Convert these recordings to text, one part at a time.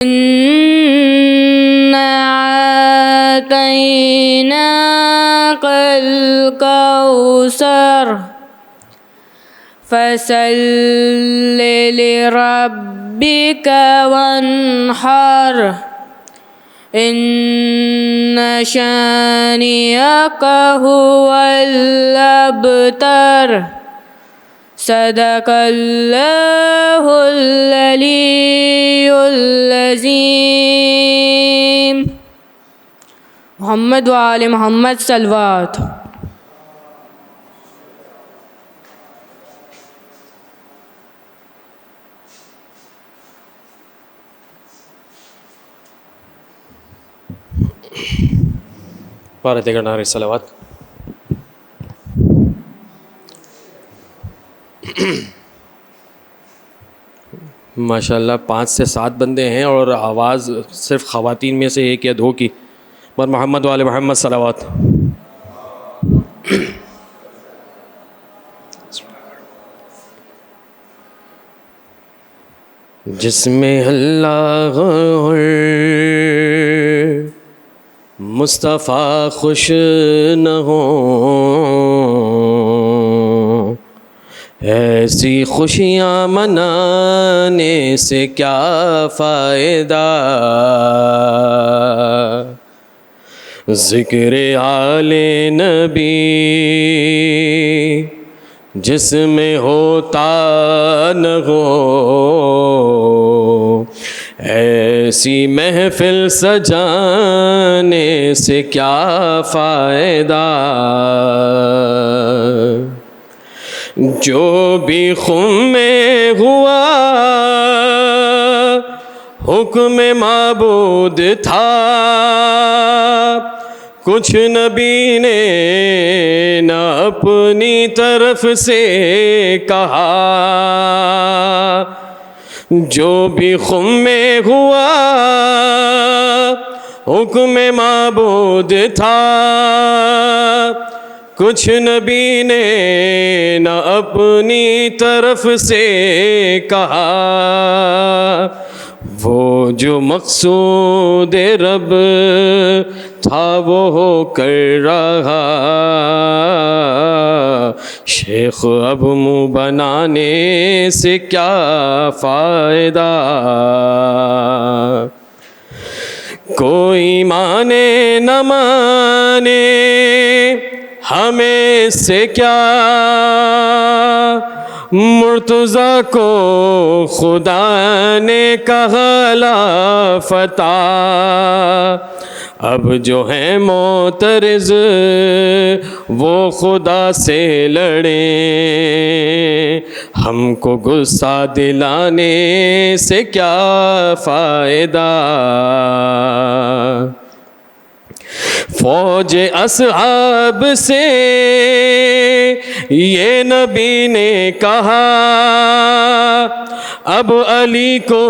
إنا أعطيناك الكوثر فصل لربك وانحر إن شانئك هو الأبتر صدق اللہ العلی العظیم. محمد وآل محمد صلوات. بارہ دیگر نعرہ صلوات. ماشاء اللہ 5 سے 7 بندے ہیں اور آواز صرف خواتین میں سے 1 یا 2 کی. پر محمد وآل محمد صلوات. جس میں اللہ اور مصطفیٰ خوش نہ ہوں، ایسی خوشیاں منانے سے کیا فائدہ. ذکر آل نبی جس میں ہوتا نہ ہو، ایسی محفل سجانے سے کیا فائدہ. جو بھی خم میں ہوا حکم معبود تھا، کچھ نبی نے نہ اپنی طرف سے کہا. جو بھی خم میں ہوا حکم معبود تھا، کچھ نبی نے نہ اپنی طرف سے کہا. وہ جو مقصود رب تھا وہ ہو کر رہا، شیخ اب منہ بنانے سے کیا فائدہ. کوئی مانے نہ مانے ہمیں سے کیا، مرتضیٰ کو خدا نے کہا لا فتح. اب جو ہیں معترض وہ خدا سے لڑیں، ہم کو غصہ دلانے سے کیا فائدہ. فوج اصحاب سے یہ نبی نے کہا، اب علی کو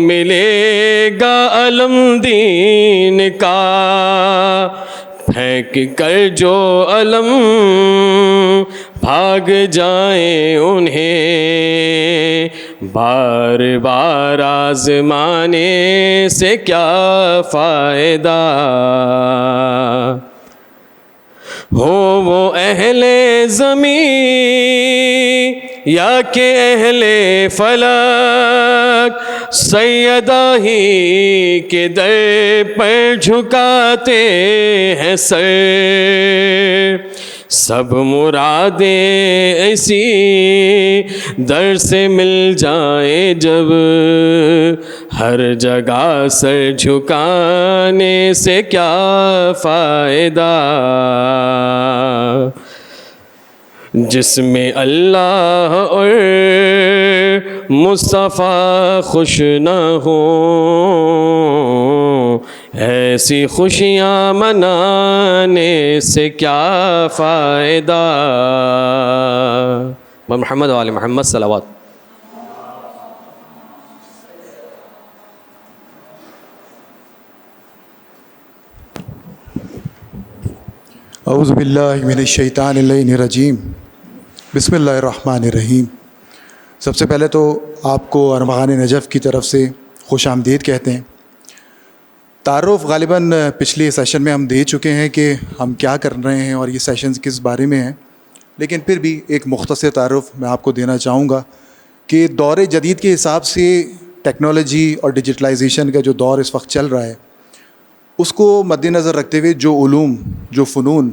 ملے گا علم دین کا. پھینک کر جو علم بھاگ جائیں انہیں، بار بار آزمانے سے کیا فائدہ. ہو وہ اہل زمین یا کہ اہل فلک، سیدہ ہی کے در پر جھکاتے ہیں سر. سب مرادیں ایسی در سے مل جائیں جب، ہر جگہ سر جھکانے سے کیا فائدہ. جس میں اللہ اور مصطفیٰ خوش نہ ہوں، ایسی خوشیاں منانے سے کیا فائدہ. محمد وآل محمد صلوات. اعوذ باللہ من الشیطان اللعین الرجیم. بسم اللہ الرحمن الرحیم. سب سے پہلے تو آپ کو ارمغان نجف کی طرف سے خوش آمدید کہتے ہیں. تعارف غالباً پچھلے سیشن میں ہم دے چکے ہیں کہ ہم کیا کر رہے ہیں اور یہ سیشنز کس بارے میں ہیں، لیکن پھر بھی ایک مختصر تعارف میں آپ کو دینا چاہوں گا کہ دور جدید کے حساب سے ٹیکنالوجی اور ڈیجیٹلائزیشن کا جو دور اس وقت چل رہا ہے، اس کو مد نظر رکھتے ہوئے جو علوم، جو فنون،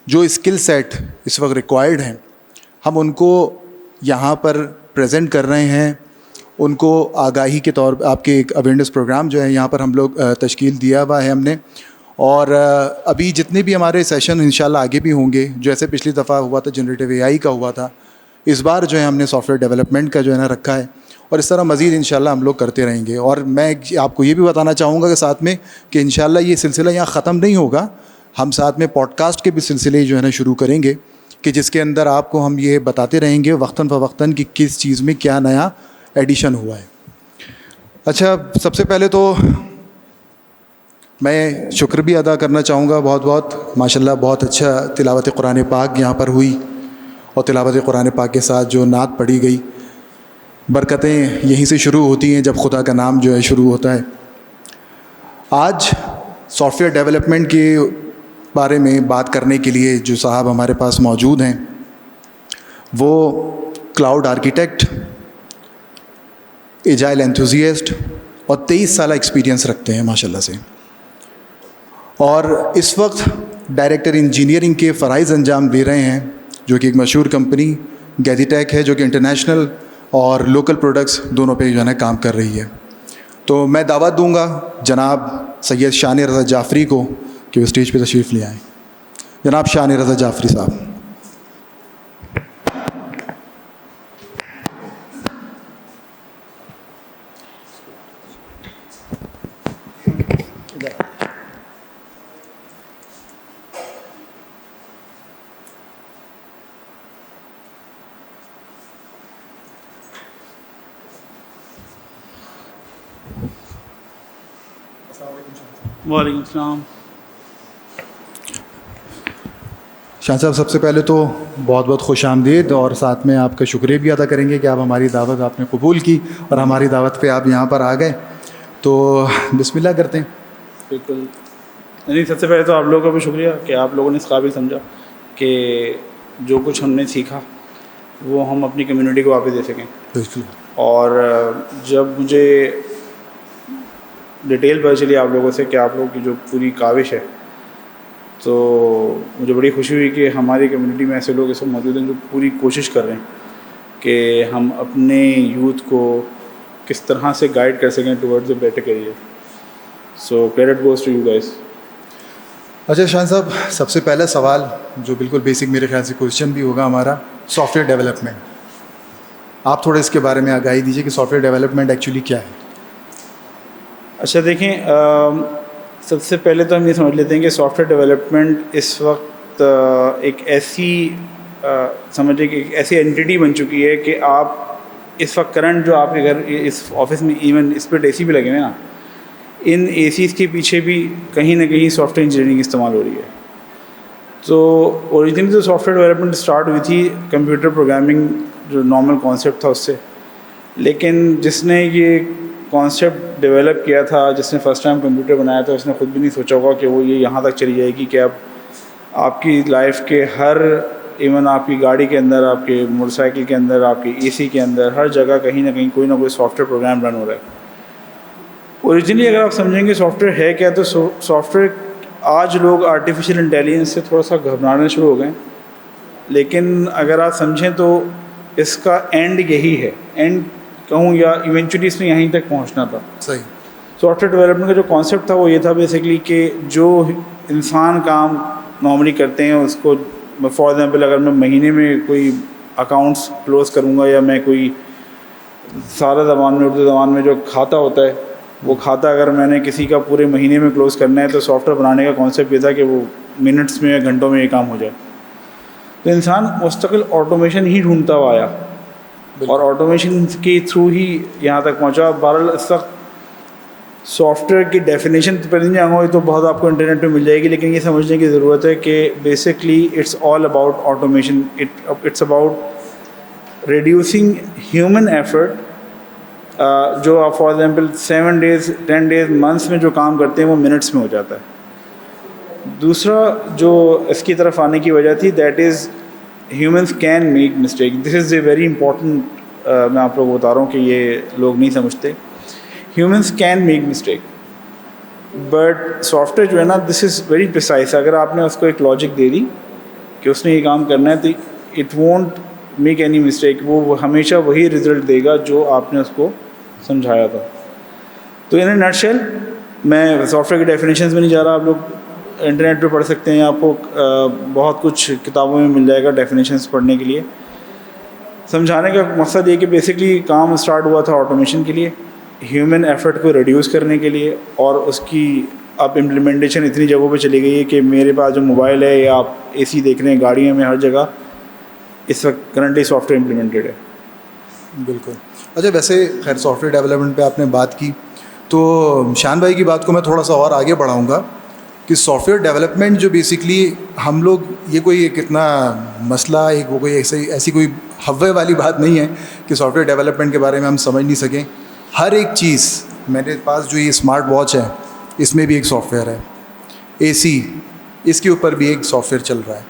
جو اسکل سیٹ اس وقت ریکوائرڈ ہیں، ہم ان کو یہاں پر پریزنٹ کر رہے ہیں. ان کو آگاہی کے طور آپ کے ایک اویئرنیس پروگرام جو ہے یہاں پر ہم لوگ تشکیل دیا ہوا ہے ہم نے. اور ابھی جتنے بھی ہمارے سیشن انشاءاللہ آگے بھی ہوں گے، جیسے پچھلی دفعہ ہوا تھا جنریٹیو اے آئی کا ہوا تھا، اس بار جو ہے ہم نے سافٹ ویئر ڈیولپمنٹ کا جو ہے نا رکھا ہے، اور اس طرح مزید انشاءاللہ ہم لوگ کرتے رہیں گے. اور میں آپ کو یہ بھی بتانا چاہوں گا کہ ساتھ میں کہ انشاءاللہ یہ سلسلہ یہاں ختم نہیں ہوگا، ہم ساتھ میں پوڈ کاسٹ کے بھی سلسلے جو ہے نا شروع کریں گے کہ جس کے اندر آپ کو ہم یہ بتاتے رہیں گے وقتاً فوقتاً کہ کس چیز میں کیا نیا ایڈیشن ہوا ہے. اچھا، سب سے پہلے تو میں شکر بھی ادا کرنا چاہوں گا بہت بہت. ماشاءاللہ بہت اچھا تلاوت قرآن پاک یہاں پر ہوئی، اور تلاوت قرآن پاک کے ساتھ جو نعت پڑھی گئی، برکتیں یہیں سے شروع ہوتی ہیں جب خدا کا نام جو ہے شروع ہوتا ہے. آج سافٹ ویئر ڈیولپمنٹ کے بارے میں بات کرنے کے لیے جو صاحب ہمارے پاس موجود ہیں، وہ کلاؤڈ آرکیٹیکٹ، ایجائل انتھوزیسٹ اور 23 سالہ ایکسپیرینس رکھتے ہیں ماشاءاللہ سے، اور اس وقت ڈائریکٹر انجینئرنگ کے فرائض انجام دے رہے ہیں، جو کہ ایک مشہور کمپنی گیدی ٹیک ہے، جو کہ انٹرنیشنل اور لوکل پروڈکٹس دونوں پہ جو ہے نا کام کر رہی ہے. تو میں دعوت دوں گا جناب سید شان رضا جعفری کو کہ وہ اسٹیج پہ تشریف لے آئیں. جناب شان رضا جعفری صاحب. وعلیکم السلام. شاہ صاحب، سب سے پہلے تو بہت بہت خوش آمدید، اور ساتھ میں آپ کا شکریہ بھی ادا کریں گے کہ آپ ہماری دعوت آپ نے قبول کی اور ہماری دعوت پہ آپ یہاں پر آ گئے. تو بسم اللہ کرتے ہیں. بالکل. نہیں، سب سے پہلے تو آپ لوگوں کا بھی شکریہ کہ آپ لوگوں نے اس قابل سمجھا کہ جو کچھ ہم نے سیکھا وہ ہم اپنی کمیونٹی کو واپس دے سکیں. بالکل. اور جب مجھے ڈیٹیل پتہ چلی آپ لوگوں سے کہ آپ لوگوں کی جو پوری کاوش ہے، تو مجھے بڑی خوشی ہوئی کہ ہماری کمیونٹی میں ایسے لوگ اس وقت موجود ہیں جو پوری کوشش کر رہے ہیں کہ ہم اپنے یوتھ کو کس طرح سے گائیڈ کر سکیں towards a better career. So credit goes to you guys. اچھا شاہ صاحب، سب سے پہلا سوال جو بالکل بیسک میرے خیال سے کویشچن بھی ہوگا ہمارا، سافٹ ویئر ڈیولپمنٹ. آپ تھوڑا اس کے بارے میں آگاہی دیجیے کہ سافٹ ویئر ڈیولپمنٹ ایکچولی کیا ہے. اچھا دیکھیں، سب سے پہلے تو ہم یہ سمجھ لیتے ہیں کہ سافٹ ویئر ڈیولپمنٹ اس وقت ایک ایسی سمجھے کہ ایک ایسی اینٹی بن چکی ہے کہ آپ اس وقت کرنٹ جو آپ کے گھر اس آفس میں ایون اس پہ اے سی بھی لگے ہوئے نا، ان اے سیز کے پیچھے بھی کہیں نہ کہیں سافٹ ویئر انجینئرنگ استعمال ہو رہی ہے. تو اوریجنلی تو سافٹ ویئر ڈیولپمنٹ اسٹارٹ ہوئی تھی کمپیوٹر پروگرامنگ جو نارمل کانسیپٹ تھا اس سے، لیکن جس نے یہ کانسیپٹ ڈیولپ کیا تھا، جس نے فرسٹ ٹائم کمپیوٹر بنایا تھا، اس نے خود بھی نہیں سوچا ہوگا کہ وہ یہ یہاں تک چلی جائے گی کہ اب آپ کی لائف کے ہر ایون آپ کی گاڑی کے اندر، آپ کے موٹر سائیکل کے اندر، آپ کی اے سی کے اندر، ہر جگہ کہیں نہ کہیں کوئی نہ کوئی سافٹ ویئر پروگرام رن ہو رہا ہے. اوریجنلی اگر آپ سمجھیں گے سافٹ ویئر ہے کیا، تو سافٹ ویئر آج لوگ آرٹیفیشیل انٹیلیجنس سے تھوڑا سا گھبرانا شروع ہو گئے، لیکن اگر آپ سمجھیں تو اس کا اینڈ یہی ہے، اینڈ کہوں یا ایونچولی اس نے یہیں تک پہنچنا تھا. صحیح. سافٹ ویئر ڈیولپمنٹ کا جو کانسیپٹ تھا وہ یہ تھا بیسکلی کہ جو انسان کام نارملی کرتے ہیں اس کو، فار ایگزامپل اگر میں مہینے میں کوئی اکاؤنٹس کلوز کروں گا، یا میں کوئی سارا زبان میں، اردو زبان میں جو کھاتا ہوتا ہے، وہ کھاتا اگر میں نے کسی کا پورے مہینے میں کلوز کرنا ہے، تو سافٹ ویئر بنانے کا کانسیپٹ یہ تھا کہ وہ منٹس میں یا گھنٹوں میں یہ کام ہو جائے. تو انسان مستقل آٹومیشن ہی ڈھونڈتا ہوا آیا، اور آٹومیشن کے تھرو ہی یہاں تک پہنچا. بہرحال اس وقت سافٹ ویئر کی ڈیفینیشن پر نہیں جاؤں گا، یہ تو بہت آپ کو انٹرنیٹ پہ مل جائے گی، لیکن یہ سمجھنے کی ضرورت ہے کہ basically it's all about automation. It's about reducing human effort جو آپ for example 7 days 10 days months میں جو کام کرتے ہیں وہ منٹس میں ہو جاتا ہے. دوسرا جو اس کی طرف آنے کی وجہ تھی that is humans can make mistake. This is a very important, میں آپ لوگوں کو بتا رہا ہوں کہ یہ لوگ نہیں سمجھتے. Humans can make mistake but soft where جو ہے نا دس از ویری پریسائز. اگر آپ نے اس کو ایک لاجک دے دی کہ اس نے یہ کام کرنا ہے تو it won't make any mistake. وہ ہمیشہ وہی رزلٹ دے گا جو آپ نے اس کو سمجھایا تھا. تو ان اے نٹ شیل، میں سافٹ ویئر کی ڈیفینیشنز میں نہیں جا رہا، آپ لوگ انٹرنیٹ پہ پڑھ سکتے ہیں، آپ کو بہت کچھ کتابوں میں مل جائے گا ڈیفینیشنز پڑھنے کے لیے. سمجھانے کا مقصد یہ کہ بیسکلی کام اسٹارٹ ہوا تھا آٹومیشن کے لیے، ہیومن ایفرٹ کو ریڈیوس کرنے کے لیے، اور اس کی اب امپلیمنٹیشن اتنی جگہوں پہ چلی گئی ہے کہ میرے پاس جو موبائل ہے یا آپ اے سی دیکھ رہے ہیں گاڑیوں میں، ہر جگہ اس وقت کرنٹلی سافٹ ویئر امپلیمنٹیڈ ہے. بالکل. اچھا ویسے خیر سافٹ ویئر ڈیولپمنٹ پہ آپ نے بات کی تو شان بھائی کی بات کو میں تھوڑا سا اور آگے بڑھاؤں گا کہ سافٹ ویئر ڈیولپمنٹ جو بیسکلی ہم لوگ، یہ کوئی ایک اتنا مسئلہ، ایک وہ کوئی ایسی کوئی ہوے والی بات نہیں ہے کہ سافٹ ویئر ڈیولپمنٹ کے بارے میں ہم سمجھ نہیں سکیں. ہر ایک چیز، میرے پاس جو یہ اسمارٹ واچ ہے اس میں بھی ایک سافٹ ویئر ہے، اے سی اس کے اوپر بھی ایک سافٹ ویئر چل رہا ہے.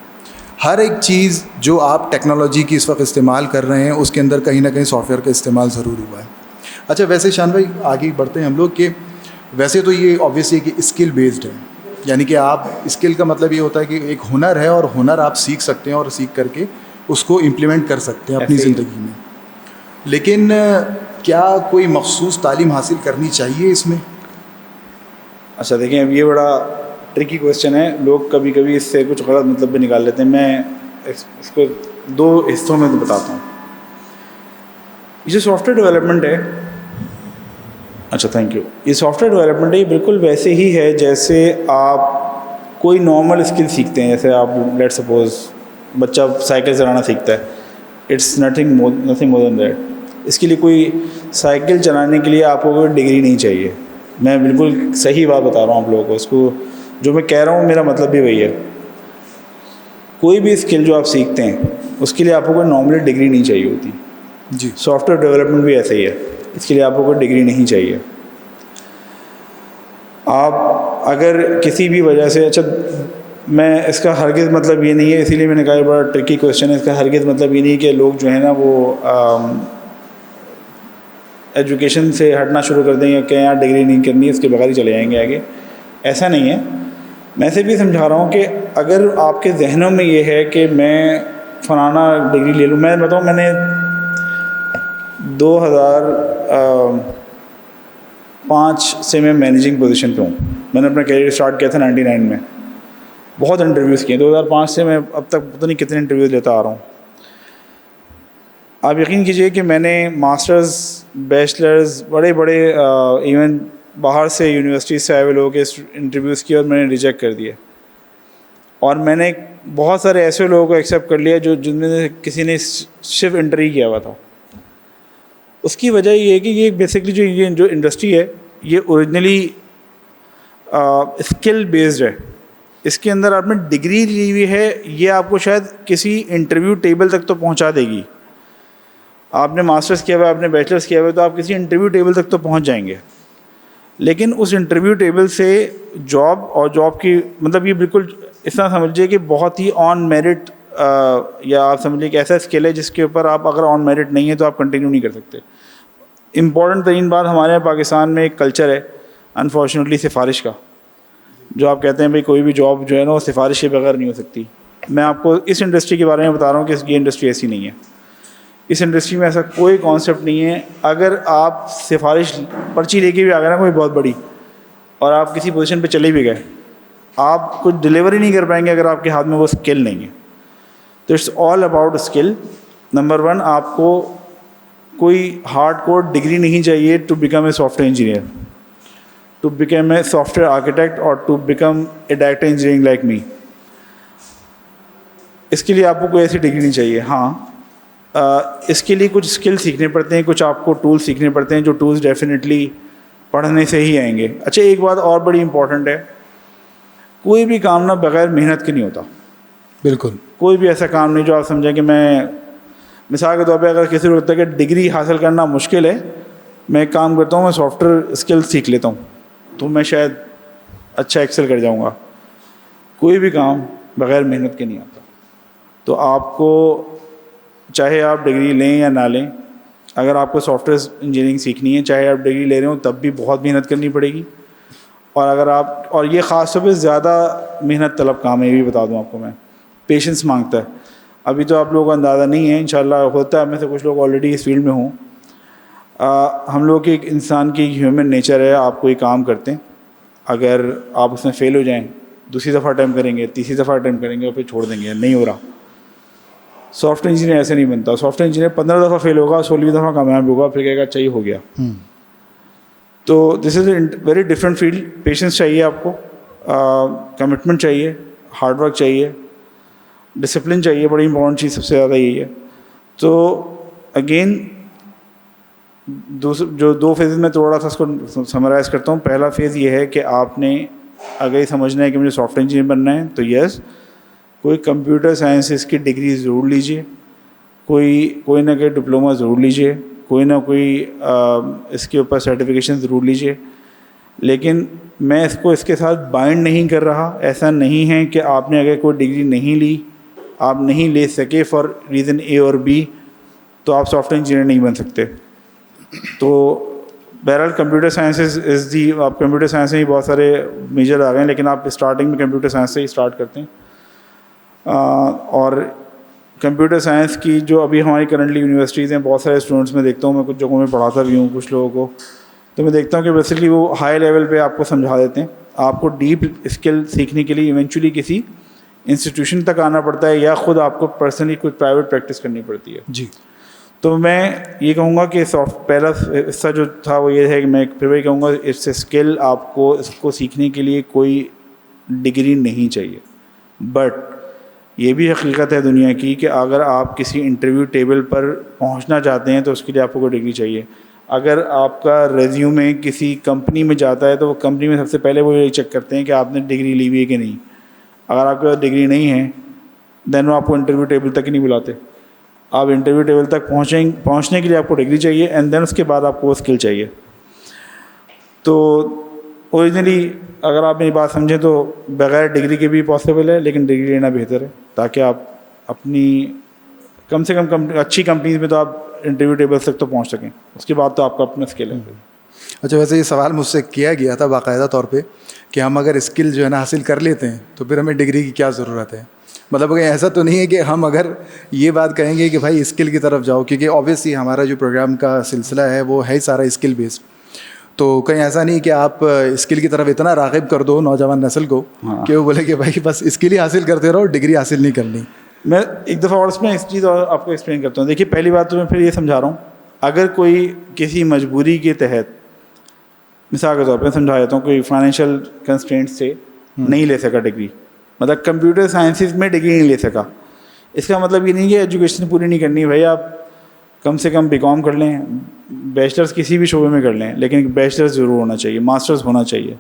ہر ایک چیز جو آپ ٹیکنالوجی کی اس وقت استعمال کر رہے ہیں اس کے اندر کہیں نہ کہیں سافٹ ویئر کا استعمال ضرور ہوا ہے. اچھا ویسے شان بھائی آگے بڑھتے ہیں ہم لوگ کہ ویسے تو یہ آبویسلی کہ اسکل بیسڈ ہے، یعنی کہ آپ اسکل کا مطلب یہ ہوتا ہے کہ ایک ہنر ہے اور ہنر آپ سیکھ سکتے ہیں اور سیکھ کر کے اس کو امپلیمنٹ کر سکتے ہیں اپنی زندگی میں. لیکن کیا کوئی مخصوص تعلیم حاصل کرنی چاہیے اس میں؟ اچھا دیکھیں، اب یہ بڑا ٹرکی کویشچن ہے، لوگ کبھی کبھی اس سے کچھ غلط مطلب بھی نکال لیتے ہیں. میں اس کو 2 حصوں میں بتاتا ہوں. یہ جو سافٹ ویئر ڈیولپمنٹ ہے، اچھا تھینک یو، یہ سافٹ ویئر ڈیولپمنٹ ہے، یہ بالکل ویسے ہی ہے جیسے آپ کوئی نارمل اسکل سیکھتے ہیں. جیسے آپ لیٹ سپوز بچہ سائیکل چلانا سیکھتا ہے، it's nothing more than that. اس کے لیے کوئی سائیکل چلانے کے لیے آپ کو کوئی ڈگری نہیں چاہیے. میں بالکل صحیح بات بتا رہا ہوں آپ لوگوں کو. اس کو جو میں کہہ رہا ہوں میرا مطلب بھی وہی ہے. کوئی بھی اسکل جو آپ سیکھتے ہیں اس کے لیے آپ کو کوئی نارملی ڈگری نہیں چاہیے ہوتی. جی سافٹ ویئر ڈیولپمنٹ بھی ایسا ہی ہے، اس کے لیے آپ کو کوئی ڈگری نہیں چاہیے. آپ اگر کسی بھی وجہ سے، اچھا میں اس کا ہرگز مطلب یہ نہیں ہے، اسی لیے میں نے کہا یہ بڑا ٹرکی کویشچن ہے، اس کا ہرگز مطلب یہ نہیں کہ لوگ جو ہیں نا وہ ایجوکیشن سے ہٹنا شروع کر دیں یا کہ یار ڈگری نہیں کرنی، اس کے بغیر ہی چلے جائیں گے آگے. ایسا نہیں ہے. میں صرف یہ سمجھا رہا ہوں کہ اگر آپ کے ذہنوں میں یہ ہے کہ میں فلانا ڈگری لے لوں. میں بتاؤں، میں نے 2005 سے میں مینیجنگ پوزیشن پہ ہوں. میں نے اپنا کیریئر اسٹارٹ کیا تھا 99 میں. بہت انٹرویوز کیے. 2005 سے میں اب تک پتہ نہیں کتنے انٹرویوز لیتا آ رہا ہوں. آپ یقین کیجئے کہ میں نے ماسٹرز، بیچلرز، بڑے ایون باہر سے یونیورسٹی سے آئے ہوئے لوگوں کے انٹرویوز کیے اور میں نے ریجیکٹ کر دیا. اور میں نے بہت سارے ایسے لوگوں کو ایکسیپٹ کر لیا جن میں سے کسی نے صرف انٹر ہی کیا ہوا تھا. اس کی وجہ یہ ہے کہ یہ بیسکلی جو انڈسٹری ہے یہ اوریجنلی اسکل بیسڈ ہے. اس کے اندر آپ نے ڈگری لی ہوئی ہے، یہ آپ کو شاید کسی انٹرویو ٹیبل تک تو پہنچا دے گی. آپ نے ماسٹرز کیا ہوا ہے، آپ نے بیچلرز کیا ہوا ہے، تو آپ کسی انٹرویو ٹیبل تک تو پہنچ جائیں گے. لیکن اس انٹرویو ٹیبل سے جاب، اور جاب کی مطلب یہ بالکل اس طرح سمجھیے کہ بہت ہی آن میرٹ، یا آپ سمجھیے کہ ایسا اسکل ہے جس کے اوپر آپ اگر آن میرٹ نہیں ہے تو آپ کنٹینیو نہیں کر سکتے. امپورٹنٹ ترین بات ہمارے یہاں پاکستان میں ایک کلچر ہے انفارچونیٹلی سفارش کا، جو آپ کہتے ہیں بھائی کوئی بھی جاب جو ہے نا وہ سفارش کے بغیر نہیں ہو سکتی. میں آپ کو اس انڈسٹری کے بارے میں بتا رہا ہوں کہ یہ انڈسٹری ایسی نہیں ہے. اس انڈسٹری میں ایسا کوئی کانسیپٹ نہیں ہے. اگر آپ سفارش پرچی لے کے بھی آ گئے نا کوئی بہت بڑی، اور آپ کسی پوزیشن پہ چلے بھی گئے، آپ کچھ ڈلیوری نہیں کر پائیں گے اگر آپ کے ہاتھ میں وہ اسکل نہیں ہے. تو it's all about skill. Number 1، آپ کو کوئی ہارڈ کور ڈگری نہیں چاہیے to become a software engineer, to become a software architect, اور to become a director engineering like me. اس کے لیے آپ کو کوئی ایسی ڈگری نہیں چاہیے. ہاں اس کے لیے کچھ اسکل سیکھنے پڑتے ہیں، کچھ آپ کو ٹولس سیکھنے پڑتے ہیں، جو ٹولس ڈیفینیٹلی پڑھنے سے ہی آئیں گے. اچھا ایک بات اور بڑی امپورٹنٹ ہے، کوئی بھی کام نہ بغیر محنت کے نہیں ہوتا. بالکل. کوئی بھی ایسا کام نہیں جو آپ سمجھیں کہ میں مثال کے طور پہ اگر کسی کو لگتا ہے کہ ڈگری حاصل کرنا مشکل ہے میں ایک کام کرتا ہوں, میں سافٹ ویئر اسکل سیکھ لیتا ہوں تو میں شاید اچھا ایکسل کر جاؤں گا. کوئی بھی کام بغیر محنت کے نہیں آتا. تو آپ کو چاہے آپ ڈگری لیں یا نہ لیں, اگر آپ کو سافٹ ویئر انجینئرنگ سیکھنی ہے, چاہے آپ ڈگری لے رہے ہوں تب بھی بہت محنت کرنی پڑے گی. اور اگر آپ, اور یہ خاص طور پہ زیادہ محنت طلب کام ہے, یہ بھی بتا دوں آپ کو میں, پیشنس مانگتا ہے. ابھی تو آپ لوگوں کو اندازہ نہیں ہے, انشاءاللہ ہوتا ہے, میں سے کچھ لوگ آلریڈی اس فیلڈ میں ہوں. ہم لوگ کی ایک انسان کی ہیومن نیچر ہے, آپ کوئی کام کرتے ہیں, اگر آپ اس میں فیل ہو جائیں, دوسری دفعہ اٹیمپٹ کریں گے, تیسری دفعہ اٹیمپٹ کریں گے اور پھر چھوڑ دیں گے, نہیں ہو رہا. سافٹ ویئر انجینئر ایسے نہیں بنتا. سافٹ ویئر انجینئر 15 دفعہ فیل ہوگا, 16ویں دفعہ کامیاب ہوگا, پھر کہے گا چاہیے ہو گیا. تو this is a very different field. Patience چاہیے آپ کو, کمٹمنٹ چاہیے, ہارڈ ورک چاہیے, ڈسپلن چاہیے. بڑی امپورٹنٹ چیز سب سے زیادہ یہی ہے. تو اگین جو 2 فیز میں تھوڑا سا اس کو سمرائز کرتا ہوں. پہلا فیز یہ ہے کہ آپ نے اگر یہ سمجھنا ہے کہ مجھے سافٹ ویئر انجینئر بننا ہے تو یس, کوئی کمپیوٹر سائنسز کی ڈگری ضرور لیجیے, کوئی نہ کوئی ڈپلوما ضرور لیجیے, کوئی نہ کوئی اس کے اوپر سرٹیفکیشن ضرور لیجیے. لیکن میں اس کو اس کے ساتھ بائنڈ نہیں کر رہا. ایسا نہیں ہے کہ آپ نے اگر کوئی ڈگری نہیں لی, آپ نہیں لے سکے فار ریزن اے اور بی, تو آپ سافٹ ویئر انجینئر نہیں بن سکتے. تو بہرحال کمپیوٹر سائنسز از دی, آپ کمپیوٹر سائنس میں ہی بہت سارے میجر آ گئے ہیں, لیکن آپ اسٹارٹنگ میں کمپیوٹر سائنس سے ہی اسٹارٹ کرتے ہیں. اور کمپیوٹر سائنس کی جو ابھی ہماری کرنٹلی یونیورسٹیز ہیں, بہت سارے اسٹوڈنٹس میں دیکھتا ہوں, میں کچھ جگہوں میں پڑھاتا بھی ہوں کچھ لوگوں کو, تو میں دیکھتا ہوں کہ بیسکلی وہ ہائی لیول پہ آپ کو سمجھا دیتے ہیں. آپ کو ڈیپ اسکل سیکھنے کے لیے ایونچولی کسی انسٹیٹیوشن تک آنا پڑتا ہے, یا خود آپ کو پرسنلی کچھ پرائیویٹ پریکٹس کرنی پڑتی ہے. جی. تو میں یہ کہوں گا کہ پہلا حصہ جو تھا وہ یہ ہے کہ میں پھر وہی کہوں گا, اٹس اے اسکل. آپ کو اس کو سیکھنے کے لیے کوئی ڈگری نہیں چاہیے. بٹ یہ بھی حقیقت ہے دنیا کی کہ اگر آپ کسی انٹرویو ٹیبل پر پہنچنا چاہتے ہیں تو اس کے لیے آپ کو کوئی ڈگری چاہیے. اگر آپ کا ریزیومے کسی کمپنی میں جاتا ہے تو وہ کمپنی میں سب سے پہلے وہ یہ چیک کرتے ہیں کہ آپ نے ڈگری لی ہوئی ہے کہ نہیں. اگر آپ کے پاس ڈگری نہیں ہے دین وہ آپ کو انٹرویو ٹیبل تک ہی نہیں بلاتے. آپ انٹرویو ٹیبل تک پہنچنے کے لیے آپ کو ڈگری چاہیے, اینڈ دین اس کے بعد آپ کو وہ اسکل چاہیے. تو اوریجنلی اگر آپ میری بات سمجھیں تو بغیر ڈگری کے بھی پاسبل ہے, لیکن ڈگری لینا بہتر ہے تاکہ آپ اپنی کم سے کم اچھی کمپنیز میں تو آپ انٹرویو ٹیبل تک تو پہنچ سکیں. اس کے بعد تو آپ کا اپنا اسکل ہے. اچھا, ویسے یہ سوال مجھ سے کیا گیا تھا باقاعدہ طور پہ کہ ہم اگر اسکل جو ہے نا حاصل کر لیتے ہیں تو پھر ہمیں ڈگری کی کیا ضرورت ہے. مطلب کہ ایسا تو نہیں ہے کہ ہم اگر یہ بات کہیں گے کہ بھائی اسکل کی طرف جاؤ, کیونکہ آبویسلی ہمارا جو پروگرام کا سلسلہ ہے وہ ہے سارا اسکل بیسڈ, تو کہیں ایسا نہیں کہ آپ اسکل کی طرف اتنا راغب کر دو نوجوان نسل کو کہ وہ بولے کہ بھائی بس اسکل ہی حاصل کرتے رہو, ڈگری حاصل نہیں کرنی. میں ایک دفعہ اور اس میں ایک چیز اور آپ کو ایکسپلین کرتا ہوں. دیکھیے پہلی بات تو میں پھر یہ سمجھا رہا ہوں, اگر کوئی کسی مجبوری کے تحت, مثال کے طور پہ سمجھا دیتا ہوں, کوئی فائنینشیل کنسٹرینٹ سے نہیں لے سکا ڈگری, مطلب کمپیوٹر سائنسز میں ڈگری نہیں لے سکا, اس کا مطلب یہ نہیں کہ ایجوکیشن پوری نہیں کرنی. بھائی آپ کم سے کم بی کام کر لیں, بیچلرس کسی بھی شعبے میں کر لیں, لیکن بیچلرس ضرور ہونا چاہیے, ماسٹرز ہونا چاہیے.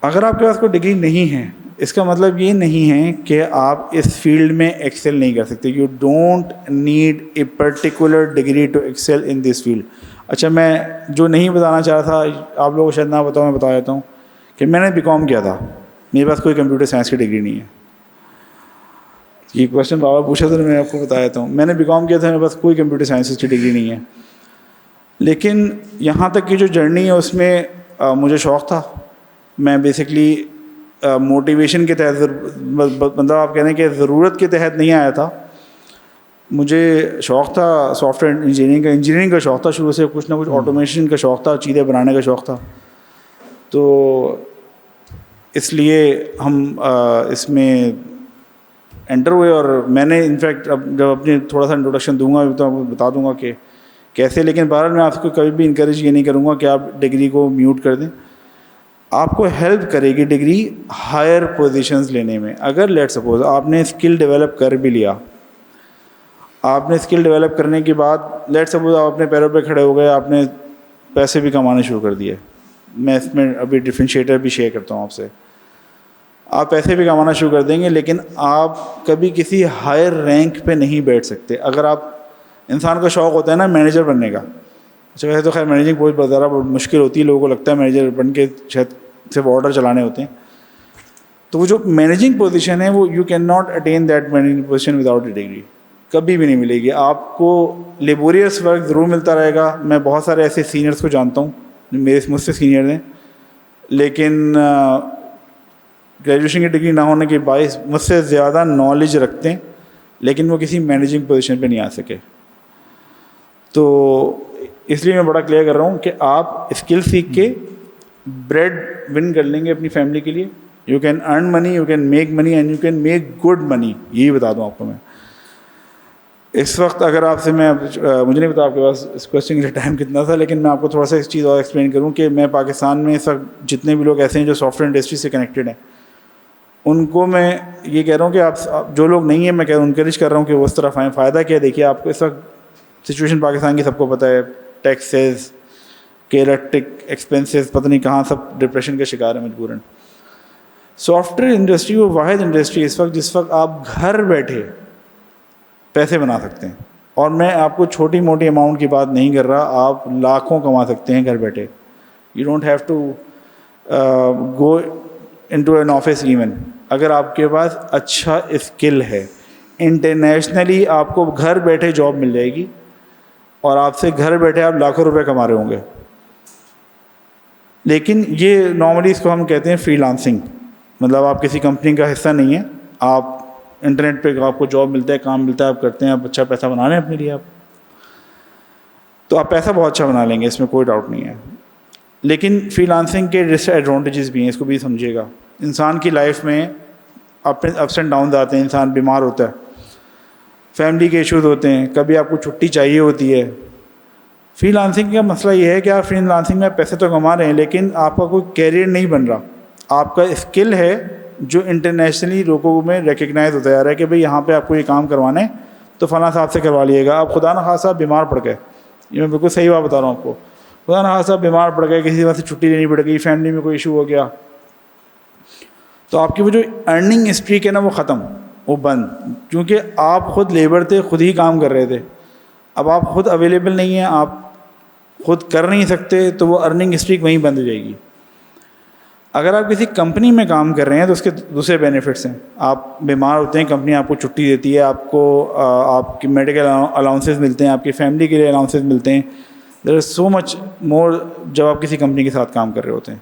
اگر آپ کے پاس کوئی ڈگری نہیں ہے اس کا مطلب یہ نہیں ہے کہ آپ اس فیلڈ میں ایکسل نہیں کر سکتے. You don't need a particular degree to excel in this field. اچھا, میں جو نہیں بتانا چاہ رہا تھا, آپ لوگوں کو شاید نہ بتاؤں, میں بتا دیتا ہوں کہ میں نے بی کام کیا تھا, میرے پاس کوئی کمپیوٹر سائنس کی ڈگری نہیں ہے. یہ کویشچن بابا پوچھا تھا, میں آپ کو بتا دیتا ہوں. میں نے بی کام کیا تھا, میرے پاس کوئی کمپیوٹر سائنسز کی ڈگری نہیں ہے, لیکن یہاں تک کی جو جرنی ہے اس میں مجھے شوق تھا. میں بیسکلی موٹیویشن کے تحت, مطلب آپ کہہ رہے ہیں کہ ضرورت کے تحت نہیں آیا تھا, مجھے شوق تھا سافٹ ویئر انجینئرنگ کا شوق تھا شروع سے, کچھ نہ کچھ آٹومیشن کا شوق تھا, چیزیں بنانے کا شوق تھا. تو اس لیے ہم اس میں انٹر ہوئے, اور میں نے انفیکٹ اب جب اپنی تھوڑا سا انٹروڈکشن دوں گا تو آپ کو بتا دوں گا کہ کیسے. لیکن بہرحال میں آپ کو کبھی بھی انکریج یہ نہیں کروں گا کہ آپ ڈگری کو میوٹ کر دیں. آپ کو ہیلپ کرے گی ڈگری ہائر پوزیشنز لینے میں. اگر لیٹ سپوز آپ نے اسکل ڈیولپ کر بھی لیا, آپ نے اسکل ڈیولپ کرنے کے بعد لیٹ سپوز آپ اپنے پیروں پہ کھڑے ہو گئے, آپ نے پیسے بھی کمانے شروع کر دیے. میں اس میں ابھی ڈفرینشیٹر بھی شیئر کرتا ہوں آپ سے. آپ پیسے بھی کمانا شروع کر دیں گے, لیکن آپ کبھی کسی ہائر رینک پہ نہیں بیٹھ سکتے. اگر آپ انسان کا شوق ہوتا ہے نا مینیجر بننے کا. اچھا ویسے تو خیر مینیجنگ بہت ذرا بہت مشکل ہوتی ہے, لوگوں کو لگتا ہے مینیجر بن کے شاید صرف آرڈر چلانے ہوتے ہیں. تو وہ جو مینیجنگ پوزیشن ہے وہ you can not attain that managing position without a degree, کبھی بھی نہیں ملے گی. آپ کو لیبوریس ورک ضرور ملتا رہے گا. میں بہت سارے ایسے سینئرس کو جانتا ہوں جو مجھ سے سینئر ہیں, لیکن گریجویشن کی ڈگری نہ ہونے کے باعث مجھ سے زیادہ نالج رکھتے ہیں, لیکن وہ کسی مینیجنگ پوزیشن پہ نہیں آ سکے. تو اس لیے میں بڑا کلیئر کر رہا ہوں کہ آپ اسکل سیکھ کے بریڈ ون کر لیں گے اپنی فیملی کے لیے. You can earn money, you can make money and you can make good money. یہی بتا دوں آپ کو میں اس وقت. اگر آپ سے میں مجھے نہیں پتا آپ کے پاس اس کوشچن کے لیے ٹائم کتنا تھا, لیکن میں آپ کو تھوڑا سا اس چیز اور ایکسپلین کروں کہ میں پاکستان میں اس وقت جتنے بھی لوگ ایسے ہیں جو سافٹ ویئر انڈسٹری سے کنیکٹڈ ہیں, ان کو میں یہ کہہ رہا ہوں کہ آپ جو لوگ نہیں ہیں میں انکریج کر رہا ہوں کہ وہ اس طرف آئیں. فائدہ کیا ہے دیکھیے, آپ کو اس وقت سچویشن پاکستان کی سب کو پتہ ہے, ٹیکسز کے الیکٹرک ایکسپینسز پتہ نہیں کہاں سب ڈپریشن کا شکار ہے مجبوراً. سافٹ ویئر انڈسٹری وہ واحد انڈسٹری اس وقت جس وقت آپ گھر بیٹھے پیسے بنا سکتے ہیں. اور میں آپ کو چھوٹی موٹی اماؤنٹ کی بات نہیں کر رہا, آپ لاکھوں کما سکتے ہیں گھر بیٹھے. You don't have to go into an office even. اگر آپ کے پاس اچھا اسکل ہے, انٹرنیشنلی آپ کو گھر بیٹھے جاب مل جائے گی, اور آپ سے گھر بیٹھے آپ لاکھوں روپے کما رہے ہوں گے. لیکن یہ نارملی اس کو ہم کہتے ہیں فری لانسنگ, مطلب آپ کسی کمپنی کا حصہ نہیں ہیں, آپ انٹرنیٹ پہ آپ کو جاب ملتا ہے, کام ملتا ہے, آپ کرتے ہیں, آپ اچھا پیسہ بنا رہے ہیں اپنے لیے آپ, تو آپ پیسہ بہت اچھا بنا لیں گے, اس میں کوئی ڈاؤٹ نہیں ہے. لیکن فری لانسنگ کے ڈس ایڈوانٹیجز بھی ہیں, اس کو بھی سمجھیے گا. انسان کی لائف میں اپس اینڈ ڈاؤنز آتے ہیں, انسان بیمار ہوتا ہے, فیملی کے ایشوز ہوتے ہیں, کبھی آپ کو چھٹی چاہیے ہوتی ہے. فری لانسنگ کا مسئلہ یہ ہے کہ آپ فری لانسنگ میں پیسے تو کما رہے ہیں, لیکن آپ کا کوئی کیریئر نہیں بن رہا. آپ کا اسکل ہے جو انٹرنیشنلی لوگوں میں ریکگنائز ہوتا جا رہا ہے کہ بھئی یہاں پہ آپ کو یہ کام کروانا ہے تو فلاں صاحب سے کروا لیے گا. آپ خدا نخواستہ بیمار پڑ گئے, یہ میں بالکل صحیح بات بتا رہا ہوں آپ کو, خدا نخواستہ بیمار پڑ گئے, کسی وجہ سے چھٹی لینی پڑ گئی, فیملی میں کوئی ایشو ہو گیا, تو آپ کی وہ جو ارننگ اسٹریک ہے نا وہ ختم, وہ بند. کیونکہ آپ خود لیبر تھے, خود ہی کام کر رہے تھے. اب آپ خود اویلیبل نہیں ہیں, آپ خود کر نہیں سکتے, تو وہ ارننگ اسٹریک وہیں بند ہو جائے گی. اگر آپ کسی کمپنی میں کام کر رہے ہیں تو اس کے دوسرے بینیفٹس ہیں. آپ بیمار ہوتے ہیں, کمپنی آپ کو چھٹی دیتی ہے, آپ کو آپ کی میڈیکل الاؤنسز ملتے ہیں, آپ کی فیملی کے لیے الاؤنسز ملتے ہیں. دیر از سو مچ مور جب آپ کسی کمپنی کے ساتھ کام کر رہے ہوتے ہیں.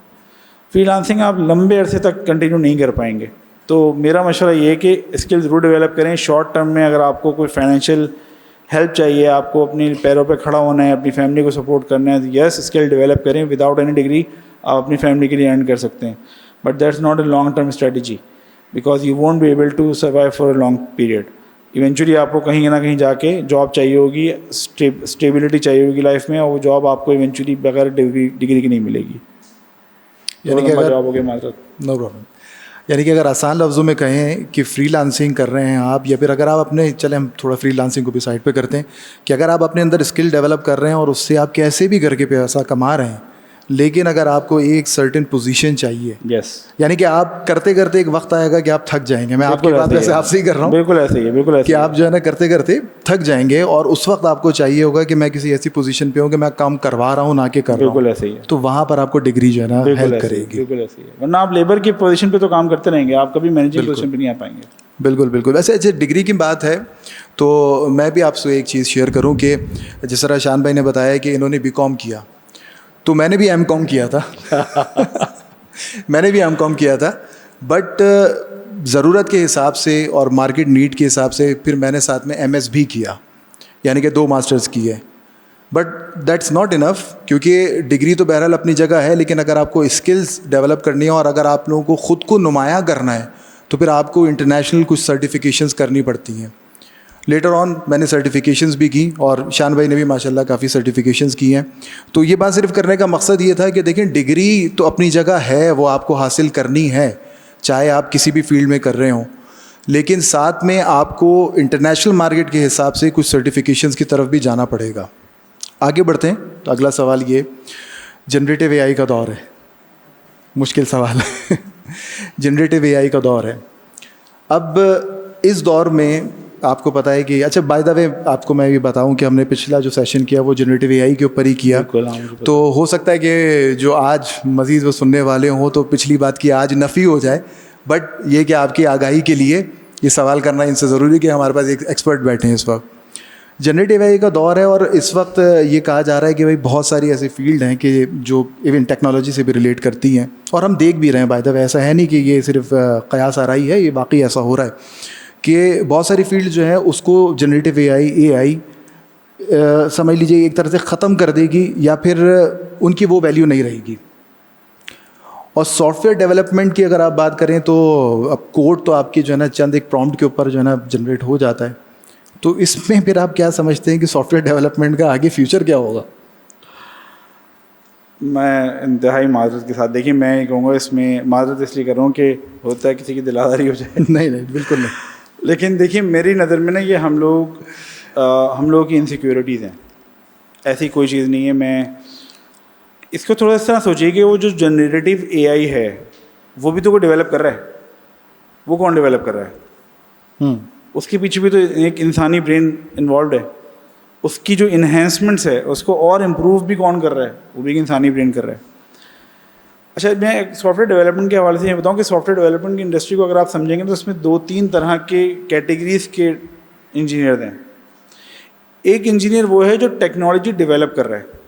فری لانسنگ آپ لمبے عرصے تک کنٹینیو نہیں کر پائیں گے. تو میرا مشورہ یہ ہے کہ اسکل ضرور ڈیولپ کریں. شارٹ ٹرم میں اگر آپ کو کوئی فائنینشیل ہیلپ چاہیے, آپ کو اپنی پیروں پہ کھڑا ہونا ہے, اپنی فیملی کو سپورٹ کرنا ہے, یس اسکل ڈیولپ کریں. وداؤٹ اینی ڈگری آپ اپنی فیملی کے لیے ارن کر سکتے ہیں, but that's not a long term strategy, because you won't be able to survive for a long period. Eventually آپ کو کہیں نہ کہیں جا کے جاب چاہیے ہوگی, اسٹیبلٹی چاہیے ہوگی لائف میں, اور وہ جاب آپ کو ایونچولی بغیر ڈگری کی نہیں ملے گی. یعنی کہ اگر جاب ہو گیا معذرت. No problem. یعنی کہ اگر آسان لفظوں میں کہیں کہ فری لانسنگ کر رہے ہیں آپ, یا پھر اگر آپ اپنے, چلیں ہم تھوڑا فری لانسنگ کو بھی سائڈ پہ کرتے ہیں, کہ اگر آپ اپنے اندر اسکل ڈیولپ کر رہے ہیں اور اس سے آپ کیسے بھی کر کے پیسہ کما رہے ہیں, لیکن اگر آپ کو ایک سرٹن پوزیشن چاہیے, یس, یعنی کہ آپ کرتے کرتے ایک وقت آئے گا کہ آپ تھک جائیں گے. میں آپ کی بات ویسے آپ سے ہی کر رہا ہوں, بالکل ایسے ہی ہے, بالکل ایسے کہ آپ جو ہے نا کرتے کرتے تھک جائیں گے, اور اس وقت آپ کو چاہیے ہوگا کہ میں کسی ایسی پوزیشن پہ ہوں کہ میں کام کروا رہا ہوں نہ کہ کر رہا ہوں. بالکل ایسے ہی ہے. تو وہاں پر آپ کو ڈگری جو ہے نا ہیلپ کرے گی. بالکل ایسے ہی ہے, ورنہ آپ لیبر کی پوزیشن پہ تو کام کرتے رہیں گے, آپ کبھی مینیجنگ پوزیشن پہ نہیں آ پائیں گے. بالکل بالکل. ویسے اچھا ڈگری کی بات ہے تو میں بھی آپ سے ایک چیز شیئر کروں کہ جس طرح شان بھائی نے بتایا کہ انہوں نے بی کام کیا, تو میں نے بھی ایم کام کیا تھا. میں نے بھی ایم کام کیا تھا, بٹ ضرورت کے حساب سے اور مارکیٹ نیڈ کے حساب سے پھر میں نے ساتھ میں ایم ایس بھی کیا, یعنی کہ 2 ماسٹرز کیے. بٹ دیٹس ناٹ انف, کیونکہ ڈگری تو بہرحال اپنی جگہ ہے, لیکن اگر آپ کو اسکلز ڈیولپ کرنی ہے اور اگر آپ لوگوں کو خود کو نمایاں کرنا ہے تو پھر آپ کو انٹرنیشنل کچھ سرٹیفکیشنز کرنی پڑتی ہیں. لیٹر آن میں نے سرٹیفکیشنز بھی کی, اور شان بھائی نے بھی ماشاء اللہ کافی سرٹیفکیشنز کی ہیں. تو یہ بات صرف کرنے کا مقصد یہ تھا کہ دیکھیں ڈگری تو اپنی جگہ ہے, وہ آپ کو حاصل کرنی ہے, چاہے آپ کسی بھی فیلڈ میں کر رہے ہوں, لیکن ساتھ میں آپ کو انٹرنیشنل مارکیٹ کے حساب سے کچھ سرٹیفکیشنز کی طرف بھی جانا پڑے گا. آگے بڑھتے ہیں. تو اگلا سوال یہ, جنریٹیو اے آئی کا دور ہے, مشکل سوال ہے. جنریٹیو اے آئی کا دور ہے. اب اس دور میں آپ کو پتہ ہے کہ اچھا بائی دا وے آپ کو میں یہ بتاؤں کہ ہم نے پچھلا جو سیشن کیا وہ جنریٹیو اے آئی کے اوپر ہی کیا, تو ہو سکتا ہے کہ جو آج مزید وہ سننے والے ہوں تو پچھلی بات کی آج نفی ہو جائے, بٹ یہ کہ آپ کی آگاہی کے لیے یہ سوال کرنا ان سے ضروری کہ ہمارے پاس ایک ایکسپرٹ بیٹھے ہیں اس وقت. جنریٹیو اے آئی کا دور ہے اور اس وقت یہ کہا جا رہا ہے کہ بھائی بہت ساری ایسی فیلڈ ہیں کہ جو ایون ٹیکنالوجی سے بھی ریلیٹ کرتی ہیں, اور ہم دیکھ بھی رہے ہیں بائی دا وے, ایسا ہے نہیں کہ یہ صرف قیاس آرائی ہے, یہ واقعی ایسا ہو رہا ہے کہ بہت ساری فیلڈ جو ہیں اس کو جنریٹیو اے آئی سمجھ لیجیے ایک طرح سے ختم کر دے گی یا پھر ان کی وہ ویلیو نہیں رہے گی. اور سافٹ ویئر ڈیولپمنٹ کی اگر آپ بات کریں تو اب کوڈ تو آپ کی جو ہے نا چند ایک پرومپٹ کے اوپر جو ہے نا جنریٹ ہو جاتا ہے, تو اس میں پھر آپ کیا سمجھتے ہیں کہ سافٹ ویئر ڈیولپمنٹ کا آگے فیوچر کیا ہوگا؟ میں انتہائی معذرت کے ساتھ, دیکھیے میں یہ کہوں گا اس میں معذرت اس لیے کر رہا ہوں کہ ہوتا ہے کسی کی دل آزاری ہو جائے. نہیں بالکل نہیں, لیکن دیکھیے میری نظر میں نا یہ ہم لوگ کی انسیکیورٹیز ہیں, ایسی کوئی چیز نہیں ہے. میں اس کو تھوڑا سا سوچیے کہ وہ جو جنریٹیو اے آئی ہے وہ بھی تو کوئی ڈیولپ کر رہا ہے, وہ کون ڈیولپ کر رہا ہے؟ اس کے پیچھے بھی تو ایک انسانی برین انوالوڈ ہے. اس کی جو انہینسمنٹس ہے اس کو اور امپروو بھی کون کر رہا ہے؟ وہ بھی ایک انسانی برین کر رہا ہے. اچھا میں سافٹ ویئر ڈیولپمنٹ کے حوالے سے یہ بتاؤں کہ سافٹ ویئر ڈیولپمنٹ کی انڈسٹری کو اگر آپ سمجھیں گے تو اس میں 2-3 طرح کے کیٹیگریز کے انجینئر ہیں. ایک انجینئر وہ ہے جو ٹیکنالوجی ڈیولپ کر رہا ہے.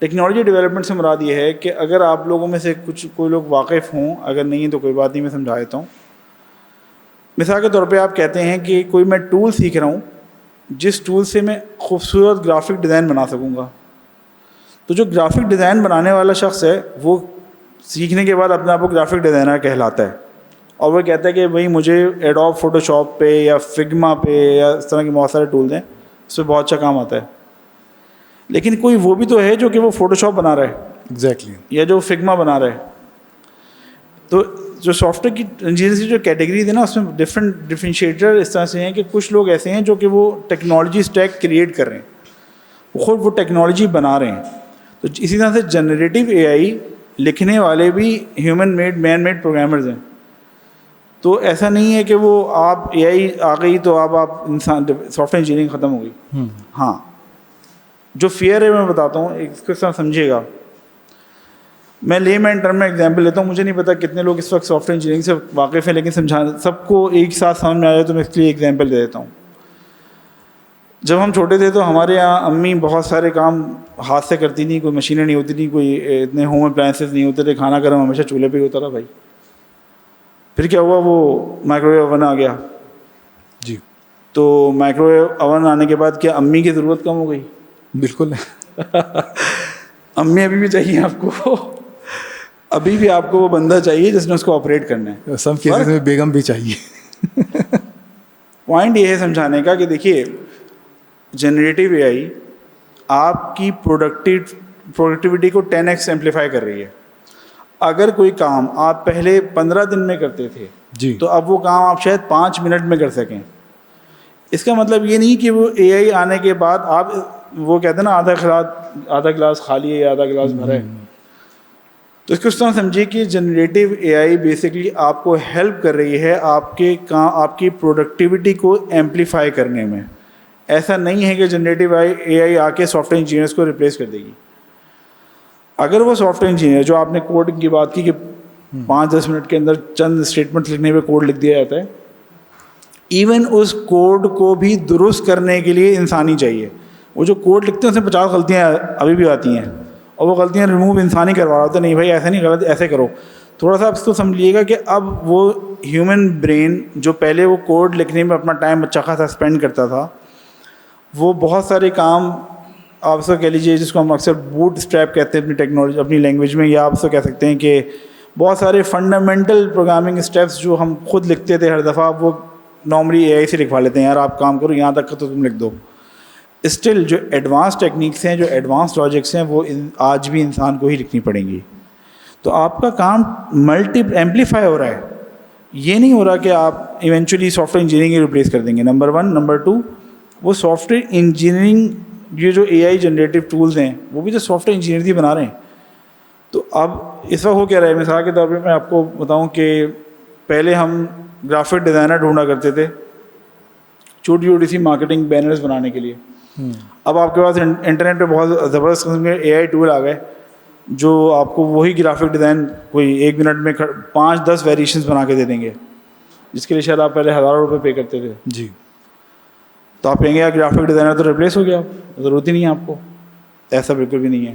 ٹیکنالوجی ڈیولپمنٹ سے مراد یہ ہے کہ اگر آپ لوگوں میں سے کوئی لوگ واقف ہوں, اگر نہیں ہیں تو کوئی بات نہیں, میں سمجھا دیتا ہوں. مثال کے طور پہ آپ کہتے ہیں کہ کوئی میں ٹول سیکھ رہا ہوں جس ٹول سے میں خوبصورت گرافک ڈیزائن بنا سکوں گا. تو جو گرافک ڈیزائن بنانے والا شخص ہے وہ سیکھنے کے بعد اپنے آپ کو گرافک ڈیزائنر کہلاتا ہے, اور وہ کہتا ہے کہ بھائی مجھے ایڈوب فوٹو شاپ پہ یا فگما پہ یا اس طرح کے بہت سارے ٹولز ہیں, اس پہ بہت اچھا کام آتا ہے. لیکن کوئی وہ بھی تو ہے جو کہ وہ فوٹو شاپ بنا رہا ہے, ایگزیکٹلی, یا جو فگما بنا رہا ہے. تو جو سافٹ ویئر کی انجینئرنگ کی جو کیٹیگریز ہیں نا اس میں ڈفرینشیٹر اس طرح سے ہیں کہ کچھ لوگ ایسے ہیں جو کہ وہ ٹیکنالوجی اسٹیک کریٹ کر رہے ہیں, وہ خود وہ ٹیکنالوجی بنا رہے ہیں. تو اسی طرح سے جنریٹیو اے آئی لکھنے والے بھی human made man made programmers ہیں. تو ایسا نہیں ہے کہ وہ آپ اے آئی آ گئی تو آپ انسان سافٹ ویئر انجینئرنگ ختم ہو گئی. ہاں جو فیئر ہے میں بتاتا ہوں, اس کو سمجھیے گا. میں لے مین ٹرم میں ایگزامپل لیتا ہوں, مجھے نہیں پتا کتنے لوگ اس وقت سافٹ ویئر انجینئرنگ سے واقف ہیں, لیکن سب کو ایک ساتھ سمجھ میں آ جائے تو میں اس کے لیے ایگزامپل دے دیتا ہوں. جب ہم چھوٹے تھے تو ہمارے یہاں امی بہت سارے کام ہاتھ سے کرتی تھیں, کوئی مشینیں نہیں ہوتی تھیں, کوئی اتنے ہوم اپلائنسز نہیں ہوتے تھے, کھانا گرم ہمیشہ چولہے پہ ہی ہوتا تھا بھائی. پھر کیا ہوا, وہ مائکرو ویو اوون آ گیا. جی, تو مائکرو ویو اوون آنے کے بعد کیا امی کی ضرورت کم ہو گئی؟ بالکل. امی ابھی بھی چاہیے آپ کو, ابھی بھی آپ کو وہ بندہ چاہیے جس نے اس کو آپریٹ کرنا ہے. سب کیسز میں بیگم بھی چاہیے. پوائنٹ یہ ہے سمجھانے کا کہ دیکھیے جنریٹیو اے آئی آپ کی پروڈکٹیوٹی کو 10x ایمپلیفائی کر رہی ہے. اگر کوئی کام آپ پہلے 15 دن میں کرتے تھے جی, تو اب وہ کام آپ شاید 5 منٹ میں کر سکیں. اس کا مطلب یہ نہیں کہ وہ اے آئی آنے کے بعد آپ وہ کہتے ہیں نا آدھا گلاس خالی ہے یا آدھا گلاس بھرا ہے. تو اس کو اس طرح سمجھیے کہ جنریٹیو اے آئی بیسکلی آپ کو ہیلپ کر رہی ہے آپ کی پروڈکٹیوٹی کو ایمپلیفائی کرنے میں. ایسا نہیں ہے کہ جنریٹیو اے آئی آ کے سافٹ ویئر انجینئرس کو ریپلیس کر دے گی. اگر وہ سافٹ ویئر انجینئر جو آپ نے کوڈنگ کی بات کی کہ 5-10 منٹ کے اندر چند اسٹیٹمنٹ لکھنے پہ کوڈ لکھ دیا جاتا ہے, ایون اس کوڈ کو بھی درست کرنے کے لیے انسانی چاہیے. وہ جو کوڈ لکھتے ہیں اس میں 50 غلطیاں ابھی بھی آتی ہیں, اور وہ غلطیاں ریموو انسانی کروا رہا ہوتا ہے. نہیں بھائی ایسا نہیں غلط, ایسے کرو. تھوڑا سا آپ اس کو سمجھ لیے گا کہ اب وہ ہیومن برین جو پہلے وہ کوڈ لکھنے میں اپنا ٹائم اچھا خاصا اسپینڈ کرتا تھا, وہ بہت سارے کام آپ اس کو کہہ لیجیے جس کو ہم اکثر بوٹ اسٹریپ کہتے ہیں اپنی ٹیکنالوجی اپنی لینگویج میں, یا آپ اس کو کہہ سکتے ہیں کہ بہت سارے فنڈامنٹل پروگرامنگ اسٹیپس جو ہم خود لکھتے تھے ہر دفعہ, وہ نارملی اے آئی سے لکھوا لیتے ہیں. یار آپ کام کرو یہاں تک کا تو تم لکھ دو. اسٹل جو ایڈوانس ٹیکنیکس ہیں, جو ایڈوانس لاجکس ہیں, وہ آج بھی انسان کو ہی لکھنی پڑیں گی. تو آپ کا کام ایمپلیفائی ہو رہا ہے, یہ نہیں ہو رہا کہ آپ eventually soft ware engineering replace کر دیں گے. نمبر 1. نمبر 2, وہ سافٹ ویئر انجینئرنگ یہ جو اے آئی جنریٹیو ٹولز ہیں وہ بھی تو سافٹ ویئر انجینئر ہی بنا رہے ہیں. تو اب اس وقت ہو کیا رہا ہے, مثال کے طور پہ میں آپ کو بتاؤں کہ پہلے ہم گرافک ڈیزائنر ڈھونڈا کرتے تھے, چھوٹی چھوٹی سی مارکیٹنگ بینرز بنانے کے لیے. اب آپ کے پاس انٹرنیٹ پہ بہت زبردست قسم کے AI ٹول آ گئے جو آپ کو وہی گرافک ڈیزائن کوئی 1 منٹ میں 5-10 ویریشنز بنا کے دے دیں گے, جس کے لیے شاید آپ پہلے ہزاروں روپے پے کرتے تھے. جی. تو آپ کہیں گے یار گرافک ڈیزائنر تو ریپلیس ہو گیا, ضرورت ہی نہیں ہے آپ کو. ایسا بالکل بھی نہیں ہے,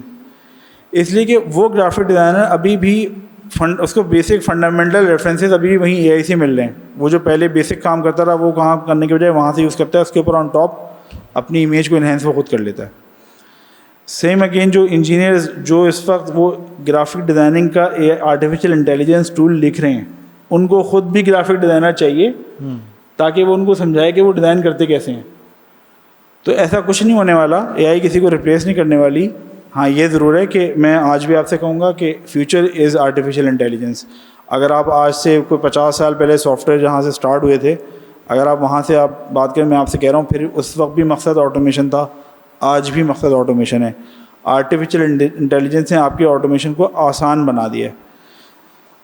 اس لیے کہ وہ گرافک ڈیزائنر ابھی بھی اس کو بیسک فنڈامنٹل ریفرنسز ابھی بھی وہیں AI سے مل رہے ہیں. وہ جو پہلے بیسک کام کرتا رہا وہ کہاں کرنے کے بجائے وہاں سے یوز کرتا ہے, اس کے اوپر آن ٹاپ اپنی امیج کو انہینس وہ خود کر لیتا ہے. سیم اگین جو انجینئرز جو اس وقت وہ گرافک ڈیزائننگ کا آرٹیفیشیل انٹیلیجنس ٹول لکھ رہے ہیں, ان کو خود بھی گرافک ڈیزائنر چاہیے تاکہ وہ ان کو سمجھائے کہ وہ ڈیزائن کرتے کیسے ہیں. تو ایسا کچھ نہیں ہونے والا, AI کسی کو ریپلیس نہیں کرنے والی. ہاں یہ ضرور ہے کہ میں آج بھی آپ سے کہوں گا کہ فیوچر از آرٹیفیشیل انٹیلیجنس. اگر آپ آج سے کوئی 50 سال پہلے سافٹ ویئر جہاں سے سٹارٹ ہوئے تھے, اگر آپ وہاں سے آپ بات کریں, میں آپ سے کہہ رہا ہوں پھر اس وقت بھی مقصد آٹومیشن تھا, آج بھی مقصد آٹومیشن ہے. آرٹیفیشیل انٹیلیجنس نے آپ کی آٹومیشن کو آسان بنا دیا ہے.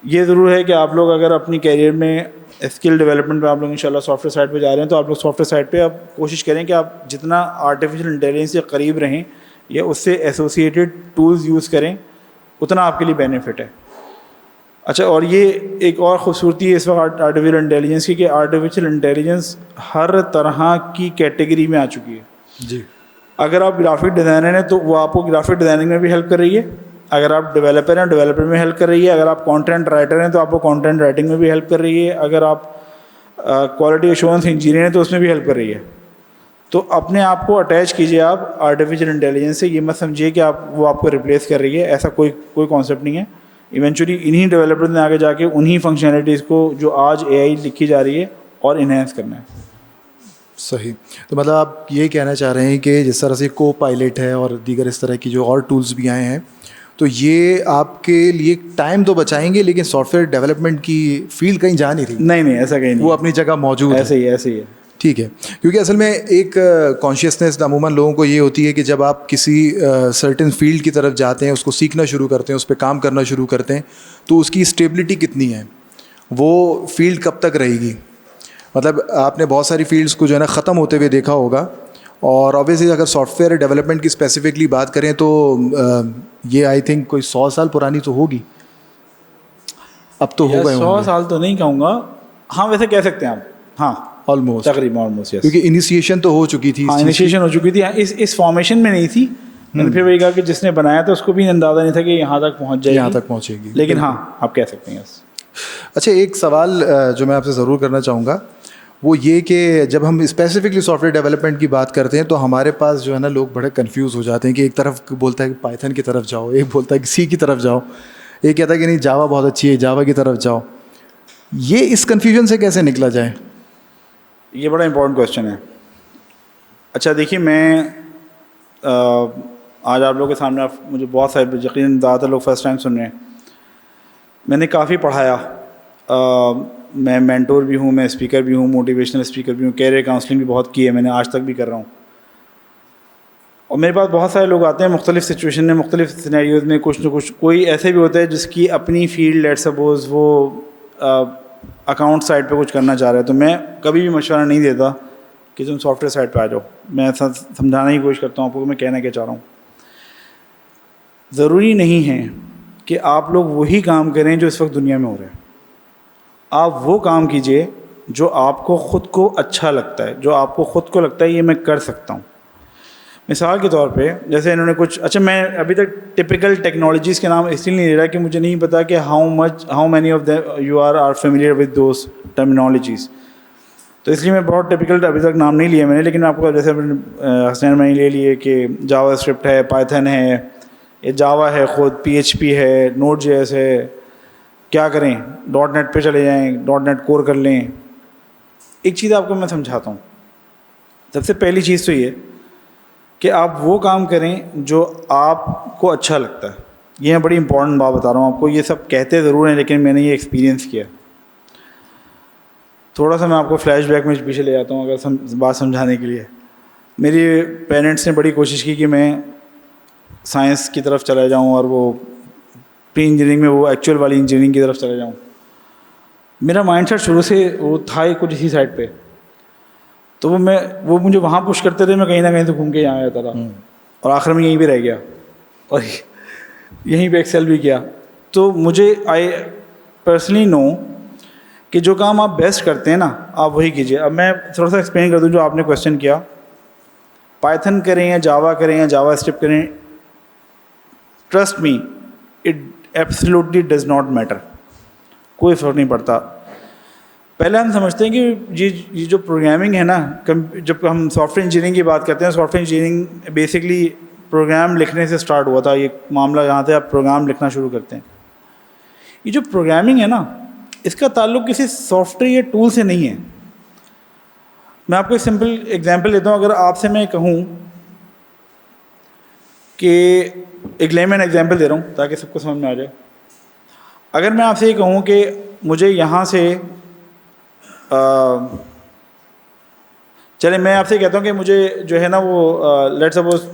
یہ ضرور ہے کہ آپ لوگ اگر اپنی کیریئر میں اسکل ڈیولپمنٹ پہ آپ لوگ انشاءاللہ سافٹ ویئر سائٹ پہ جا رہے ہیں تو آپ لوگ سافٹ ویئر سائٹ پہ آپ کوشش کریں کہ آپ جتنا آرٹیفیشیل انٹیلیجنس سے قریب رہیں یا اس سے ایسوسیٹیڈ ٹولز یوز کریں, اتنا آپ کے لیے بینیفٹ ہے. اچھا, اور یہ ایک اور خوبصورتی ہے اس وقت آرٹیفیشیل انٹیلیجنس کی کہ آرٹیفیشیل انٹیلیجنس ہر طرح کی کیٹیگری میں آ چکی ہے. جی. اگر آپ گرافک ڈیزائنر ہیں تو وہ آپ کو گرافک ڈیزائننگ میں بھی ہیلپ کر رہی ہے. اگر آپ ڈیولپر ہیں ڈیولپر میں ہیلپ کر رہی ہے. اگر آپ کانٹینٹ رائٹر ہیں تو آپ کو کانٹینٹ رائٹنگ میں بھی ہیلپ کر رہی ہے. اگر آپ کوالٹی ایشورنس انجینئر ہیں تو اس میں بھی ہیلپ کر رہی ہے. تو اپنے آپ کو اٹیچ کیجیے آپ آرٹیفیشیل انٹیلیجنس سے. یہ مت سمجھیے کہ وہ آپ کو ریپلیس کر رہی ہے, ایسا کوئی کانسیپٹ نہیں ہے. ایونچولی انہی ڈیولپر نے آگے جا کے انہی فنکشنلٹیز کو جو آج AI لکھی جا رہی ہے اور انہینس کرنا ہے. صحیح. تو مطلب آپ یہ کہنا چاہ رہے ہیں کہ جس طرح سے کو پائلٹ ہے اور دیگر اس طرح کی جو اور ٹولز بھی آئے ہیں تو یہ آپ کے لیے ٹائم تو بچائیں گے لیکن سافٹ ویئر ڈیولپمنٹ کی فیلڈ کہیں جا نہیں رہی. نہیں ایسا کہیں نہیں, وہ اپنی جگہ موجود ہے. ایسے ہی ہے. ٹھیک ہے. کیونکہ اصل میں ایک کانشیسنیس عموماً لوگوں کو یہ ہوتی ہے کہ جب آپ کسی سرٹن فیلڈ کی طرف جاتے ہیں, اس کو سیکھنا شروع کرتے ہیں, اس پہ کام کرنا شروع کرتے ہیں, تو اس کی اسٹیبلٹی کتنی ہے, وہ فیلڈ کب تک رہے گی. مطلب آپ نے بہت ساری فیلڈس کو جو ہے نا ختم ہوتے ہوئے دیکھا ہوگا, اور آبویسلی اگر سافٹ ویئر ڈیولپمنٹ کی اسپیسیفکلی بات کریں تو یہ آئی تھنک کوئی 100 سال پرانی تو ہوگی. اب تو ہو گئے 100 سال تو نہیں کہوں گا, ہاں ویسے کہہ سکتے ہیں آپ. ہاں آلموسٹ تقریباً آلموسٹ, کیونکہ انیشیشن تو ہو چکی تھی. ہاں انیشیشن ہو چکی تھی. اس فارمیشن میں نہیں تھی. میں نے پھر وہی کہا کہ جس نے بنایا تھا اس کو بھی اندازہ نہیں تھا کہ یہاں تک پہنچ جائے گی, یہاں تک پہنچے گی. لیکن ہاں آپ کہہ سکتے ہیں. اچھا, ایک سوال جو میں آپ سے ضرور کرنا چاہوں گا وہ یہ کہ جب ہم اسپیسیفکلی سافٹ ویئر ڈیولپمنٹ کی بات کرتے ہیں تو ہمارے پاس جو ہے نا لوگ بڑے کنفیوز ہو جاتے ہیں کہ ایک طرف بولتا ہے کہ پائتھن کی طرف جاؤ, ایک بولتا ہے کہ سی کی طرف جاؤ, ایک کہتا ہے کہ نہیں جاوا بہت اچھی ہے, جاوا کی طرف جاؤ. یہ اس کنفیوژن سے کیسے نکلا جائے؟ یہ بڑا امپورٹنٹ کویشچن ہے. اچھا دیکھیے, میں آج آپ لوگوں کے سامنے مجھے بہت سارے یقیناً زیادہ تر لوگ فرسٹ ٹائم سن رہے ہیں. میں نے کافی پڑھایا, میں مینٹور بھی ہوں, میں اسپیکر بھی ہوں, موٹیویشنل اسپیکر بھی ہوں, کیریئر کاؤنسلنگ بھی بہت کی ہے میں نے, آج تک بھی کر رہا ہوں. اور میرے پاس بہت سارے لوگ آتے ہیں مختلف سچویشن میں, مختلف سینیریوز میں. کچھ نہ کچھ کوئی ایسے بھی ہوتا ہے جس کی اپنی فیلڈ, لیٹ سپوز وہ اکاؤنٹ سائٹ پہ کچھ کرنا چاہ رہے ہیں, تو میں کبھی بھی مشورہ نہیں دیتا کہ تم سافٹ ویئر سائٹ پہ آ جاؤ. میں سمجھانا کی کوشش کرتا ہوں آپ کو کہ میں کہنا کیا چاہ رہا ہوں. ضروری نہیں ہے کہ آپ لوگ وہی کام کریں جو اس وقت دنیا میں ہو رہا ہے. آپ وہ کام کیجئے جو آپ کو خود کو اچھا لگتا ہے, جو آپ کو خود کو لگتا ہے یہ میں کر سکتا ہوں. مثال کے طور پہ جیسے انہوں نے کچھ, اچھا میں ابھی تک ٹپیکل ٹیکنالوجیز کے نام اس لیے نہیں لے رہا کہ مجھے نہیں پتا کہ how many of them you are familiar with those terminologies, تو اس لیے میں بہت ٹپیکل ابھی تک نام نہیں لیا میں نے. لیکن آپ کو جیسے حسین میں نے لے لیے کہ جاوا اسکرپٹ ہے, پائتھن ہے, یہ جاوا ہے خود, PHP ہے, نوڈ JS ہے. کیا کریں, .NET پہ چلے جائیں, .NET کور کر لیں. ایک چیز آپ کو میں سمجھاتا ہوں. سب سے پہلی چیز تو یہ کہ آپ وہ کام کریں جو آپ کو اچھا لگتا ہے. یہ میں بڑی امپورٹنٹ بات بتا رہا ہوں آپ کو. یہ سب کہتے ضرور ہیں لیکن میں نے یہ ایکسپیرینس کیا. تھوڑا سا میں آپ کو فلیش بیک میں پیچھے لے جاتا ہوں اگر بات سمجھانے کے لیے. میری پیرنٹس نے بڑی کوشش کی کہ میں سائنس کی طرف چلا جاؤں اور وہ پری انجینئرنگ میں وہ ایکچوئل والی انجینئرنگ کی طرف چلا جاؤں. میرا مائنڈ سیٹ شروع سے وہ تھا ہی کچھ اسی سائڈ پہ. تو وہ مجھے وہاں پش کرتے تھے, میں کہیں نہ کہیں سے گھوم کے یہاں آتا تھا, اور آخر میں یہیں پہ رہ گیا اور یہیں پہ ایکسل بھی کیا. تو مجھے آئی پرسنلی نو کہ جو کام آپ بیسٹ کرتے ہیں نا آپ وہی کیجیے. اب میں تھوڑا سا ایکسپلین کر دوں جو آپ نے کویشچن کیا, پائتھن کریں یا جاوا کریں یا جاوا اسکرپٹ کریں, trust me it absolutely does not matter, کوئی فرق نہیں پڑتا. پہلے ہم سمجھتے ہیں کہ یہ جو پروگرامنگ ہے نا, جب ہم سافٹ ویئر انجینئرنگ کی بات کرتے ہیں, software engineering basically program لکھنے سے سٹارٹ ہوا تھا. یہ معاملہ جہاں سے آپ پروگرام لکھنا شروع کرتے ہیں. یہ جو پروگرامنگ ہے نا اس کا تعلق کسی سافٹ ویئر یا ٹول سے نہیں ہے. میں آپ کو ایک سمپل ایگزامپل دیتا ہوں. اگر آپ سے میں کہوں کہ ایک لیمن ایگزامپل دے رہا ہوں تاکہ سب کو سمجھ میں آ جائے. اگر میں آپ سے یہ کہوں کہ مجھے یہاں سے چلے میں آپ سے کہتا ہوں کہ مجھے جو ہے نا وہ لیٹ سپوز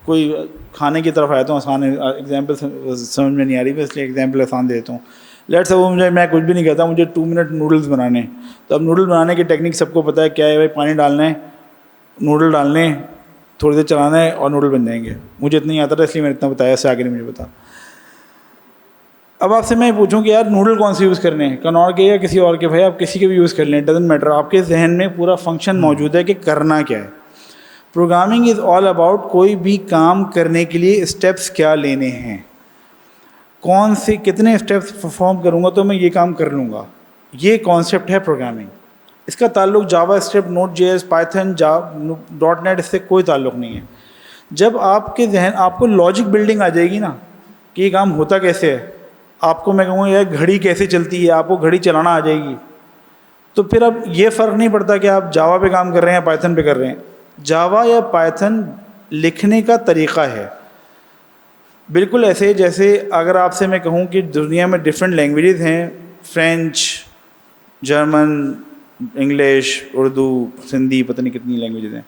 کوئی کھانے کی طرف آیا تو آسان ایگزامپل سمجھ میں نہیں آ رہی, اس لیے ایگزامپل آسان دے دیتا ہوں. لیٹ سپوز میں کچھ بھی نہیں کہتا, مجھے 2 منٹ نوڈلز بنانے ہیں. تو اب نوڈل بنانے کی ٹیکنیک سب کو پتہ ہے کیا ہے بھائی, پانی ڈالنا ہے, نوڈل ڈالنے ہیں, تھوڑی دیر چلانا ہے اور نوڈل بن جائیں گے. مجھے اتنا ہی آتا تھا اس لیے میں نے اتنا بتایا, اس سے آگے نہیں مجھے پتا. اب آپ سے میں پوچھوں کہ یار نوڈل کون سے یوز کرنے ہیں, کنور کے یا کسی اور کے, بھائی آپ کسی کے بھی یوز کر لیں, ڈزنٹ میٹر. آپ کے ذہن میں پورا فنکشن موجود ہے کہ کرنا کیا ہے. پروگرامنگ از آل اباؤٹ کوئی بھی کام کرنے کے لیے اسٹیپس کیا لینے ہیں, کون سے کتنے اسٹیپس پرفارم کروں گا تو میں یہ کام کر لوں گا. یہ کانسیپٹ ہے پروگرامنگ. اس کا تعلق JavaScript, not J S, Python, dot net, اس سے کوئی تعلق نہیں ہے. جب آپ کے ذہن آپ کو لاجک بلڈنگ آ جائے گی نا کہ یہ کام ہوتا کیسے ہے, آپ کو میں کہوں یار گھڑی کیسے چلتی ہے, آپ کو گھڑی چلانا آ جائے گی, تو پھر اب یہ فرق نہیں پڑتا کہ آپ جاوا پہ کام کر رہے ہیں یا پائتھن پہ کر رہے ہیں. جاوا یا پائتھن لکھنے کا طریقہ ہے. بالکل ایسے جیسے اگر آپ سے میں کہوں کہ دنیا میں ڈفرینٹ لینگویجز ہیں, French, German, English, Urdu, Sindhi, پتہ نہیں کتنی لینگویجز ہیں.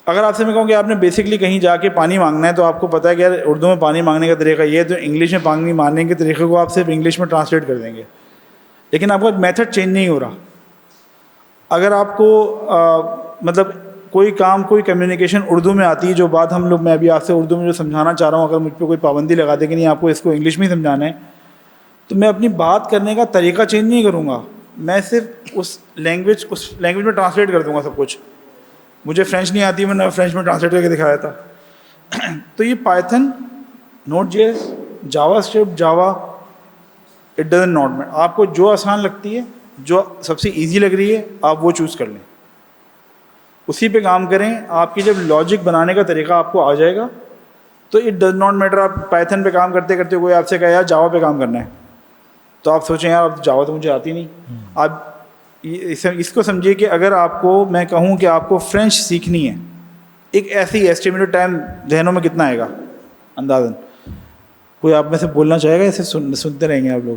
اگر آپ سے میں کہوں کہ آپ نے بیسکلی کہیں جا کے پانی مانگنا ہے تو آپ کو پتہ ہے کہ یار اردو میں پانی مانگنے کا طریقہ یہ ہے, تو انگلش میں پانی مانگنے کے طریقے کو آپ صرف انگلش میں ٹرانسلیٹ کر دیں گے, لیکن آپ کا میتھڈ چینج نہیں ہو رہا. اگر آپ کو مطلب کوئی کام, کوئی کمیونیکیشن اردو میں آتی ہے, جو بات میں ابھی آپ سے اردو میں جو سمجھانا چاہ رہا ہوں, اگر مجھ پہ کوئی پابندی لگا دے کہ نہیں آپ کو اس کو انگلش میں ہی سمجھانا ہے, تو میں اپنی بات کرنے کا طریقہ چینج نہیں کروں گا, میں صرف اس لینگویج میں ٹرانسلیٹ کر دوں گا سب کچھ. مجھے فرینچ نہیں آتی, میں نے فرینچ میں ٹرانسلیٹ کر کے دکھایا تھا. تو یہ Python, Node J S, JavaScript, Java, it doesn't not matter. آپ کو جو آسان لگتی ہے, جو سب سے ایزی لگ رہی ہے, آپ وہ چوز کر لیں, اسی پہ کام کریں. آپ کی جب لاجک بنانے کا طریقہ آپ کو آ جائے گا تو اٹ ڈز ناٹ میٹر. آپ پائتھن پہ کام کرتے کرتے کوئی آپ سے کہا یار جاوا پہ کام کرنا ہے, تو آپ سوچیں یار اب جاوا تو مجھے آتی نہیں. آپ اس کو سمجھیے کہ اگر آپ کو میں کہوں کہ آپ کو فرینچ سیکھنی ہے, ایک ایسی ایسٹیمیٹڈ ٹائم ذہنوں میں کتنا آئے گا اندازاً؟ کوئی آپ میں سے بولنا چاہے گا, ایسے سنتے رہیں گے آپ لوگ.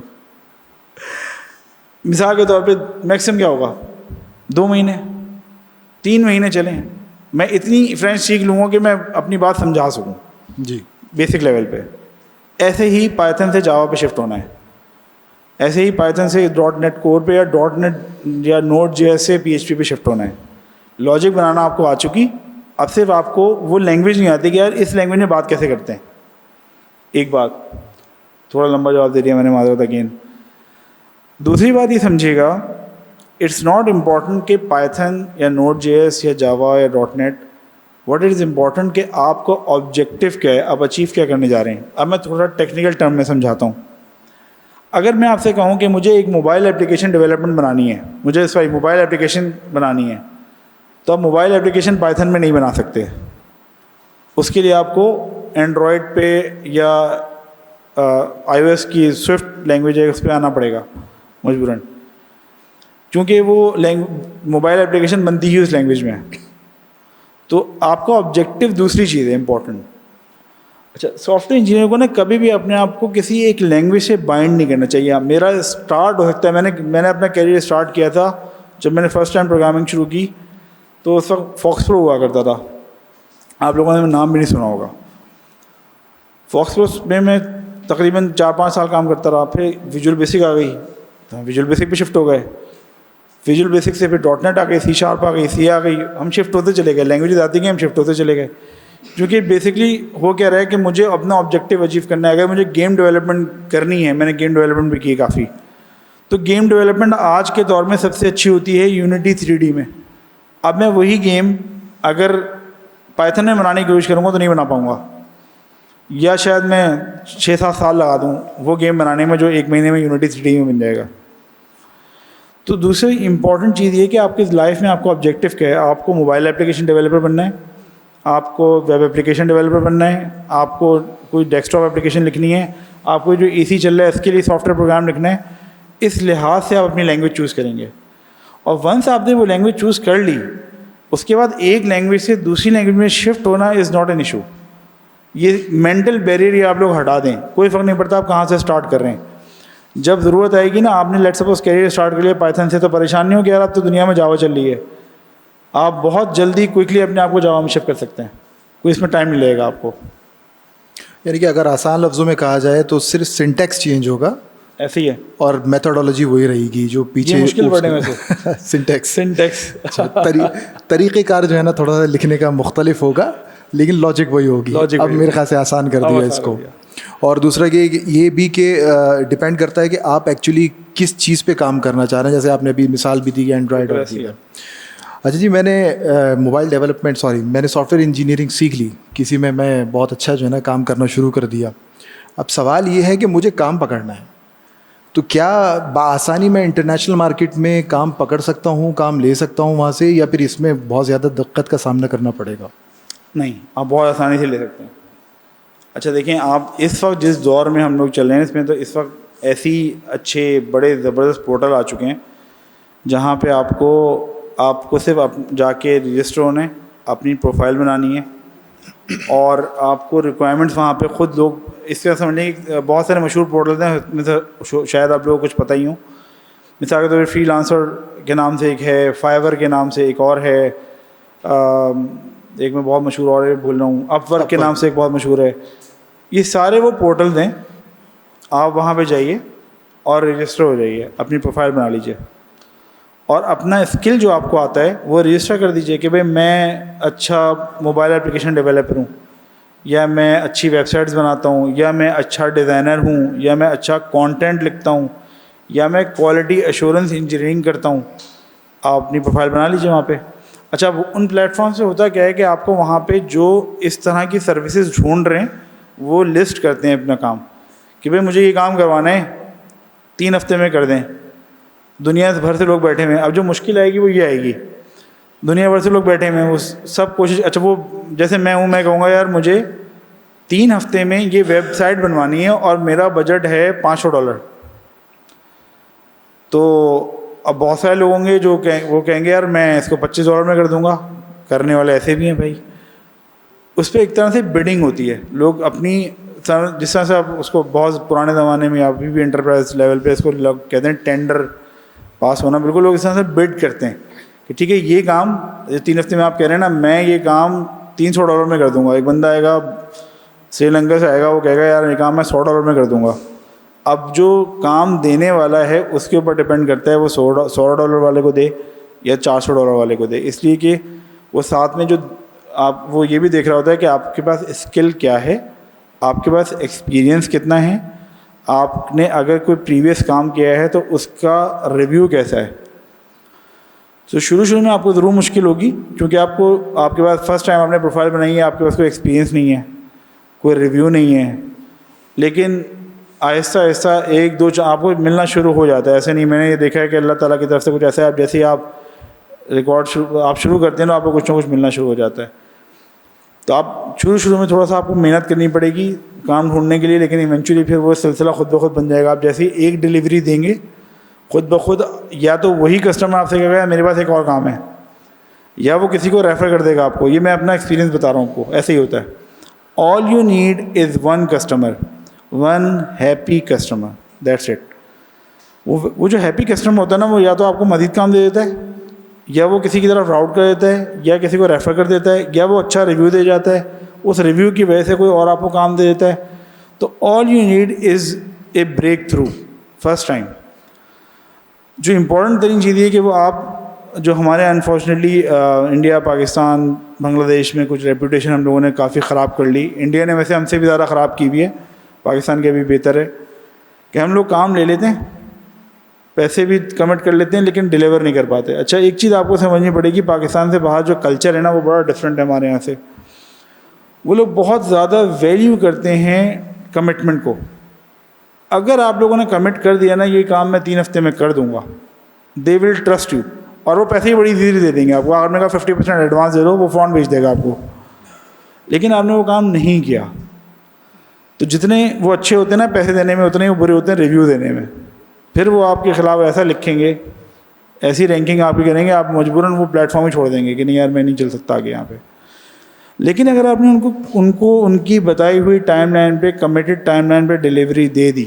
مثال کے طور پہ میکسیمم کیا ہوگا, 2 مہینے, 3 مہینے چلیں, میں اتنی فرینچ سیکھ لوں گا کہ میں اپنی بات سمجھا سکوں جی بیسک لیول پہ. ایسے ہی پائتھن سے جاوا پہ شفٹ ہونا ہے, ایسے ہی پائتھن سے ڈاٹ نیٹ کور پہ یا ڈاٹ نیٹ یا نوٹ جے ایس سے پی ایچ پی پہ شفٹ ہونا ہے. لاجک بنانا آپ کو آ چکی, اب صرف آپ کو وہ لینگویج نہیں آتی کہ یار اس لینگویج میں بات کیسے کرتے ہیں. ایک بات, تھوڑا لمبا جواب دے دیا میں نے, معذرت اگین. دوسری بات یہ سمجھیے گا, اٹس ناٹ امپورٹنٹ کہ پائتھن یا نوٹ جے ایس یا جاوا یا dot net, what it is important کہ آپ کو آبجیکٹیو کیا ہے, آپ اچیو کیا کرنے جا رہے ہیں. اب میں تھوڑا ٹیکنیکل ٹرم میں سمجھاتا ہوں. اگر میں آپ سے کہوں کہ مجھے ایک موبائل اپلیکیشن ڈیولپمنٹ بنانی ہے, موبائل اپلیکیشن بنانی ہے, تو آپ موبائل اپلیکیشن پائتھن میں نہیں بنا سکتے. اس کے لیے آپ کو اینڈرائڈ پہ یا آئی او ایس کی سوئفٹ لینگویج ہے اس پہ آنا پڑے گا مجبوراً, کیونکہ وہ موبائل اپلیکیشن بنتی ہی اس لینگویج میں ہے. تو آپ کو آبجیکٹیو دوسری چیز ہے امپورٹنٹ. اچھا, سافٹ ویئر انجینئر کو نا کبھی بھی اپنے آپ کو کسی ایک لینگویج سے بائنڈ نہیں کرنا چاہیے. میرا اسٹارٹ ہو سکتا ہے, میں نے اپنا کیریئر اسٹارٹ کیا تھا جب میں نے فرسٹ ٹائم پروگرامنگ شروع کی, تو اس وقت فاکس پرو ہوا کرتا تھا. آپ لوگوں نے نام بھی نہیں سنا ہوگا. فاکس پرو میں تقریباً 4-5 سال کام کرتا رہا. پھر ویژول بیسک آ گئی, تو ویژول بیسک پہ شفٹ ہو گئے. ویژول بیسک سے پھر ڈاٹ نیٹ آ گئی, سی شارپ آ گئی, سی آ گئی, ہم شفٹ ہوتے چلے گئے, لینگویجز آتی گئی, ہم شفٹ ہوتے چلے گئے. کیونکہ بیسکلی ہو کیا رہا ہے کہ مجھے اپنا آبجیکٹیو اچیو کرنا ہے. اگر مجھے گیم ڈیولپمنٹ کرنی ہے, میں نے گیم ڈیولپمنٹ بھی کی کافی, تو گیم ڈیولپمنٹ آج کے دور میں سب سے اچھی ہوتی ہے یونٹی 3D میں. اب میں وہی گیم اگر پائتھن میں بنانے کی کوشش کروں گا تو نہیں بنا پاؤں گا, یا شاید میں 6-7 سال لگا دوں وہ گیم بنانے میں جو 1 مہینے میں یونٹی 3D میں بن جائے گا. تو دوسری امپورٹنٹ چیز یہ کہ آپ کی لائف میں آپ کو آبجیکٹیو کیا ہے. آپ کو موبائل اپلیکیشن ڈیولپر بننا ہے, آپ کو ویب اپلیکیشن ڈیولپر بننا ہے, آپ کو کوئی ڈیسک ٹاپ اپلیکیشن لکھنی ہے, آپ کو جو ایسی چل رہا ہے اس کے لیے سافٹ ویئر پروگرام لکھنا ہے. اس لحاظ سے آپ اپنی لینگویج چوز کریں گے, اور ونس آپ نے وہ لینگویج چوز کر لی, اس کے بعد ایک لینگویج سے دوسری لینگویج میں شفٹ ہونا از ناٹ این ایشو. یہ مینٹل بیریئر یہ آپ لوگ ہٹا دیں, کوئی فرق نہیں پڑتا آپ کہاں سے اسٹارٹ کر رہے ہیں. جب ضرورت آئے گی نا, آپ نے لیٹ سپوز کیریئر اسٹارٹ کر لیا پائتھن سے, تو پریشان نہیں ہو کہ یار اب تو دنیا میں جاوا چل رہی ہے. آپ بہت جلدی کوئکلی اپنے آپ کو جاوا میں شفٹ کر سکتے ہیں, کوئی اس میں ٹائم نہیں لگے گا آپ کو. یعنی کہ اگر آسان لفظوں میں کہا جائے تو صرف سنٹیکس چینج ہوگا, ایسے ہی ہے, اور میتھڈولوجی وہی رہے گی جو پیچھے مشکل ورڈ ہے ویسے سنٹیکس. طریقہ کار جو ہے نا تھوڑا سا لکھنے کا مختلف ہوگا, لیکن لاجک وہی ہوگی. اب میرے خیال سے آسان کر دیا اس کو. اور دوسرا کہ یہ بھی کہ ڈپینڈ کرتا ہے کہ آپ ایکچولی کس چیز پہ کام کرنا چاہ رہے ہیں. جیسے آپ نے ابھی مثال بھی دی کہ اینڈرائڈ اور دیگر. اچھا جی, میں نے موبائل ڈیولپمنٹ میں نے سافٹ ویئر انجینئرنگ سیکھ لی, کسی میں بہت اچھا جو ہے نا کام کرنا شروع کر دیا. اب سوال یہ ہے کہ مجھے کام پکڑنا ہے, تو کیا بآسانی میں انٹرنیشنل مارکیٹ میں کام پکڑ سکتا ہوں, کام لے سکتا ہوں وہاں سے, یا پھر اس میں بہت زیادہ دقت کا سامنا کرنا پڑے گا؟ نہیں, آپ بہت آسانی سے لے سکتے ہیں. اچھا دیکھیں, آپ اس وقت جس دور میں ہم لوگ چل رہے ہیں اس میں تو اس وقت ایسی اچھے بڑے زبردست پورٹل آ چکے ہیں جہاں پہ آپ کو صرف جا کے رجسٹر ہونا ہے, اپنی پروفائل بنانی ہے, اور آپ کو ریکوائرمنٹس وہاں پہ خود لوگ اس طرح سمجھیں. بہت سارے مشہور پورٹلز ہیں, مثلا شاید آپ لوگوں کو کچھ پتہ ہی ہوں. مثال کے طور پہ فری لانسر کے نام سے ایک ہے, فائیور کے نام سے ایک اور ہے, ایک میں بہت مشہور اور بھول رہا ہوں, اپ ورک کے نام سے ایک بہت مشہور ہے. یہ سارے وہ پورٹلز ہیں, آپ وہاں پہ جائیے اور رجسٹر ہو جائیے, اپنی پروفائل بنا لیجیے, اور اپنا اسکل جو آپ کو آتا ہے وہ رجسٹر کر دیجیے کہ بھائی میں اچھا موبائل اپلیکیشن ڈیولپر ہوں, یا میں اچھی ویب سائٹس بناتا ہوں, یا میں اچھا ڈیزائنر ہوں, یا میں اچھا کانٹینٹ لکھتا ہوں, یا میں کوالٹی ایشورنس انجینئرنگ کرتا ہوں. آپ اپنی پروفائل بنا لیجیے وہاں پہ. اچھا, ان پلیٹ فارم سے ہوتا کیا ہے کہ آپ کو وہاں پہ جو اس طرح کی سروسز ڈھونڈ رہے ہیں وہ لسٹ کرتے ہیں اپنا کام, کہ بھائی مجھے یہ کام کروانا ہے 3 ہفتے میں کر دیں. دنیا بھر سے لوگ بیٹھے ہوئے ہیں. اب جو مشکل آئے گی وہ یہ آئے گی, دنیا بھر سے لوگ بیٹھے ہوئے ہیں, وہ سب کوشش. اچھا, وہ جیسے میں ہوں, میں کہوں گا یار مجھے 3 ہفتے میں یہ ویب سائٹ بنوانی ہے اور میرا بجٹ ہے $500. تو اب بہت سارے لوگ ہوں گے جو وہ کہیں گے یار میں اس کو $25 میں کر دوں گا. کرنے والے ایسے بھی ہیں بھائی. اس پہ ایک طرح سے بڈنگ ہوتی ہے. لوگ اپنی جس طرح سے آپ اس کو بہت پرانے زمانے میں ابھی بھی انٹرپرائز لیول پہ اس کو لوگ کہتے ہیں ٹینڈر پاس ہونا. بالکل لوگ اس طرح سے بڈ کرتے ہیں کہ ٹھیک ہے یہ کام 3 ہفتے میں آپ کہہ رہے ہیں نا, میں یہ کام $300 میں کر دوں گا. ایک بندہ آئے گا سری لنکا سے آئے گا, وہ کہے گا یار یہ کام میں $100 میں کر دوں گا. اب جو کام دینے والا ہے اس کے اوپر ڈپینڈ کرتا ہے وہ $100 والے کو دے یا $400 والے کو دے, اس لیے کہ وہ ساتھ میں جو آپ وہ یہ بھی دیکھ رہا ہوتا ہے کہ آپ کے پاس اسکل کیا ہے, آپ کے پاس ایکسپیرینس کتنا ہے, آپ نے اگر کوئی پریویس کام کیا ہے تو اس کا ریویو کیسا ہے. تو شروع میں آپ کو ضرور مشکل ہوگی, کیونکہ آپ کے پاس فرسٹ ٹائم آپ نے پروفائل بنائی ہے, آپ کے پاس کوئی ایکسپیرینس نہیں ہے, کوئی ریویو نہیں ہے. لیکن آہستہ آہستہ 1-2 آپ کو ملنا شروع ہو جاتا ہے. ایسے نہیں, میں نے یہ دیکھا ہے کہ اللہ تعالیٰ کی طرف سے کچھ ایسا ہے, آپ جیسے آپ ریکارڈ شروع کرتے ہیں نا, آپ کو کچھ نہ کچھ ملنا شروع ہو جاتا ہے. تو آپ شروع میں تھوڑا سا آپ کو محنت کرنی پڑے گی کام ڈھونڈنے کے لیے, لیکن ایونچولی پھر وہ سلسلہ خود بخود بن جائے گا. آپ جیسے ہی ایک ڈیلیوری دیں گے خود بخود, یا تو وہی کسٹمر آپ سے کہے گا میرے پاس ایک اور کام ہے, یا وہ کسی کو ریفر کر دے گا آپ کو. یہ میں اپنا ایکسپیرینس بتا رہا ہوں آپ کو, ایسے ہی ہوتا ہے. All you need is 1 customer, 1 happy customer, that's it. وہ جو ہیپی کسٹمر ہوتا ہے نا, وہ یا تو آپ کو مزید کام دے دیتا ہے, یا وہ کسی کی طرف راؤٹ کر دیتا ہے, یا کسی کو ریفر کر دیتا ہے, یا وہ اچھا ریویو دے جاتا ہے, اس ریویو کی وجہ سے کوئی اور آپ کو کام دے دیتا ہے. تو all you need is a break through first time. جو امپورٹنٹ ترین چیز یہ کہ وہ آپ جو ہمارے انفارچونیٹلی انڈیا پاکستان بنگلہ دیش میں کچھ ریپوٹیشن ہم لوگوں نے کافی خراب کر لی. انڈیا نے ویسے ہم سے بھی زیادہ خراب کی ہوئی ہے, پاکستان کے بھی بہتر ہے کہ ہم لوگ کام لے لیتے ہیں, پیسے بھی کمٹ کر لیتے ہیں لیکن ڈیلیور نہیں کر پاتے. اچھا ایک چیز آپ کو سمجھنی پڑے گی, پاکستان سے باہر جو کلچر ہے نا وہ بڑا ڈفرینٹ ہے ہمارے یہاں سے. وہ لوگ بہت زیادہ ویلیو کرتے ہیں کمٹمنٹ کو. اگر آپ لوگوں نے کمٹ کر دیا نا یہ کام میں 3 ہفتے میں کر دوں گا, دے ول ٹرسٹ یو, اور وہ پیسے ہی بڑی ایزیلی دے دیں گے آپ کو. اگر میں کہا 50% ایڈوانس دے دو, وہ فون بھیج دے گا آپ کو. لیکن آپ نے وہ کام نہیں کیا تو جتنے وہ اچھے ہوتے ہیں نا پیسے دینے میں, اتنے ہی وہ برے ہوتے ہیں ریویو دینے میں. پھر وہ آپ کے خلاف ایسا لکھیں گے, ایسی رینکنگ آپ کی کریں گے, آپ مجبوراً وہ پلیٹ فارم ہی چھوڑ دیں گے کہ نہیں یار میں نہیں چل سکتا آگے یہاں پہ. لیکن اگر آپ نے ان کی بتائی ہوئی ٹائم لائن پہ, کمیٹڈ ٹائم لائن پہ ڈیلیوری دے دی,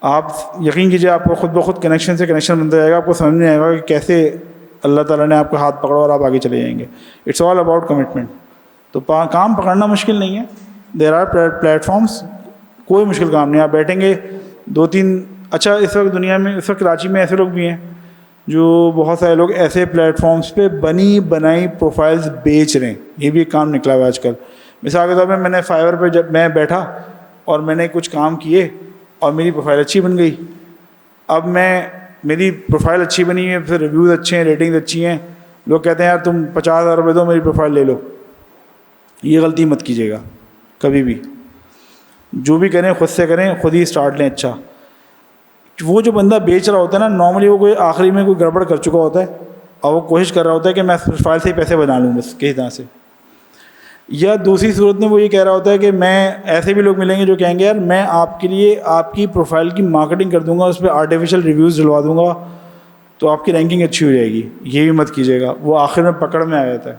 آپ یقین کیجیے آپ کو خود بخود کنیکشن سے کنیکشن بنتا جائے گا. آپ کو سمجھ نہیں آئے گا کہ کیسے اللہ تعالیٰ نے آپ کا ہاتھ پکڑا اور آپ آگے چلے جائیں گے. It's all about commitment. تو کام پکڑنا مشکل نہیں ہے, دیر آر پلیٹ فارمس, کوئی مشکل کام نہیں. آپ بیٹھیں گے 2-3. اچھا اس وقت دنیا میں, اس وقت کراچی میں ایسے لوگ بھی ہیں جو بہت سارے لوگ ایسے پلیٹ فارمس پہ بنی بنائی پروفائلز بیچ رہے ہیں. یہ بھی ایک کام نکلا ہوا ہے آج کل. مثال کے طور پہ میں نے فائیور پہ جب میں بیٹھا اور میں نے کچھ کام کیے اور میری پروفائل اچھی بن گئی. اب میری پروفائل اچھی بنی ہے, پھر ریویوز اچھے ہیں, ریٹنگز اچھی ہیں, لوگ کہتے ہیں یار تم 50,000 روپے دو میری پروفائل لے لو. یہ غلطی مت کیجیے گا کبھی بھی. جو بھی کریں خود سے کریں, خود ہی اسٹارٹ لیں. اچھا وہ جو بندہ بیچ رہا ہوتا ہے نا, نارملی وہ کوئی آخری میں کوئی گڑبڑ کر چکا ہوتا ہے اور وہ کوشش کر رہا ہوتا ہے کہ میں پروفائل سے ہی پیسے بنا لوں بس کسی طرح سے. یا دوسری صورت میں وہ یہ کہہ رہا ہوتا ہے کہ میں, ایسے بھی لوگ ملیں گے جو کہیں گے یار میں آپ کے لیے آپ کی پروفائل کی مارکیٹنگ کر دوں گا, اس پہ آرٹیفیشیل ریویوز ڈلوا دوں گا تو آپ کی رینکنگ اچھی ہو جائے گی. یہ بھی مت کیجیے گا, وہ آخر میں پکڑ میں آ جاتا ہے.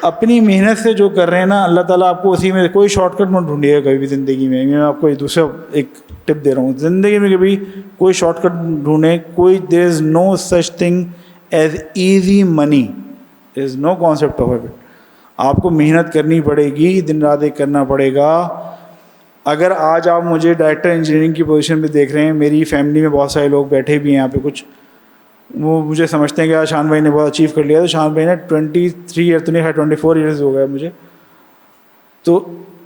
اپنی محنت سے جو کر رہے ہیں نا, اللہ تعالیٰ آپ کو اسی میں, کوئی شارٹ کٹ مت ڈھونڈیے گا کبھی بھی زندگی میں. میں آپ کو دوسرا ایک ٹپ دے رہا ہوں, زندگی میں کبھی کوئی شارٹ کٹ ڈھونڈیں. کوئی there is no such thing as easy money, there is no concept of it. آپ کو محنت کرنی پڑے گی, دن رات ایک کرنا پڑے گا. اگر آج آپ مجھے ڈائریکٹر انجینئرنگ کی پوزیشن پہ دیکھ رہے ہیں, میری فیملی میں بہت سارے لوگ بیٹھے بھی ہیں یہاں پہ, کچھ وہ مجھے سمجھتے ہیں کہ شان بھائی نے بہت اچیو کر لیا. تو شان بھائی نے 23 ایئر تو نہیں ہے, 24 ایئرز ہو گئے مجھے. تو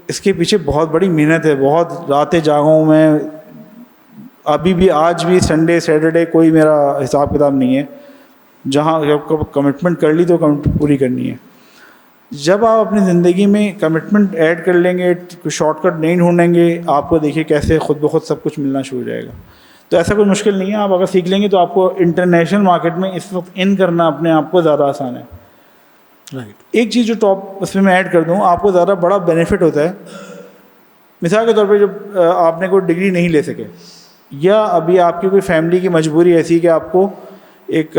اس کے پیچھے بہت بڑی محنت ہے, بہت راتیں جاگا ہوں میں. ابھی بھی آج بھی سنڈے سیٹرڈے کوئی میرا حساب کتاب نہیں ہے. جہاں جب کمٹمنٹ کر لی تو کمٹمنٹ پوری کرنی ہے. جب آپ اپنی زندگی میں کمٹمنٹ ایڈ کر لیں گے, شارٹ کٹ نہیں ڈھونڈیں گے, آپ کو دیکھیے کیسے خود بخود سب کچھ ملنا شروع ہو جائے گا. تو ایسا کوئی مشکل نہیں ہے, آپ اگر سیکھ لیں گے تو آپ کو انٹرنیشنل مارکیٹ میں اس وقت ان کرنا اپنے آپ کو زیادہ آسان ہے. رائٹ. ایک چیز جو ٹاپ اس میں ایڈ کر دوں, آپ کو زیادہ بڑا بینیفٹ ہوتا ہے. مثال کے طور پہ جب آپ نے کوئی ڈگری نہیں لے سکے, یا ابھی آپ کی کوئی فیملی کی مجبوری ایسی کہ آپ کو ایک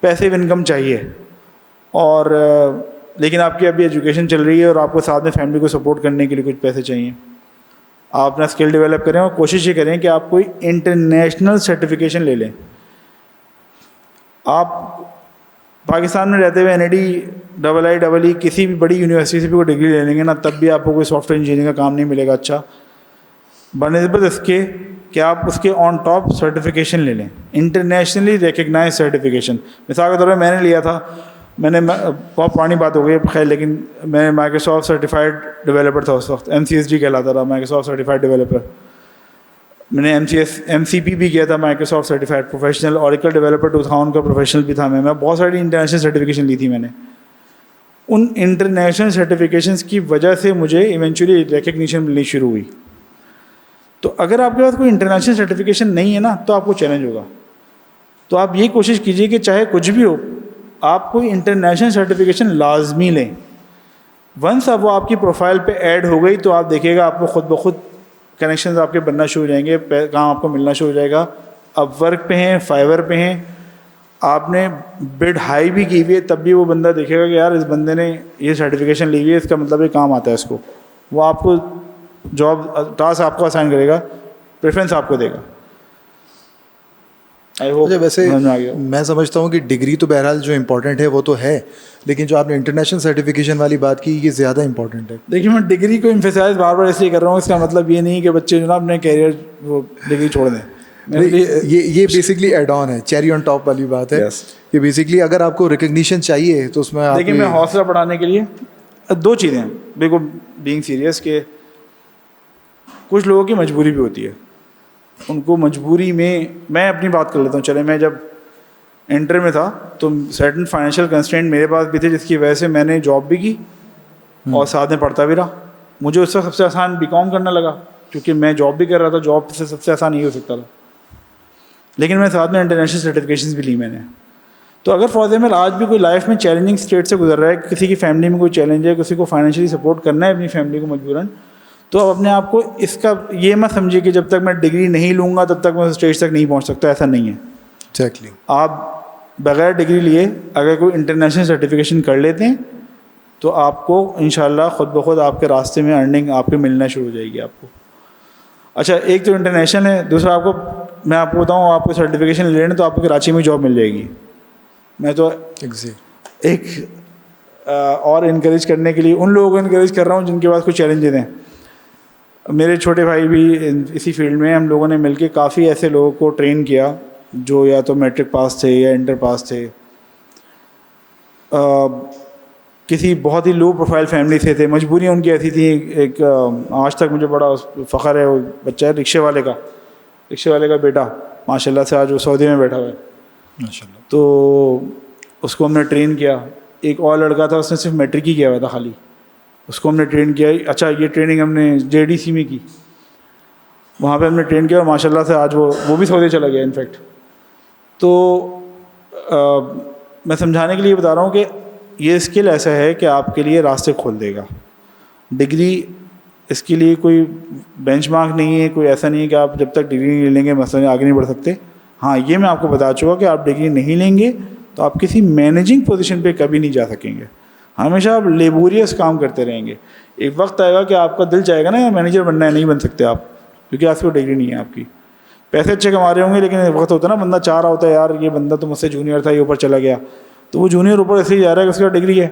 پیسیو انکم چاہیے, اور لیکن آپ کی ابھی ایجوکیشن چل رہی ہے اور آپ کو ساتھ میں فیملی کو سپورٹ کرنے کے لیے کچھ پیسے چاہیے. آپ اپنا اسکل ڈیولپ کریں اور کوشش یہ کریں کہ آپ کوئی انٹرنیشنل سرٹیفکیشن لے لیں. آپ پاکستان میں رہتے ہوئے NID کسی بھی بڑی یونیورسٹی سے بھی کوئی ڈگری لے لیں گے نا, تب بھی آپ کو کوئی سافٹ ویئر انجینئرنگ کا کام نہیں ملے گا اچھا, بنسبت اس کے کہ آپ اس کے آن ٹاپ سرٹیفکیشن لے لیں, انٹرنیشنلی ریکگنائز سرٹیفکیشن. مثال کے طور پہ میں نے لیا تھا, میں نے بہت پرانی بات ہو گئی خیر, لیکن میں مائیکروسافٹ سرٹیفائڈ ڈیولپر تھا اس وقت, MCSD کہلاتا تھا, مائیکروسافٹ سرٹیفائڈ ڈیولپر. میں نے MCP بھی کیا تھا, Microsoft certified professional. Oracle developer 2000 کا پروفیشنل بھی تھا. میں بہت ساری انٹرنیشنل سرٹیفکیشن لی تھی میں نے. ان انٹرنیشنل سرٹیفکیشنس کی وجہ سے مجھے ایونچولی ریکگنیشن ملنی شروع ہوئی. تو اگر آپ کے پاس کوئی انٹرنیشنل سرٹیفکیشن نہیں ہے نا, تو آپ کو چیلنج ہوگا. تو آپ یہ کوشش کیجیے کہ چاہے کچھ بھی ہو, آپ کوئی انٹرنیشنل سرٹیفکیشن لازمی لیں. ونس اب وہ آپ کی پروفائل پہ ایڈ ہو گئی تو آپ دیکھیے گا آپ کو خود بخود کنیکشنز آپ کے بننا شروع ہو جائیں گے, کام آپ کو ملنا شروع ہو جائے گا. اب ورک پہ ہیں, فائیور پہ ہیں, آپ نے بڈ ہائی بھی کی ہوئی ہے, تب بھی وہ بندہ دیکھے گا کہ یار اس بندے نے یہ سرٹیفکیشن لی ہوئی ہے, اس کا مطلب یہ کام آتا ہے اس کو. وہ آپ کو جاب ٹاسک آپ کو اسائن کرے گا, پریفرنس آپ کو دے گا. ویسے میں سمجھتا ہوں کہ ڈگری تو بہرحال جو امپورٹنٹ ہے وہ تو ہے, لیکن جو آپ نے انٹرنیشنل سرٹیفکیشن والی بات کی یہ زیادہ امپورٹنٹ ہے. دیکھیے میں ڈگری کو امفیسائز بار بار اس لیے کر رہا ہوں, اس کا مطلب یہ نہیں کہ بچے جو نا اپنے کیریئر وہ ڈگری چھوڑ دیں. یہ بیسکلی ایڈ آن ہے, چیری آن ٹاپ والی بات ہے کہ بیسکلی اگر آپ کو ریکگنیشن چاہیے تو اس میں دیکھیں میں حوصلہ بڑھانے کے لیے دو چیزیں ہیں, بالکل بینگ سیریس کہ کچھ لوگوں کی مجبوری بھی ہوتی ہے, ان کو مجبوری میں اپنی بات کر لیتا ہوں. چلے میں جب انٹر میں تھا تو سرٹن فائنینشیل کنسٹرینٹ میرے پاس بھی تھے, جس کی وجہ سے میں نے جاب بھی کی اور ساتھ میں پڑھتا بھی رہا. مجھے اس سے سب سے آسان بی کام کرنا لگا کیونکہ میں جاب بھی کر رہا تھا, جاب سے سب سے آسان یہ ہو سکتا تھا. لیکن میں ساتھ میں انٹرنیشنل سرٹیفکیشنز بھی لی میں نے. تو اگر فار ایگزامپل آج بھی کوئی لائف میں چیلنجنگ اسٹیٹ سے گزر رہا ہے, کسی کی فیملی میں کوئی چیلنج ہے, کسی کو فائنینشلی سپورٹ کرنا ہے اپنی فیملی کو مجبوراً, تو آپ اپنے آپ کو اس کا یہ مت سمجھیے کہ جب تک میں ڈگری نہیں لوں گا تب تک میں اس اسٹیج تک نہیں پہنچ سکتا. ایسا نہیں ہے. ایگزیکٹلی آپ بغیر ڈگری لیے اگر کوئی انٹرنیشنل سرٹیفکیشن کر لیتے ہیں تو آپ کو انشاءاللہ خود بخود آپ کے راستے میں ارننگ آپ کے ملنا شروع ہو جائے گی آپ کو. اچھا ایک تو انٹرنیشنل ہے, دوسرا آپ کو میں آپ کو بتاؤں, آپ کو سرٹیفکیشن لے رہے ہیں تو آپ کو کراچی میں جاب مل جائے گی. میں تو ایک اور انکریج کرنے کے لیے ان لوگوں کو انکریج کر رہا ہوں جن کے پاس کوئی چیلنجز ہیں. میرے چھوٹے بھائی بھی اسی فیلڈ میں, ہم لوگوں نے مل کے کافی ایسے لوگوں کو ٹرین کیا جو یا تو میٹرک پاس تھے یا انٹر پاس تھے, کسی بہت ہی لو پروفائل فیملی سے تھے, مجبوریاں ان کی ایسی تھیں. ایک آج تک مجھے بڑا فخر ہے, وہ بچہ ہے رکشے والے کا بیٹا, ماشاء اللہ سے آج وہ سعودی میں بیٹھا ہوا ہے ماشاء اللہ. تو اس کو ہم نے ٹرین کیا. ایک اور لڑکا تھا, اس نے صرف میٹرک ہی کیا ہوا تھا خالی, اس کو ہم نے ٹرین کیا. اچھا یہ ٹریننگ ہم نے JDC میں کی, وہاں پہ ہم نے ٹرین کیا اور ماشاء اللہ سے آج وہ بھی سعودی چلا گیا انفیکٹ. تو میں سمجھانے کے لیے بتا رہا ہوں کہ یہ اسکل ایسا ہے کہ آپ کے لیے راستے کھول دے گا. ڈگری اس کے لیے کوئی بینچ مارک نہیں ہے, کوئی ایسا نہیں ہے کہ آپ جب تک ڈگری نہیں لیں گے مثلا آگے نہیں بڑھ سکتے. ہاں یہ میں آپ کو بتا چکا کہ آپ ڈگری نہیں لیں گے تو آپ کسی مینیجنگ پوزیشن پہ کبھی نہیں جا سکیں گے, ہمیشہ آپ لیبوریس کام کرتے رہیں گے. ایک وقت آئے گا کہ آپ کا دل چاہے گا نا مینیجر بننا ہے, نہیں بن سکتے آپ کیونکہ آپ کو ڈگری نہیں ہے آپ کی. پیسے اچھے کما رہے ہوں گے لیکن ایک وقت ہوتا ہے نا بندہ چاہ رہا ہوتا ہے یار یہ بندہ تو مجھ سے جونیئر تھا, یہ اوپر چلا گیا, تو وہ جونیئر اوپر ایسے ہی جا رہا ہے کہ اس کا ڈگری ہے.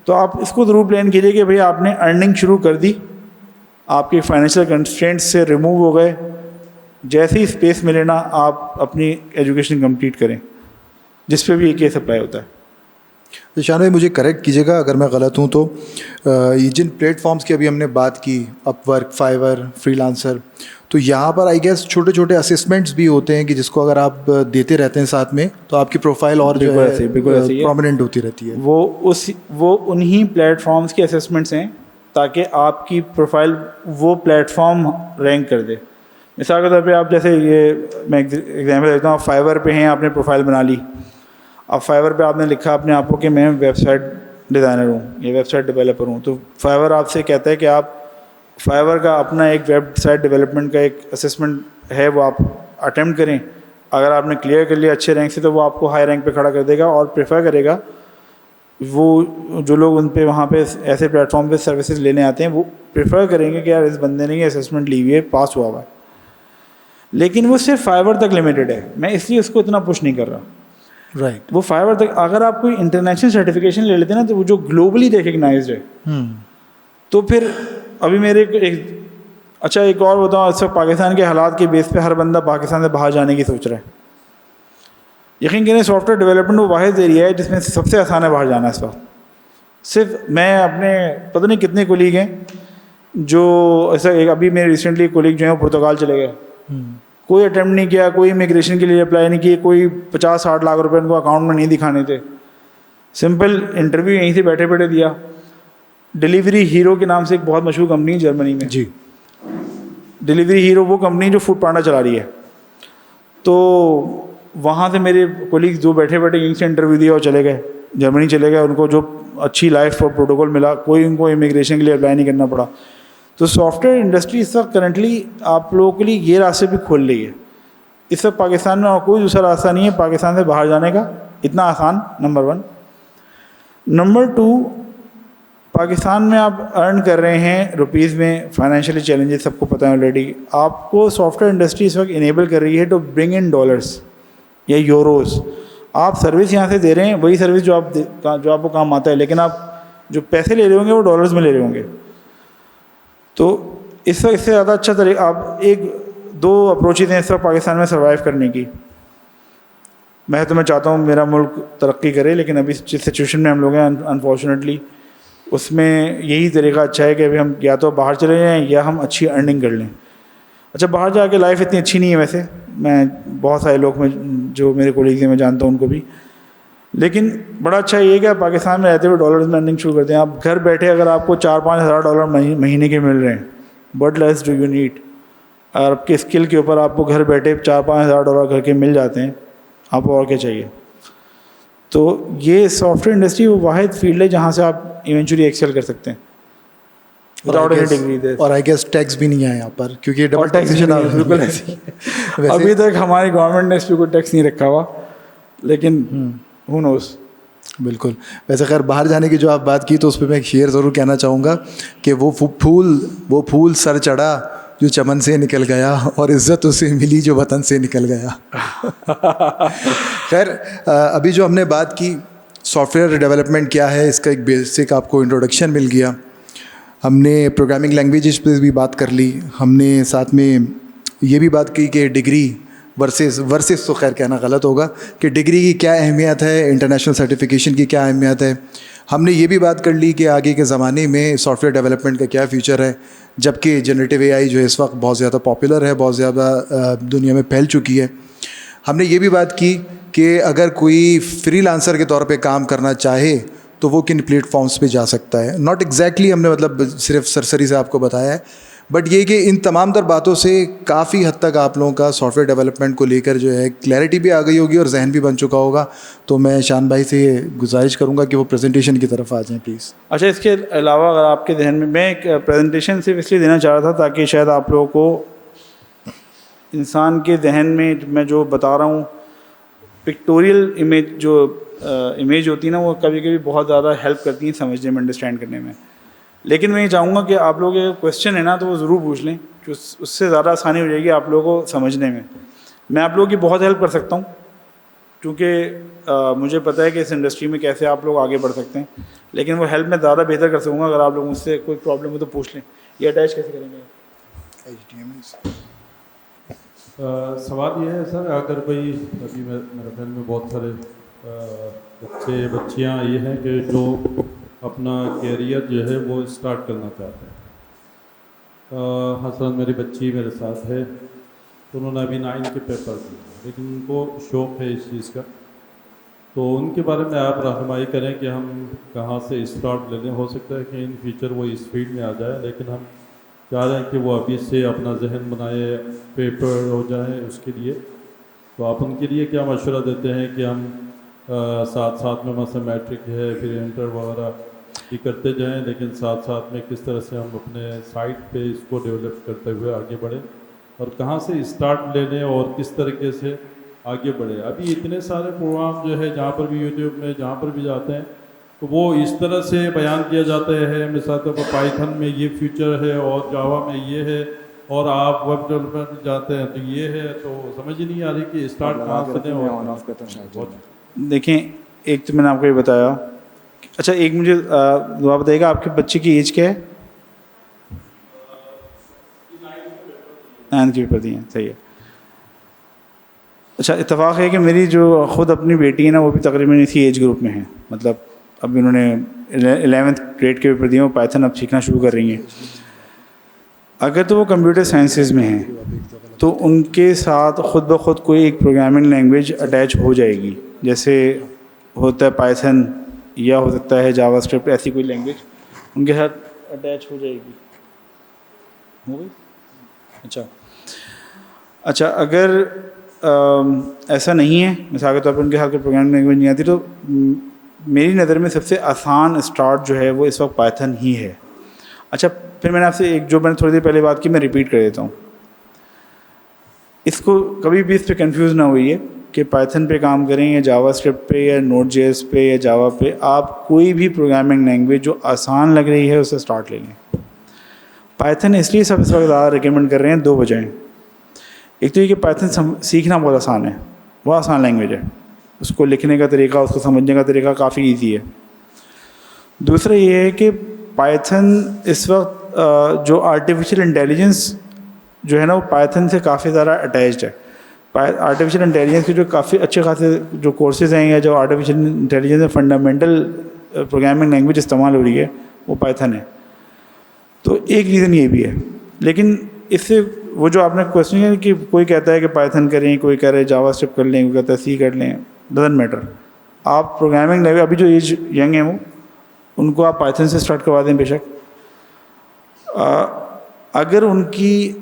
تو آپ اس کو ضرور پلان کیجیے کہ بھئی آپ نے ارننگ شروع کر دی, آپ کے فائنینشیل کنسٹرینٹس سے ریموو ہو گئے, جیسے ہی اسپیس ملے نا آپ اپنی ایجوکیشن کمپلیٹ کریں, جس پہ بھی یہ کیس اپلائی ہوتا ہے. شان بھائی مجھے کریکٹ کیجیے گا اگر میں غلط ہوں تو, یہ جن پلیٹ فارمس کی ابھی ہم نے بات کی, اپ ورک, فائیور, فری لانسر, تو یہاں پر آئی گیس چھوٹے چھوٹے اسسمنٹس بھی ہوتے ہیں کہ جس کو اگر آپ دیتے رہتے ہیں ساتھ میں تو آپ کی پروفائل اور جو ہے پرومیننٹ ہوتی رہتی ہے. وہ انہی پلیٹ فارمس کے اسسمنٹس ہیں تاکہ آپ کی پروفائل وہ پلیٹ فارم رینک کر دے. مثال کے طور پہ آپ جیسے یہ میں ایگزامپل دیتا ہوں, فائیور پہ ہیں, آپ نے پروفائل بنا لی. اب فائیور پہ آپ نے لکھا اپنے آپ کو کہ میں ویب سائٹ ڈیزائنر ہوں یا ویب سائٹ ڈیولپر ہوں, تو فائیور آپ سے کہتا ہے کہ آپ فائیور کا اپنا ایک ویب سائٹ ڈیولپمنٹ کا ایک اسسمنٹ ہے وہ آپ اٹیمپٹ کریں. اگر آپ نے کلیئر کر لیا اچھے رینک سے تو وہ آپ کو ہائی رینک پہ کھڑا کر دے گا اور پریفر کرے گا. وہ جو لوگ ان پہ وہاں پہ ایسے پلیٹ فارم پہ سروسز لینے آتے ہیں وہ پریفر کریں گے کہ یار اس بندے نے یہ اسسمنٹ لی ہوئی ہے, پاس ہوا ہوا ہے. لیکن وہ صرف فائیور تک لمیٹڈ ہے, میں اس لیے اس کو اتنا پش نہیں کر رہا. رائٹ, وہ فائیور تک. اگر آپ کوئی انٹرنیشنل سرٹیفکیشن لے لیتے ہیں نا تو وہ جو گلوبلی ریکگنائزڈ ہے, تو پھر ابھی میرے اچھا ایک اور بتاؤں, اس وقت پاکستان کے حالات کے بیس پہ ہر بندہ پاکستان سے باہر جانے کی سوچ رہا ہے. یقین کریں سافٹ ویئر ڈیولپمنٹ وہ واحد ایریا ہے جس میں سب سے آسان ہے باہر جانا اس وقت. صرف میں اپنے پتہ نہیں کتنے کولیگ ہیں جو ایسا, ابھی میرے ریسنٹلی کولیگ جو ہیں وہ پرتگال چلے گئے, کوئی اٹیمپٹ نہیں کیا, کوئی امیگریشن کے لیے اپلائی نہیں کی, کوئی 50-60 لاکھ روپے ان کو اکاؤنٹ میں نہیں دکھانے تھے, سمپل انٹرویو یہیں سے بیٹھے بیٹھے دیا. ڈیلیوری ہیرو کے نام سے ایک بہت مشہور کمپنی ہے جرمنی میں, جی ڈیلیوری ہیرو وہ کمپنی جو فوڈ پانڈا چلا رہی ہے. تو وہاں سے میرے کولیگز جو بیٹھے بیٹھے یہیں سے انٹرویو دیا اور چلے گئے, جرمنی چلے گئے. ان کو جو اچھی لائف اور پروٹوکول ملا, کوئی ان کو امیگریشن کے لیے اپلائی نہیں کرنا پڑا. تو سافٹ ویئر انڈسٹری اس وقت کرنٹلی آپ لوگوں کے لیے یہ راستے بھی کھول رہی ہے. اس وقت پاکستان میں اور کوئی دوسرا راستہ نہیں ہے پاکستان سے باہر جانے کا اتنا آسان, نمبر 1. نمبر 2, پاکستان میں آپ ارن کر رہے ہیں روپیز میں, فائنینشیلی چیلنجز سب کو پتہ ہے آلریڈی. آپ کو سافٹ ویئر انڈسٹری اس وقت انیبل کر رہی ہے ٹو برنگ ان ڈالرس یا یوروز. آپ سروس یہاں سے دے رہے ہیں وہی سروس جو آپ کو کام آتا ہے, لیکن آپ جو پیسے لے رہے ہوں گے وہ ڈالرز میں لے رہے ہوں گے. تو اس وقت اس سے زیادہ اچھا طریقہ, آپ ایک دو اپروچز ہیں اس وقت پاکستان میں سروائیو کرنے کی. میں چاہتا ہوں میرا ملک ترقی کرے, لیکن ابھی جس سچویشن میں ہم لوگ ہیں انفارچونیٹلی اس میں یہی طریقہ اچھا ہے کہ ابھی ہم یا تو باہر چلے جائیں یا ہم اچھی ارننگ کر لیں. اچھا باہر جا کے لائف اتنی اچھی نہیں ہے ویسے, میں بہت سارے لوگ میں جو میرے کولیگز ہیں میں جانتا ہوں ان کو بھی, لیکن بڑا اچھا یہ ہے کہ آپ پاکستان میں رہتے ہوئے ڈالرز میں ارننگ شروع کرتے ہیں. آپ گھر بیٹھے اگر آپ کو 4-5 ہزار ڈالر مہینے کے مل رہے ہیں, what less do you need. اگر آپ کے اسکل کے اوپر آپ کو گھر بیٹھے 4-5 ہزار ڈالر گھر کے مل جاتے ہیں, آپ کو اور کیا چاہیے. تو یہ سافٹ ویئر انڈسٹری وہ واحد فیلڈ ہے جہاں سے آپ ایونچولی ایکسل کر سکتے ہیں. اور آئی گیس ٹیکس بھی نہیں ہے یہاں پر, کیونکہ ڈبل ٹیکسیشن بالکل ایسی. ابھی تک ہماری گورنمنٹ نے اس پہ کوئی ٹیکس نہیں رکھا ہوا, لیکن ہو نوز. بالکل. ویسے خیر باہر جانے کی جو آپ بات کی تو اس پہ میں ایک شعر ضرور کہنا چاہوں گا کہ وہ پھول سر چڑھا جو چمن سے نکل گیا, اور عزت اسے ملی جو وطن سے نکل گیا. خیر ابھی جو ہم نے بات کی سافٹ ویئر ڈیولپمنٹ کیا ہے, اس کا ایک بیسک آپ کو انٹروڈکشن مل گیا. ہم نے پروگرامنگ لینگویجز پہ بھی بات کر لی, ہم نے ساتھ میں یہ بھی بات کی کہ ڈگری ورسز تو خیر کہنا غلط ہوگا, کہ ڈگری کی کیا اہمیت ہے, انٹرنیشنل سرٹیفکیشن کی کیا اہمیت ہے. ہم نے یہ بھی بات کر لی کہ آگے کے زمانے میں سافٹ ویئر ڈیولپمنٹ کا کیا فیوچر ہے, جبکہ جنریٹیو اے آئی جو ہے اس وقت بہت زیادہ پاپولر ہے, بہت زیادہ دنیا میں پھیل چکی ہے. ہم نے یہ بھی بات کی کہ اگر کوئی فری لانسر کے طور پہ کام کرنا چاہے تو وہ کن پلیٹ فارمس پہ جا سکتا ہے. ناٹ ایگزیکٹلی ہم نے مطلب صرف سرسری سے آپ کو بتایا ہے, بٹ یہ کہ ان تمام تر باتوں سے کافی حد تک آپ لوگوں کا سافٹ ویئر ڈیولپمنٹ کو لے کر جو ہے کلیئرٹی بھی آ گئی ہوگی اور ذہن بھی بن چکا ہوگا. تو میں شان بھائی سے گزارش کروں گا کہ وہ پریزنٹیشن کی طرف آ جائیں پلیز. اچھا اس کے علاوہ اگر آپ کے ذہن میں ایک پریزنٹیشن صرف اس لیے دینا چاہ رہا تھا تاکہ شاید آپ لوگوں کو انسان کے ذہن میں جو بتا رہا ہوں پکٹوریل امیج ہوتی ہے نا, وہ کبھی کبھی بہت زیادہ ہیلپ کرتی ہیں سمجھنے میں, انڈرسٹینڈ کرنے میں. لیکن میں یہ چاہوں گا کہ آپ لوگ یہ کویشچن ہے نا تو وہ ضرور پوچھ لیں, کہ اس سے زیادہ آسانی ہو جائے گی آپ لوگوں کو سمجھنے میں. میں آپ لوگوں کی بہت ہیلپ کر سکتا ہوں کیونکہ مجھے پتہ ہے کہ اس انڈسٹری میں کیسے آپ لوگ آگے بڑھ سکتے ہیں, لیکن وہ ہیلپ میں زیادہ بہتر کر سکوں گا اگر آپ لوگ مجھ سے کوئی پرابلم ہو تو پوچھ لیں. یہ اٹیچ کیسے کریں گے؟ سوال یہ ہے سر, اگر کوئی ابھی میرے خیال میں بہت سارے بچے بچیاں یہ ہیں کہ جو اپنا کیریئر جو ہے وہ اسٹارٹ کرنا چاہتے ہیں. مثلاً میری بچی میرے ساتھ ہے, تو انہوں نے ابھی 9 کے پیپر دیے, لیکن ان کو شوق ہے اس چیز کا. تو ان کے بارے میں آپ رہنمائی کریں کہ ہم کہاں سے اسٹارٹ لے لیں. ہو سکتا ہے کہ ان فیوچر وہ اس فیلڈ میں آ جائے, لیکن ہم چاہ رہے ہیں کہ وہ ابھی سے اپنا ذہن بنائے, پیپر ہو جائیں اس کے لیے. تو آپ ان کے لیے کیا مشورہ دیتے ہیں کہ ہم ساتھ میں مثلا میٹرک ہے پھر انٹر وغیرہ بھی کرتے جائیں, لیکن ساتھ میں کس طرح سے ہم اپنے سائٹ پہ اس کو ڈیولپ کرتے ہوئے آگے بڑھیں, اور کہاں سے اسٹارٹ لے لیں اور کس طریقے سے آگے بڑھے. ابھی اتنے سارے پروگرام جو ہے جہاں پر بھی یوٹیوب میں جہاں پر بھی جاتے ہیں تو وہ اس طرح سے بیان کیا جاتا ہے, مثال طور پر پائتھن میں یہ فیچر ہے اور جاوا میں یہ ہے, اور آپ ویب ڈیولپمنٹ جاتے ہیں تو یہ ہے. تو سمجھ ہی نہیں آ رہی کہ اسٹارٹ کہاں سے دیں. اور دیکھیں ایک تو میں نے آپ کو یہ بتایا. اچھا ایک مجھے دعا بتائیے گا, آپ کے بچے کی ایج کیا ہے؟ 9 کے پیپر دیے ہیں, صحیح ہے. اچھا اتفاق ہے کہ میری جو خود اپنی بیٹی ہے نا وہ بھی تقریباً اسی ایج گروپ میں ہیں. مطلب اب انہوں نے 11th گریڈ کے پیپر دیے, وہ پائتھن اب سیکھنا شروع کر رہی ہیں. اگر تو وہ کمپیوٹر سائنسز میں ہیں تو ان کے ساتھ خود بخود کوئی ایک پروگرامنگ لینگویج اٹیچ ہو جائے گی, جیسے ہوتا ہے پائتھن یا ہو سکتا ہے جاوا اسکرپٹ, ایسی کوئی لینگویج ان کے ساتھ اٹیچ ہو جائے گی. ہو گئی؟ اچھا اگر ایسا نہیں ہے, مثال کے طور پر ان کے ساتھ کوئی پروگرامنگ لینگویج نہیں آتی, تو میری نظر میں سب سے آسان اسٹارٹ جو ہے وہ اس وقت پائتھن ہی ہے. اچھا پھر میں نے آپ سے ایک جو میں نے تھوڑی دیر پہلے بات کی میں ریپیٹ کر دیتا ہوں. اس کو کبھی بھی اس پہ کنفیوز نہ ہوئیے کہ پائتھن پہ کام کریں یا جاوا اسکرپٹ پہ یا نوڈ جے ایس پہ یا جاوا پہ. آپ کوئی بھی پروگرامنگ لینگویج جو آسان لگ رہی ہے اس سے اسٹارٹ لے لیں. پائتھن اس لیے سب اس وقت زیادہ ریکمینڈ کر رہے ہیں, 2 وجہیں. ایک تو یہ کہ پائتھن سیکھنا بہت آسان ہے, وہ آسان لینگویج ہے, اس کو لکھنے کا طریقہ اس کو سمجھنے کا طریقہ کافی ایزی ہے. دوسرا یہ ہے کہ پائتھن اس وقت جو آرٹیفیشیل انٹیلیجنس جو ہے نا وہ پائتھن سے کافی زیادہ اٹیچڈ ہے. آرٹیفیشیل انٹیلیجنس کے جو کافی اچھے خاصے جو کورسز ہیں یا جو آرٹیفیشیل انٹیلیجنس میں فنڈامنٹل پروگرامنگ لینگویج استعمال ہو رہی ہے وہ پائتھن ہے. تو ایک ریزن یہ بھی ہے. لیکن اس سے وہ جو آپ نے کوشچن کیا کہ کوئی کہتا ہے کہ پائتھن کریں, کوئی کہہ رہے جاوا اسکرپٹ کر لیں, کوئی کہتا ہے سی کر لیں, ڈزنٹ میٹر. آپ پروگرامنگ لینگویج ابھی جو ایج ینگ ہیں وہ ان کو آپ پائتھن سے اسٹارٹ کروا دیں بے شک. اگر ان کی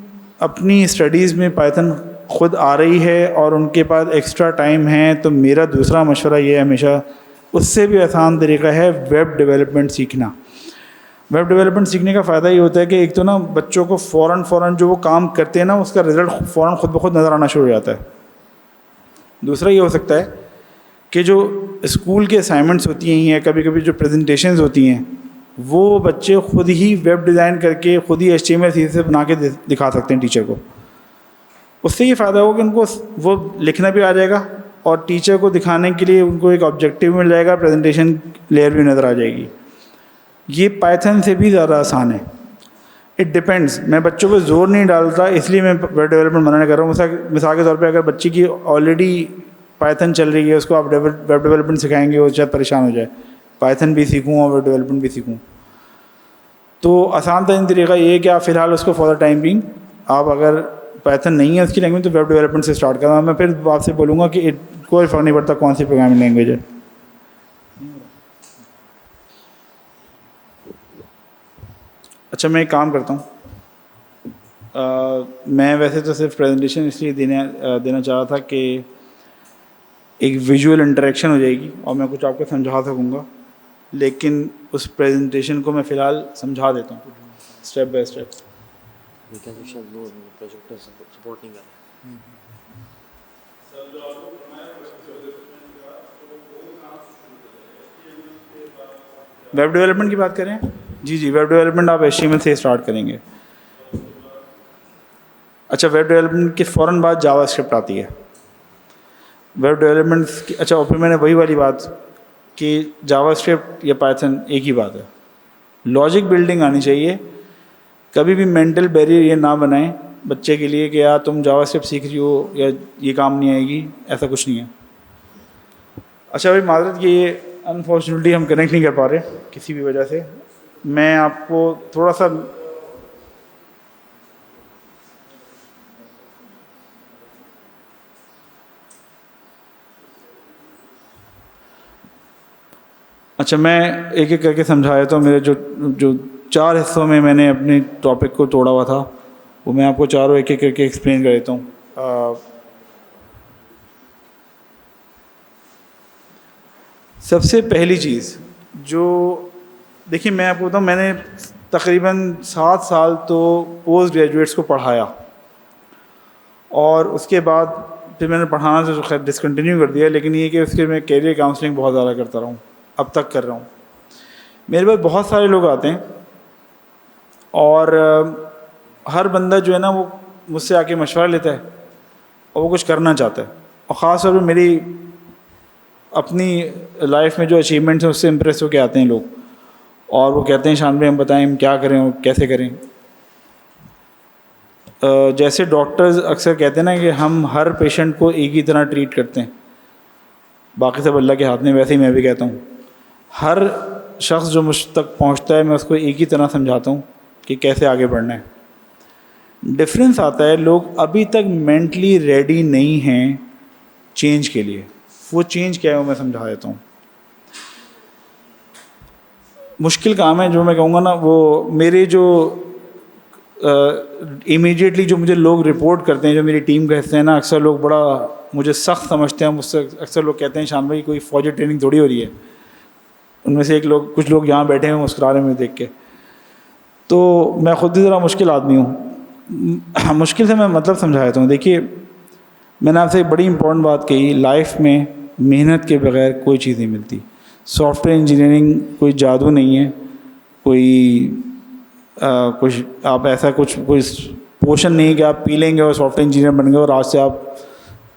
اپنی اسٹڈیز میں پائتھن خود آ رہی ہے اور ان کے پاس ایکسٹرا ٹائم ہے تو میرا دوسرا مشورہ یہ ہے ہمیشہ اس سے بھی آسان طریقہ ہے ویب ڈیولپمنٹ سیکھنا. ویب ڈیولپمنٹ سیکھنے کا فائدہ یہ ہوتا ہے کہ ایک تو نا بچوں کو فوراً جو وہ کام کرتے ہیں نا اس کا رزلٹ فوراً خود بخود نظر آنا شروع ہو جاتا ہے. دوسرا یہ ہو سکتا ہے کہ جو اسکول کے اسائنمنٹس ہوتی ہیں یا کبھی کبھی جو پریزنٹیشنز ہوتی ہیں وہ بچے خود ہی ویب ڈیزائن کر کے خود ہی HTML CSS بنا کے دکھا سکتے ہیں ٹیچر کو. اس سے یہ فائدہ ہوگا کہ ان کو وہ لکھنا بھی آ جائے گا اور ٹیچر کو دکھانے کے لیے ان کو ایک آبجیکٹیو مل جائے گا, پریزنٹیشن لیئر بھی نظر آ جائے گی. یہ پائتھن سے بھی زیادہ آسان ہے. It depends. میں بچوں پہ زور نہیں ڈالتا اس لیے میں ویب ڈیولپمنٹ منع نہیں کر رہا ہوں. مثال کے طور پہ اگر بچی کی آلریڈی پائتھن چل رہی ہے اس کو آپ ویب ڈیولپمنٹ سکھائیں گے وہ شاید پریشان ہو جائے, پائتھن بھی سیکھوں اور ویب ڈیولپمنٹ بھی سیکھوں. تو آسان ترین طریقہ یہ ہے کہ آپ فی الحال اس کو فار دا ٹائم بینگ آپ اگر پائتھن نہیں ہے اس کی لینگویج تو ویب ڈیولپمنٹ سے اسٹارٹ کرنا. میں پھر آپ سے بولوں گا کہ کوئی فرق نہیں پڑتا کون سی پروگرامنگ لینگویج ہے. اچھا میں ایک کام کرتا ہوں, میں ویسے تو صرف پریزنٹیشن اس لیے دینا چاہ رہا تھا کہ ایک ویژول انٹریکشن ہو جائے گی اور میں کچھ آپ کو سمجھا سکوں گا, لیکن اس پریزنٹیشن کو میں فی الحال سمجھا دیتا ہوں step by step. Web development کی بات کریں. جی ویب ڈیولپمنٹ آپ HTML سے اسٹارٹ کریں گے. اچھا ویب ڈیولپمنٹ کے فوراً بعد جاوا اسکرپٹ آتی ہے. ویب ڈیولپمنٹ کی اچھا اور پھر میں نے وہی والی بات کہ جاوا اسکرپٹ یا پائتھن ایک ہی بات ہے. لاجک بلڈنگ آنی چاہیے. کبھی بھی مینٹل بیریئر یہ نہ بنائیں بچے کے لیے کہ یار تم جاوا اسکرپٹ سیکھ رہی ہو یا یہ کام نہیں آئے گی, ایسا کچھ نہیں ہے. اچھا بھائی معذرت کہ یہ انفارچونیٹلی ہم کنیکٹ نہیں کر پا رہے کسی بھی وجہ سے. میں آپ کو تھوڑا سا اچھا میں ایک ایک کر کے سمجھایا تو میرے جو 4 حصوں میں نے اپنے ٹاپک کو توڑا ہوا تھا وہ میں آپ کو چاروں ایک ایک کر کے ایکسپلین کر دیتا ہوں. سب سے پہلی چیز جو دیکھیے میں آپ کو بتاؤں, میں نے تقریباً 7 سال تو پوسٹ گریجویٹس کو پڑھایا اور اس کے بعد پھر میں نے پڑھانا سے خیر ڈسکنٹینیو کر دیا. لیکن یہ کہ اس کے میں کیریئر کاؤنسلنگ بہت زیادہ کرتا رہا ہوں, اب تک کر رہا ہوں. میرے پاس بہت سارے لوگ آتے ہیں اور ہر بندہ جو ہے نا وہ مجھ سے آ کے مشورہ لیتا ہے اور وہ کچھ کرنا چاہتا ہے. اور خاص طور پہ میری اپنی لائف میں جو اچیومنٹس ہیں اس سے امپریس ہو کے آتے ہیں لوگ اور وہ کہتے ہیں شان بھائی ہم بتائیں ہم کیا کریں اور کیسے کریں. جیسے ڈاکٹرز اکثر کہتے ہیں نا کہ ہم ہر پیشنٹ کو ایک ہی طرح ٹریٹ کرتے ہیں, باقی سب اللہ کے ہاتھ میں. ویسے ہی میں بھی کہتا ہوں ہر شخص جو مجھ تک پہنچتا ہے میں اس کو ایک ہی طرح سمجھاتا ہوں کہ کیسے آگے بڑھنا ہے. ڈفرینس آتا ہے لوگ ابھی تک مینٹلی ریڈی نہیں ہیں چینج کے لیے. وہ چینج کیا ہے وہ میں سمجھا دیتا ہوں. مشکل کام ہے جو میں کہوں گا نا, وہ میرے جو امیڈیٹلی جو مجھے لوگ رپورٹ کرتے ہیں جو میری ٹیم کا حصہ ہیں نا, اکثر لوگ بڑا مجھے سخت سمجھتے ہیں. مجھ سے اکثر لوگ کہتے ہیں شان بھائی کوئی فوجی ٹریننگ تھوڑی ہو رہی ہے. ان میں سے کچھ لوگ یہاں بیٹھے ہیں مسکرا رہے ہیں مجھے دیکھ کے. تو میں خود ہی ذرا مشکل آدمی ہوں. مشکل سے میں مطلب سمجھا دیتا ہوں. دیکھیے میں نے آپ سے ایک بڑی امپورٹنٹ بات کہی, لائف میں محنت کے بغیر کوئی چیز نہیں ملتی. سافٹ ویئر انجینئرنگ کوئی جادو نہیں ہے, کچھ آپ ایسا کوئی پوشن نہیں ہے کہ آپ پی لیں گے اور سافٹ ویئر انجینئر بن گئے اور آج سے آپ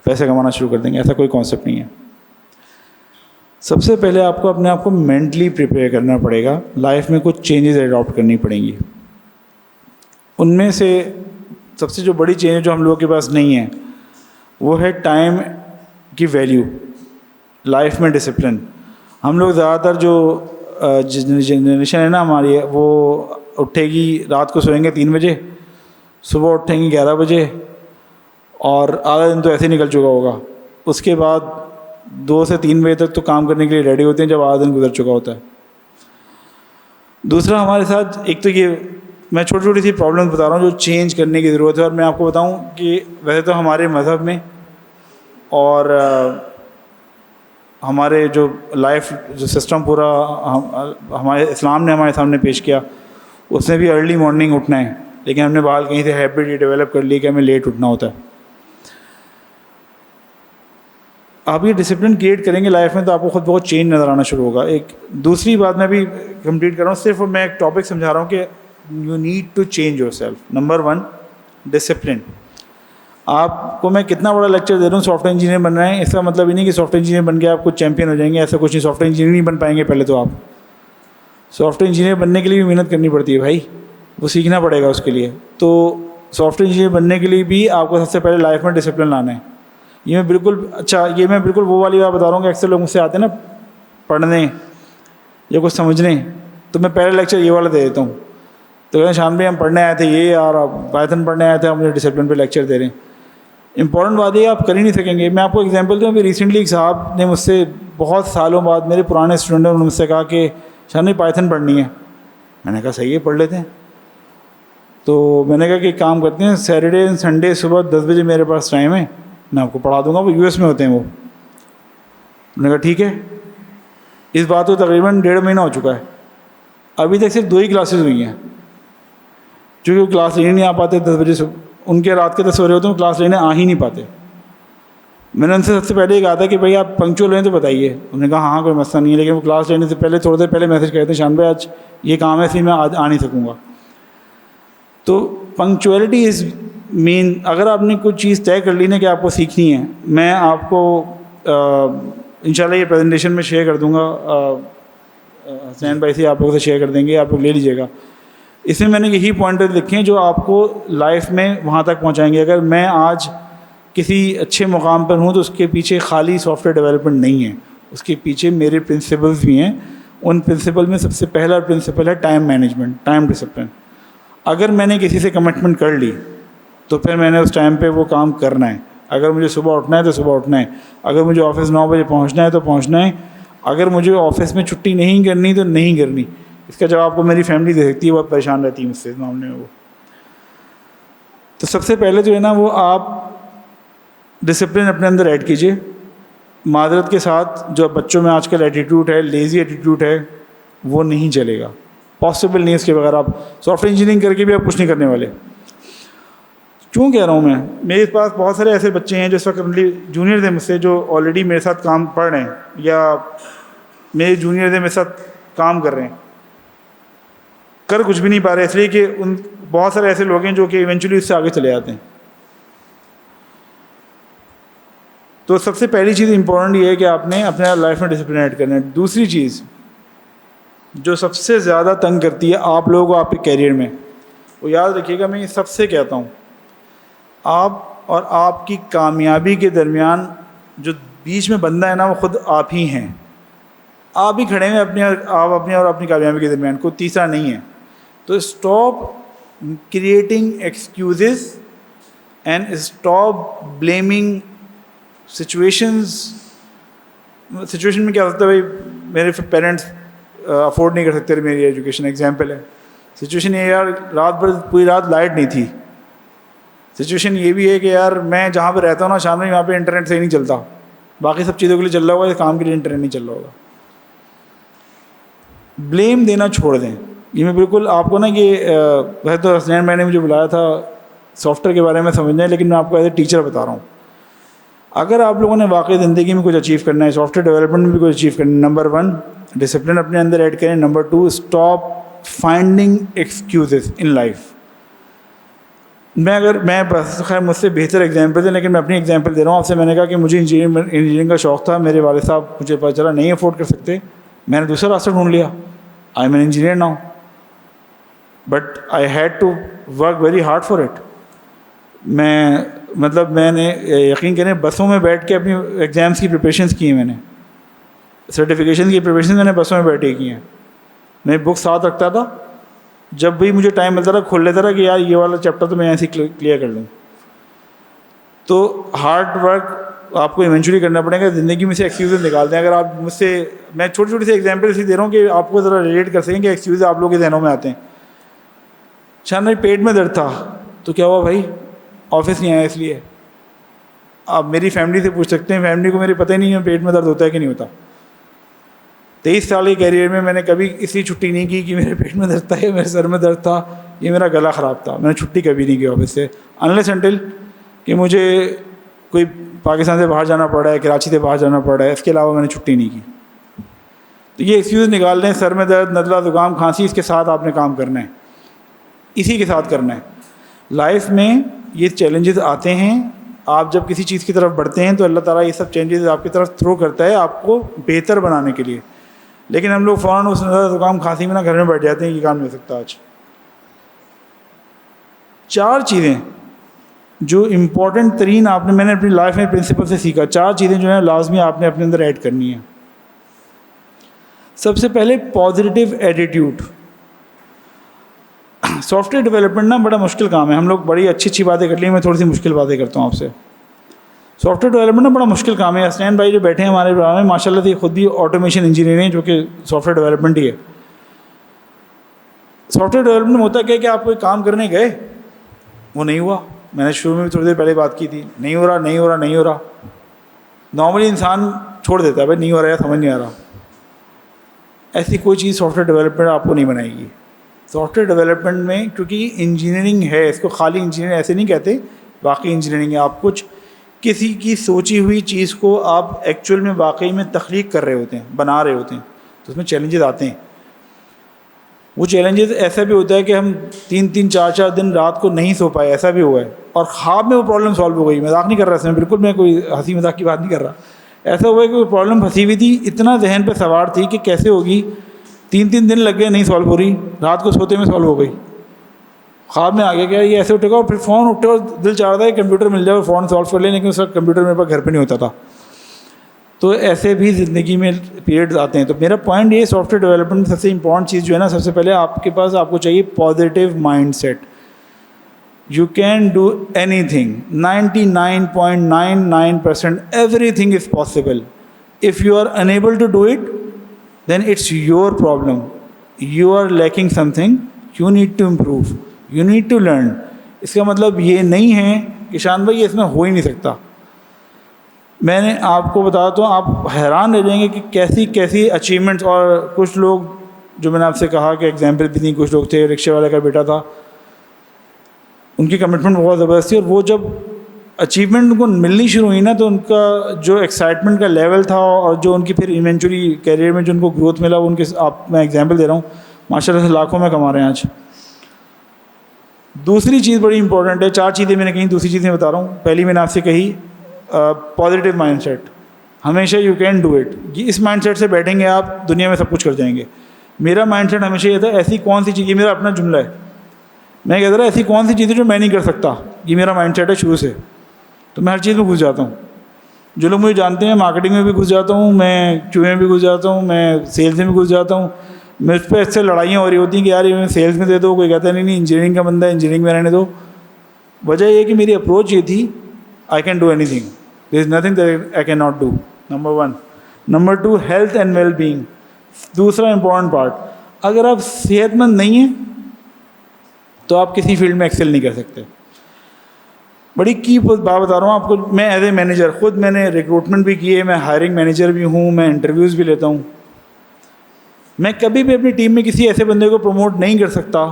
پیسے کمانا شروع کر دیں گے. ایسا کوئی کانسیپٹ نہیں ہے. سب سے پہلے آپ کو اپنے آپ کو مینٹلی پریپیئر کرنا پڑے گا. لائف میں کچھ چینجز اڈاپٹ کرنی پڑیں گی. ان میں سے سب سے جو بڑی چینج جو ہم لوگوں کے پاس نہیں ہے وہ ہے ٹائم کی ویلیو، لائف میں ڈسپلن. ہم لوگ زیادہ تر جو جنریشن ہے نا ہماری، وہ اٹھے گی رات کو سوئیں گے 3 بجے، صبح اٹھیں گی 11 بجے، اور آدھا دن تو ایسے ہی نکل چکا ہوگا. اس کے بعد 2 سے 3 بجے تک تو کام کرنے کے لیے ریڈی ہوتے ہیں جب آدھا دن گزر چکا ہوتا ہے. دوسرا ہمارے ساتھ ایک تو یہ میں چھوٹی چھوٹی سی پرابلمس بتا رہا ہوں جو چینج کرنے کی ضرورت ہے. اور میں آپ کو بتاؤں کہ ویسے تو ہمارے مذہب میں اور ہمارے جو لائف جو سسٹم پورا ہمارے اسلام نے ہمارے سامنے پیش کیا، اس میں بھی ارلی مارننگ اٹھنا ہے، لیکن ہم نے بہرحال کہیں سے ہیبٹ یہ ڈیولپ کر لی کہ ہمیں لیٹ اٹھنا ہوتا ہے. آپ یہ ڈسپلن کریٹ کریں گے لائف میں تو آپ کو خود بہت چینج نظر آنا شروع ہوگا. ایک دوسری بات میں بھی کمپلیٹ کر رہا ہوں، صرف میں ایک ٹاپک سمجھا رہا ہوں کہ you need to change yourself. Number 1 discipline. آپ کو میں کتنا بڑا لیکچر دے رہا ہوں سافٹ ویئر انجینئر بن رہے ہیں، اس کا مطلب یہ نہیں کہ سافٹ ویئر انجینئر بن کے آپ کچھ چیمپئن ہو جائیں گے. ایسا کچھ نہیں، سافٹ ویئر انجینئر نہیں بن پائیں گے. پہلے تو آپ سافٹ ویئر انجینئر بننے کے لیے بھی محنت کرنی پڑتی ہے بھائی، وہ سیکھنا پڑے گا اس کے لیے. تو سافٹ ویئر انجینئر بننے کے لیے بھی آپ کو سب سے پہلے لائف میں ڈسپلن لانا ہے. یہ میں بالکل وہ والی بات بتا رہا ہوں کہ اکثر لوگ مجھ سے آتے ہیں نا پڑھنے یا کچھ سمجھنے، تو میں پہلا لیکچر یہ والا دے دیتا ہوں. تو کہتے ہیں شان بھائی ہم پڑھنے آئے تھے یہ، اور پائتھن پڑھنے آئے تھے، ہم مجھے ڈسپلن پہ لیکچر دے رہے ہیں. امپورٹنٹ بات یہ آپ کر ہی نہیں سکیں گے. میں آپ کو ایگزامپل دوں. ابھی ریسنٹلی ایک صاحب نے مجھ سے بہت سالوں بعد، میرے پرانے اسٹوڈنٹ نے مجھ سے کہا کہ شان بھائی پائتھن پڑھنی ہے. میں نے کہا صحیح ہے، پڑھ لیتے ہیں. تو میں نے کہا کہ ایک کام کرتے ہیں، سیٹرڈے اینڈ سنڈے صبح 10 بجے میرے پاس ٹائم ہے، میں آپ کو پڑھا دوں گا. وہ US میں ہوتے ہیں وہ. میں نے کہا ٹھیک ہے. اس بات کو تقریباً 1.5 مہینہ ہو چکا ہے، ابھی تک صرف 2 ہی کلاسز ہوئی ہیں. چونکہ وہ کلاس لینے نہیں آ پاتے 10 بجے صبح، ان کے رات کے 10 بجے ہوتے ہیں، وہ کلاس لینے آ ہی نہیں پاتے. میں نے ان سے سب سے پہلے یہ کہا تھا کہ بھائی آپ پنکچوئل ہیں تو بتائیے. انہوں نے کہا ہاں کوئی مسئلہ نہیں ہے، لیکن وہ کلاس لینے سے پہلے تھوڑی دیر پہلے میسج کرتے ہیں شان بھائی آج یہ کام ہے اس لیے میں آج آ نہیں سکوں گا. تو پنکچوئلٹی از مین. اگر آپ نے کوئی چیز طے کر لی نا کہ آپ کو سیکھنی ہے، میں آپ کو انشاءاللہ یہ پریزنٹیشن میں شیئر کر دوں گا، حسین بھائی سے آپ لوگوں سے شیئر کر دیں گے، آپ لوگ لے لیجیے گا. اس میں نے یہی پوائنٹر لکھے ہیں جو آپ کو لائف میں وہاں تک پہنچائیں گے. اگر میں آج کسی اچھے مقام پر ہوں تو اس کے پیچھے خالی سافٹ ویئر ڈیولپمنٹ نہیں ہے، اس کے پیچھے میرے پرنسپلز بھی ہیں. ان پرنسپل میں سب سے پہلا پرنسپل ہے ٹائم مینجمنٹ، ٹائم ڈسپلن. اگر میں نے کسی سے کمٹمنٹ کر لی تو پھر میں نے اس ٹائم پہ وہ کام کرنا ہے. اگر مجھے صبح اٹھنا ہے تو صبح اٹھنا ہے، اگر مجھے آفس 9 بجے پہنچنا ہے تو پہنچنا ہے، اگر مجھے آفس میں چھٹی نہیں کرنی تو نہیں کرنی. اس کا جواب کو میری فیملی دے سکتی ہے، بہت پریشان رہتی ہے مجھ سے اس معاملے میں وہ. تو سب سے پہلے جو ہے نا وہ آپ ڈسپلن اپنے اندر ایڈ کیجیے. معذرت کے ساتھ جو بچوں میں آج کل ایٹیٹیوڈ ہے، لیزی ایٹیٹیوڈ ہے، وہ نہیں چلے گا. پاسبل نہیں ہے اس کے بغیر. آپ سافٹ ویئر انجینئرنگ کر کے بھی آپ کچھ نہیں کرنے والے. کیوں کہہ رہا ہوں میں؟ میرے پاس بہت سارے ایسے بچے ہیں جو اس وقت جونیئرز ہیں مجھ سے، جو آلریڈی میرے ساتھ کام پڑھ رہے ہیں یا میرے جونیئرز ہیں میرے ساتھ کام کر رہے ہیں، کر کچھ بھی نہیں پا رہے اس لیے کہ ان بہت سارے ایسے لوگ ہیں جو کہ ایونچولی اس سے آگے چلے جاتے ہیں. تو سب سے پہلی چیز امپورٹنٹ یہ ہے کہ آپ نے اپنے لائف میں ڈسپلن ایڈ کرنا ہے. دوسری چیز جو سب سے زیادہ تنگ کرتی ہے آپ لوگوں کو آپ کے کیریئر میں، وہ یاد رکھیے گا، میں یہ سب سے کہتا ہوں، آپ اور آپ کی کامیابی کے درمیان جو بیچ میں بندہ ہے نا وہ خود آپ ہی ہیں. آپ ہی کھڑے ہیں آپ اپنی اور اپنی کامیابی کے درمیان، کوئی تیسرا نہیں ہے. تو stop creating excuses and stop blaming situation میں کیا ہوتا ہے بھائی میرے پیرنٹس افورڈ نہیں کر سکتے میری ایجوکیشن. ایگزامپل ہے سچویشن یہ یار رات بھر پوری رات لائٹ نہیں تھی. سچویشن یہ بھی ہے کہ یار میں جہاں پہ رہتا ہوں نا شام میں وہاں پہ انٹرنیٹ صحیح نہیں چلتا، باقی سب چیزوں کے لیے چل رہا ہوگا، کام کے لیے انٹرنیٹ نہیں چل رہا ہوگا. بلیم دینا چھوڑ دیں. یہ میں بالکل آپ کو نا یہ ویسے تو حسنین میں نے مجھے بلایا تھا سافٹ ویئر کے بارے میں سمجھنا ہے، لیکن میں آپ کو ایز اے ٹیچر بتا رہا ہوں. اگر آپ لوگوں نے واقعی زندگی میں کچھ اچیو کرنا ہے، سافٹ ویئر ڈیولپمنٹ میں بھی کچھ اچیو کرنا ہے، نمبر 1 ڈسپلن اپنے اندر ایڈ کریں. Number 2 stop finding excuses in life. میں بس خیر مجھ سے بہتر ایگزامپل ہے لیکن میں اپنی ایگزامپل دے رہا ہوں آپ سے. میں نے کہا کہ مجھے انجینئرنگ کا شوق تھا، میرے والد صاحب مجھے پتہ چلا نہیں افورڈ کر سکتے، میں نے دوسرا راستہ ڈھونڈ لیا. I am an engineer now but I had to work very hard for it. میں مطلب میں نے یقین کریں بسوں میں بیٹھ کے اپنی ایگزامس کی پریپریشنس کی ہیں، میں نے سرٹیفکیشن کی پریپریشن میں نے بسوں میں بیٹھ کے کی ہیں. میں بک ساتھ رکھتا تھا، جب بھی مجھے ٹائم ملتا تھا کھول لیتا تھا کہ یار یہ والا چیپٹر تو میں ایسے کلیئر کر لوں. تو ہارڈ ورک آپ کو ایونچولی کرنا پڑے گا. زندگی میں سے ایکسکیوزز نکالتے ہیں. اگر آپ مجھ سے، میں چھوٹی چھوٹی سی ایگزامپل اسی دے رہا ہوں کہ آپ کو ذرا ریلیٹ کر سکیں کہ ایکسکیوز آپ لوگوں کے ذہنوں میں آتے ہیں. شان بھائی پیٹ میں درد تھا تو کیا ہوا بھائی؟ آفس نہیں آیا اس لیے. آپ میری فیملی سے پوچھ سکتے ہیں، فیملی کو میرے پتہ ہی نہیں ہے پیٹ میں درد ہوتا ہے کہ نہیں ہوتا. 23 سال کے کیریئر میں نے کبھی اس لیے چھٹی نہیں کی کہ میرے پیٹ میں درد تھا یا میرے سر میں درد تھا یا میرا گلا خراب تھا. میں نے چھٹی کبھی نہیں کی آفس سے، انلیس انٹل کہ مجھے کوئی پاکستان سے باہر جانا پڑا ہے، کراچی سے باہر جانا پڑا ہے. اس کے علاوہ میں نے چھٹی نہیں کی. تو یہ ایکسکیوز نکال لیں. سر میں درد، نزلہ، زکام، کھانسی، اس کے ساتھ آپ نے کام کرنا ہے، اسی کے ساتھ کرنا ہے. لائف میں یہ چیلنجز آتے ہیں. آپ جب کسی چیز کی طرف بڑھتے ہیں تو اللہ تعالیٰ یہ سب چیلنجز آپ کی طرف تھرو کرتا ہے آپ کو بہتر بنانے کے لیے. لیکن ہم لوگ فوراً اس نزلہ، زکام، کھانسی میں نا گھر میں بیٹھ جاتے ہیں، یہ کام نہیں ہو سکتا. آج 4 چیزیں جو امپورٹنٹ ترین آپ نے، میں نے اپنی لائف میں پرنسپل سے سیکھا. 4 چیزیں جو ہیں لازمی آپ نے اپنے اندر ایڈ کرنی ہیں. سب سے پہلے positive attitude. Soft where development نا بڑا مشکل کام ہے. ہم لوگ بڑی اچھی اچھی باتیں کر لی، میں تھوڑی سی مشکل باتیں کرتا ہوں آپ سے. سافٹ ویئر ڈیولپمنٹ نا بڑا مشکل کام ہے. حسنین بھائی جو بیٹھے ہیں ہمارے پروگرام میں، ماشاء اللہ سے خود بھی آٹومیشن انجینئر ہیں، جو کہ سافٹ ویئر ڈیولپمنٹ ہی ہے. سافٹ ویئر ڈیولپمنٹ میں ہوتا کیا کہ آپ کوئی کام کرنے گئے، وہ نہیں ہوا. میں نے شروع میں بھی تھوڑی دیر پہلے بات کی تھی، نہیں ہو رہا نہیں ہو رہا نہیں ہو رہا. نارملی انسان چھوڑ دیتا ہے، بھائی نہیں ہو رہا ہے، سمجھ نہیں آ رہا. ایسی کوئی چیز سافٹ ویئر ڈیولپمنٹ آپ کو نہیں بنائے گی. سافٹ ویئر ڈیولپمنٹ میں کیونکہ انجینئرنگ ہے، اس کو خالی انجینئر ایسے نہیں کہتے، واقعی انجینئرنگ ہے. آپ کچھ کسی کی سوچی ہوئی چیز کو آپ ایکچوئل میں واقعی میں تخلیق کر رہے ہوتے ہیں، بنا رہے ہوتے ہیں. تو اس میں چیلنجز آتے ہیں. وہ چیلنجز ایسا بھی ہوتا ہے کہ ہم 3-3 4-4 دن رات کو نہیں سو پائے، ایسا بھی ہوا ہے. اور خواب میں وہ پرابلم سالو ہو گئی. مذاق نہیں کر رہا اس میں، بالکل میں کوئی ہنسی مذاق کی بات نہیں کر رہا. ایسا ہوا ہے کہ وہ پرابلم پھنسی ہوئی تھی، اتنا ذہن پہ سوار تھی کہ کیسے ہوگی. 3 دن لگ گئے نہیں سالو ہو رہی، رات کو سوتے میں سالو ہو گئی. خواب میں آ گیا کیا یہ ایسے اٹھے گا، اور پھر فون اٹھے اور دل چاہ رہا تھا کہ کمپیوٹر مل جائے اور فون سالو کر لیں، لیکن اس وقت کمپیوٹر میرے پاس گھر پہ نہیں ہوتا تھا. تو ایسے بھی زندگی میں پیریڈز آتے ہیں. تو میرا پوائنٹ یہ سافٹ ویئر ڈیولپمنٹ سب سے امپورٹنٹ چیز جو ہے نا، سب سے پہلے آپ کے پاس آپ کو چاہیے positive mindset. You can do anything. 99.99% everything is possible. If you are unable to do it then it's your problem. You are lacking something, you need to improve, you need to learn. اس کا مطلب یہ نہیں ہے کہ شان بھائی اس میں ہو ہی نہیں سکتا. میں نے آپ کو بتا تو آپ حیران رہ جائیں گے کہ کیسی کیسی اچیومنٹس. اور کچھ لوگ جو میں نے آپ سے کہا کہ ایگزامپل بھی تھیں، کچھ لوگ تھے، رکشے والے کا بیٹا تھا، ان کی کمٹمنٹ بہت زبردست تھی. اور وہ جب اچیومنٹ ان کو ملنی شروع ہوئی نا، تو ان کا جو ایکسائٹمنٹ کا لیول تھا اور جو ان کی پھر ایونچولی کیریئر میں جو ان کو گروتھ ملا، وہ ان کے آپ میں ایگزامپل دے رہا ہوں، ماشاء اللہ سے لاکھوں میں کما رہے ہیں آج. دوسری چیز بڑی امپورٹنٹ ہے. 4 چیزیں میں نے کہیں، دوسری چیزیں بتا رہا ہوں. پہلی میں نے آپ سے کہی پازیٹیو مائنڈ سیٹ. ہمیشہ یو کین ڈو اٹ. اس مائنڈ سیٹ سے بیٹھیں گے آپ، دنیا میں سب کچھ کر جائیں گے. میرا مائنڈ سیٹ ہمیشہ یہ تھا ایسی کون سی چیز، یہ میرا اپنا جملہ ہے، میں کہتا رہا ایسی کون سی چیز ہے جو میں نہیں کر سکتا. یہ میرا مائنڈ سیٹ ہے شروع سے. تو میں ہر چیز میں گھس جاتا ہوں. جو لوگ مجھے جانتے ہیں، مارکیٹنگ میں بھی گھس جاتا ہوں، میں QA میں بھی گھس جاتا ہوں، میں سیلز میں بھی گھس جاتا ہوں. مجھ پہ اس سے لڑائیاں ہو رہی ہوتی ہیں کہ یار یہ سیلز میں دے دو، کوئی کہتا نہیں انجینئرنگ کا بندہ ہے انجینئرنگ میں رہنے دو. وجہ یہ کہ میری اپروچ یہ تھی I can do anything, there is nothing that I can not do. Number 1. Number 2 health and well being. دوسرا امپورٹنٹ پارٹ، اگر آپ صحت مند نہیں ہیں تو آپ کسی فیلڈ میں ایکسل نہیں کر سکتے. بڑی کی بات بتا رہا ہوں آپ کو. میں ایز اے مینیجر خود میں نے ریکروٹمنٹ بھی کی ہے، میں ہائرنگ مینیجر بھی ہوں، میں انٹرویوز بھی لیتا ہوں. میں کبھی بھی اپنی ٹیم میں کسی ایسے بندے کو پروموٹ نہیں کر سکتا،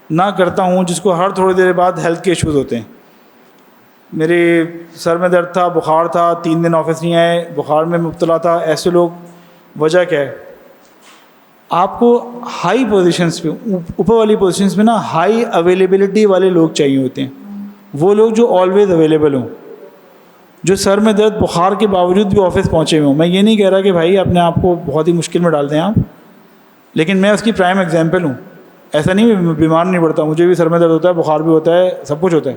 نہ کرتا ہوں جس کو ہر تھوڑی دیر بعد ہیلتھ کے ایشوز ہوتے ہیں. میرے سر میں درد تھا، بخار تھا، 3 دن آفس نہیں آئے، بخار میں مبتلا تھا. ایسے لوگ، وجہ کیا ہے؟ آپ کو ہائی پوزیشنس پہ، اوپر والی پوزیشنس پہ نا ہائی اویلیبلٹی والے لوگ چاہیے ہوتے ہیں. وہ لوگ جو آلویز اویلیبل ہوں، جو سر میں درد بخار کے باوجود بھی آفس پہنچے ہوئے ہوں. میں یہ نہیں کہہ رہا کہ بھائی اپنے آپ کو بہت ہی مشکل میں ڈال دیں آپ، لیکن میں اس کی پرائم ایگزامپل ہوں. ایسا نہیں میں بیمار نہیں پڑتا، مجھے بھی سر میں درد ہوتا ہے، بخار بھی ہوتا ہے، سب کچھ ہوتا ہے.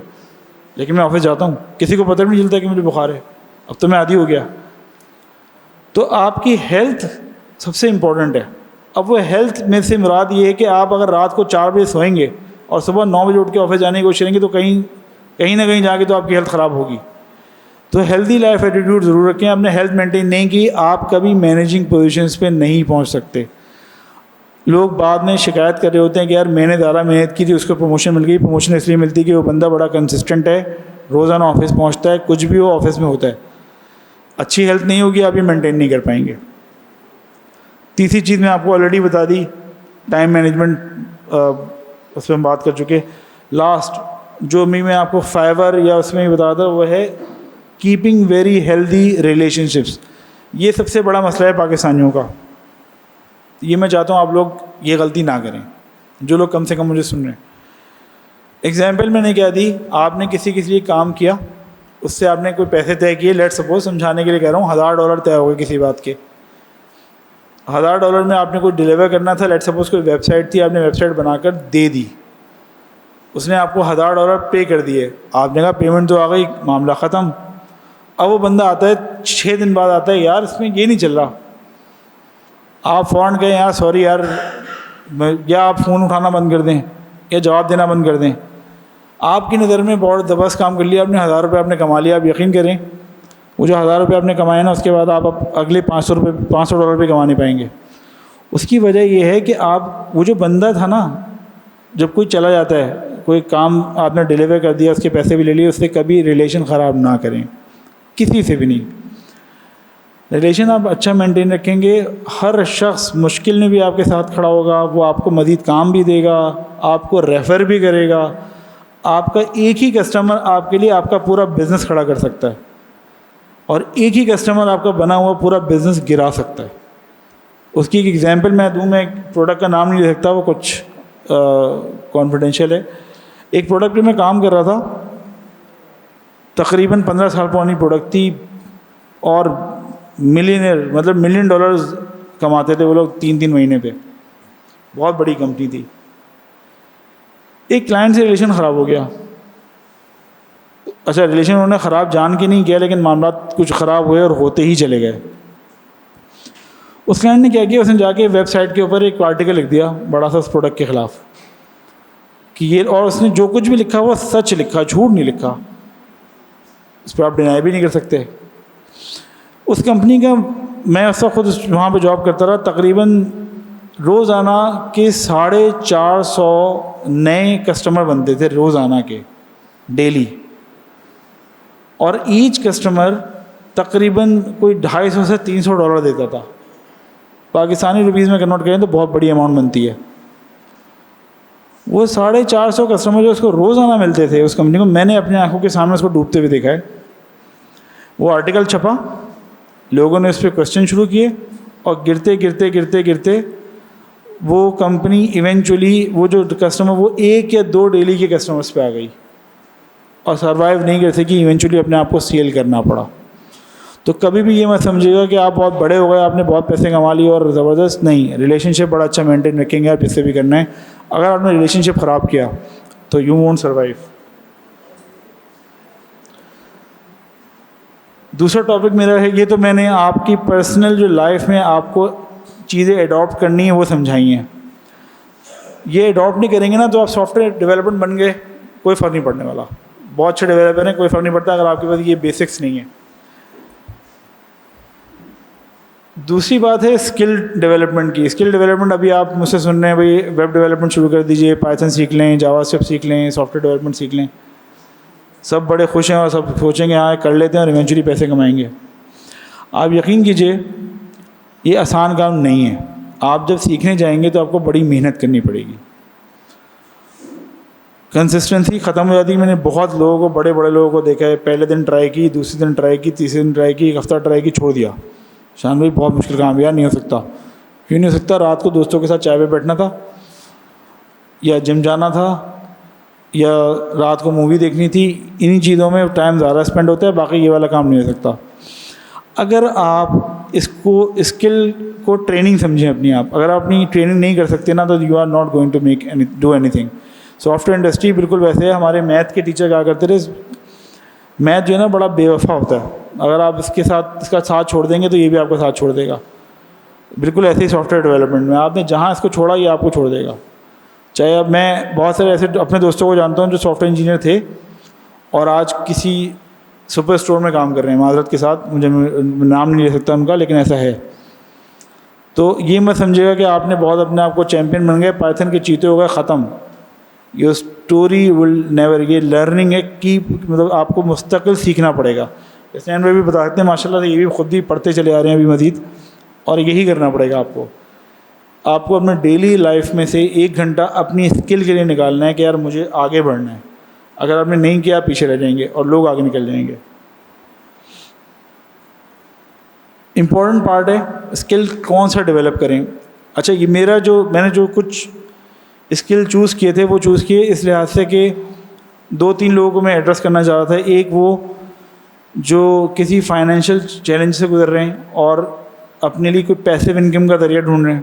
لیکن میں آفس جاتا ہوں, کسی کو پتہ بھی نہیں چلتا کہ مجھے بخار ہے, اب تو میں عادی ہو گیا. تو آپ کی ہیلتھ سب سے امپورٹنٹ ہے. اب وہ ہیلتھ میں سے مراد یہ ہے کہ آپ اگر رات کو 4 بجے سوئیں گے اور صبح 9 بجے اٹھ کے آفس جانے کی کوشش کریں گے تو کہیں نہ کہیں جا کے تو آپ کی ہیلتھ خراب ہوگی. تو ہیلدی لائف ایٹیٹیوڈ ضرور رکھیں. آپ نے ہیلتھ مینٹین نہیں کی, آپ کبھی مینیجنگ پوزیشنز پہ نہیں پہنچ سکتے. لوگ بعد میں شکایت کر رہے ہوتے ہیں کہ یار میں نے زیادہ محنت کی تھی, اس کو پروموشن مل گئی. پروموشن اس لیے ملتی ہے کہ وہ بندہ بڑا کنسسٹنٹ ہے, روزانہ آفس پہنچتا ہے, کچھ بھی ہو آفس میں ہوتا ہے. اچھی ہیلتھ نہیں ہوگی, آپ یہ مینٹین نہیں کر پائیں گے. تیسری چیز میں آپ کو آلریڈی بتا دی, ٹائم مینجمنٹ, اس پہ ہم بات کر چکے. لاسٹ جو میں آپ کو فائبر یا اس میں بتا تھا وہ ہے keeping very healthy relation ships. یہ سب سے بڑا مسئلہ ہے پاکستانیوں کا. یہ میں چاہتا ہوں آپ لوگ یہ غلطی نہ کریں, جو لوگ کم سے کم مجھے سن رہے ہیں. ایگزامپل میں نے کیا دی, آپ نے کسی لیے کام کیا, اس سے آپ نے کوئی پیسے طے کیے. لیٹ سپوز سمجھانے کے لیے کہہ رہا ہوں $1000 طے ہو گئے کسی بات کے. $1000 میں آپ نے کوئی ڈیلیور کرنا تھا. لیٹ سپوز کوئی ویب سائٹ تھی, آپ نے ویب سائٹ بنا کر دے دی, اس نے آپ کو $1000 پے کر دیے. آپ نے کہا پیمنٹ تو آ گئی, معاملہ ختم. اب وہ بندہ آتا ہے 6 دن بعد آتا ہے, یار اس میں یہ نہیں چل رہا. آپ فوراً کہیں یار سوری یار, یا آپ فون اٹھانا بند کر دیں یا جواب دینا بند کر دیں. آپ کی نظر میں بہت زبردست کام کر لیا آپ نے, $1000 آپ نے کما لیا. آپ یقین کریں وہ جو $1000 آپ نے کمائے نا, اس کے بعد آپ اگلے $500 کما نہیں پائیں گے. اس کی وجہ یہ ہے کہ آپ وہ جو بندہ تھا نا, جب کوئی چلا جاتا ہے, کوئی کام آپ نے ڈیلیور کر دیا, اس کے پیسے بھی لے لیے, اس سے کبھی ریلیشن خراب نہ کریں, کسی سے بھی نہیں. ریلیشن آپ اچھا مینٹین رکھیں گے, ہر شخص مشکل میں بھی آپ کے ساتھ کھڑا ہوگا, وہ آپ کو مزید کام بھی دے گا, آپ کو ریفر بھی کرے گا. آپ کا ایک ہی کسٹمر آپ کے لیے آپ کا پورا بزنس کھڑا کر سکتا ہے, اور ایک ہی کسٹمر آپ کا بنا ہوا پورا بزنس گرا سکتا ہے. اس کی ایک ایگزامپل میں دوں, میں ایک پروڈکٹ کا نام نہیں لے سکتا, وہ کچھ کانفیڈینشیل ہے. ایک پروڈکٹ پہ میں کام کر رہا تھا, تقریباً 15 سال پرانی پروڈکٹ تھی, اور ملینئر مطلب $1 ملین کماتے تھے وہ لوگ 3 مہینے پہ. بہت بڑی کمپنی تھی. ایک کلائنٹ سے ریلیشن خراب ہو گیا. اچھا ریلیشن انہوں نے خراب جان کے نہیں کیا, لیکن معاملات کچھ خراب ہوئے اور ہوتے ہی چلے گئے. اس کلائنٹ نے کیا کیا, اس نے جا کے ویب سائٹ کے اوپر ایک آرٹیکل لکھ دیا بڑا سا اس پروڈکٹ کے خلاف کہ یہ, اور اس نے جو کچھ بھی لکھا وہ سچ لکھا, جھوٹ نہیں لکھا. اس پہ آپ ڈینائی بھی نہیں کر سکتے. اس کمپنی کا میں اس وقت خود وہاں پہ جاب کرتا رہا, تقریباً روزانہ کے 450 نئے کسٹمر بنتے تھے روزانہ کے, ڈیلی. اور ایچ کسٹمر تقریباً کوئی $250 سے $300 دیتا تھا. پاکستانی روپیز میں کنورٹ کریں تو بہت بڑی اماؤنٹ بنتی ہے. وہ 450 کسٹمر جو اس کو روزانہ ملتے تھے اس کمپنی کو, میں نے اپنی آنکھوں کے سامنے اس کو ڈوبتے ہوئے دیکھا ہے. وہ آرٹیکل چھپا, لوگوں نے اس پہ کوشچن شروع کیے, اور گرتے گرتے گرتے گرتے وہ کمپنی ایونچولی وہ جو کسٹمر وہ 1 یا 2 ڈیلی کے کسٹمرس پہ آ گئی, اور سروائیو نہیں کر سکی. ایونچولی اپنے آپ کو سیل کرنا پڑا. تو کبھی بھی یہ مت سمجھے گا کہ آپ بہت بڑے ہو گئے, آپ نے بہت پیسے کما لیے اور زبردست. نہیں, ریلیشن شپ بڑا اچھا مینٹین رکھیں گے آپ, جس سے بھی کرنا ہے. اگر آپ نے ریلیشن شپ خراب کیا تو یو وونٹ سروائیو. دوسرا ٹاپک میرا ہے, یہ تو میں نے آپ کی پرسنل جو لائف میں آپ کو چیزیں اڈاپٹ کرنی ہیں وہ سمجھائی ہیں. یہ اڈاپٹ نہیں کریں گے نا تو آپ سافٹ ویئر ڈیولپمنٹ بن گئے, کوئی فرق نہیں پڑنے والا. بہت اچھے ڈیولپر ہیں, کوئی فرق نہیں پڑتا اگر آپ کے پاس یہ بیسکس نہیں ہیں. دوسری بات ہے اسکل ڈیولپمنٹ کی. اسکل ڈیولپمنٹ ابھی آپ مجھ سے سن رہے ہیں بھائی ویب ڈیولپمنٹ شروع کر دیجئے, پائتھن سیکھ لیں, جاوا اسکرپٹ سیکھ لیں, سافٹ ویئر ڈیولپمنٹ سیکھ لیں. سب بڑے خوش ہیں اور سب سوچیں گے ہاں کر لیتے ہیں اور ایونچولی پیسے کمائیں گے. آپ یقین کیجئے یہ آسان کام نہیں ہے. آپ جب سیکھنے جائیں گے تو آپ کو بڑی محنت کرنی پڑے گی. کنسسٹنسی ختم ہو جاتی ہے. میں نے بہت لوگوں کو, بڑے بڑے لوگوں کو دیکھا ہے, پہلے دن ٹرائی کی, دوسرے دن ٹرائی کی, تیسرے دن ٹرائی کی, 1 ہفتہ ٹرائی کی, چھوڑ دیا. شان بھائی بہت مشکل کام ہے یار, نہیں ہو سکتا. کیوں نہیں ہو سکتا؟ رات کو دوستوں کے ساتھ چائے پہ بیٹھنا تھا, یا جم جانا تھا, یا رات کو مووی دیکھنی تھی. انہی چیزوں میں ٹائم زیادہ اسپینڈ ہوتا ہے, باقی یہ والا کام نہیں ہو سکتا. اگر آپ اس کو اسکل کو ٹریننگ سمجھیں اپنی آپ, اگر آپ اپنی ٹریننگ نہیں کر سکتے نا تو you are not going to do anything. Software industry بالکل ویسے ہے. ہمارے میتھ کے ٹیچر کہا کرتے تھے میتھ جو ہے نا بڑا بے وفا ہوتا ہے، اگر آپ اس کا ساتھ چھوڑ دیں گے تو یہ بھی آپ کا ساتھ چھوڑ دے گا. بالکل ایسے ہی سافٹ ویئر ڈیولپمنٹ میں آپ نے جہاں اس کو چھوڑا یہ آپ کو چھوڑ دے گا. چاہے اب میں بہت سارے ایسے اپنے دوستوں کو جانتا ہوں جو سافٹ ویئر انجینئر تھے اور آج کسی سپر اسٹور میں کام کر رہے ہیں. معذرت کے ساتھ مجھے نام نہیں لے سکتا ان کا، لیکن ایسا ہے. تو یہ مت سمجھے گا کہ آپ نے بہت اپنے آپ کو چیمپئن بن گئے، پائتھن کے چیتے ہو گئے، ختم. یہ اسٹوری ول نیور. یہ لرننگ ہے کی، مطلب آپ کو مستقل سیکھنا پڑے گا. حسین بھائی بھی بتاتے ہیں ماشاء اللہ سے، یہ بھی خود بھی پڑھتے چلے آ رہے ہیں ابھی مزید، اور یہی کرنا پڑے گا آپ کو. آپ کو اپنے ڈیلی لائف میں سے 1 گھنٹہ اپنی اسکل کے لیے نکالنا ہے کہ یار مجھے آگے بڑھنا ہے. اگر آپ نے نہیں کیا آپ پیچھے رہ جائیں گے اور لوگ آگے نکل جائیں گے. امپورٹنٹ پارٹ ہے اسکل کون سا ڈیولپ کریں. اچھا یہ میں نے جو کچھ اسکل چوز کیے تھے وہ چوز کیے اس لحاظ سے کہ 2-3 لوگوں کو میں ایڈریس کرنا چاہ رہا تھا. ایک وہ جو کسی فائنینشیل چیلنج سے گزر رہے ہیں اور اپنے لیے کوئی پیسیو انکم کا ذریعہ ڈھونڈ رہے ہیں.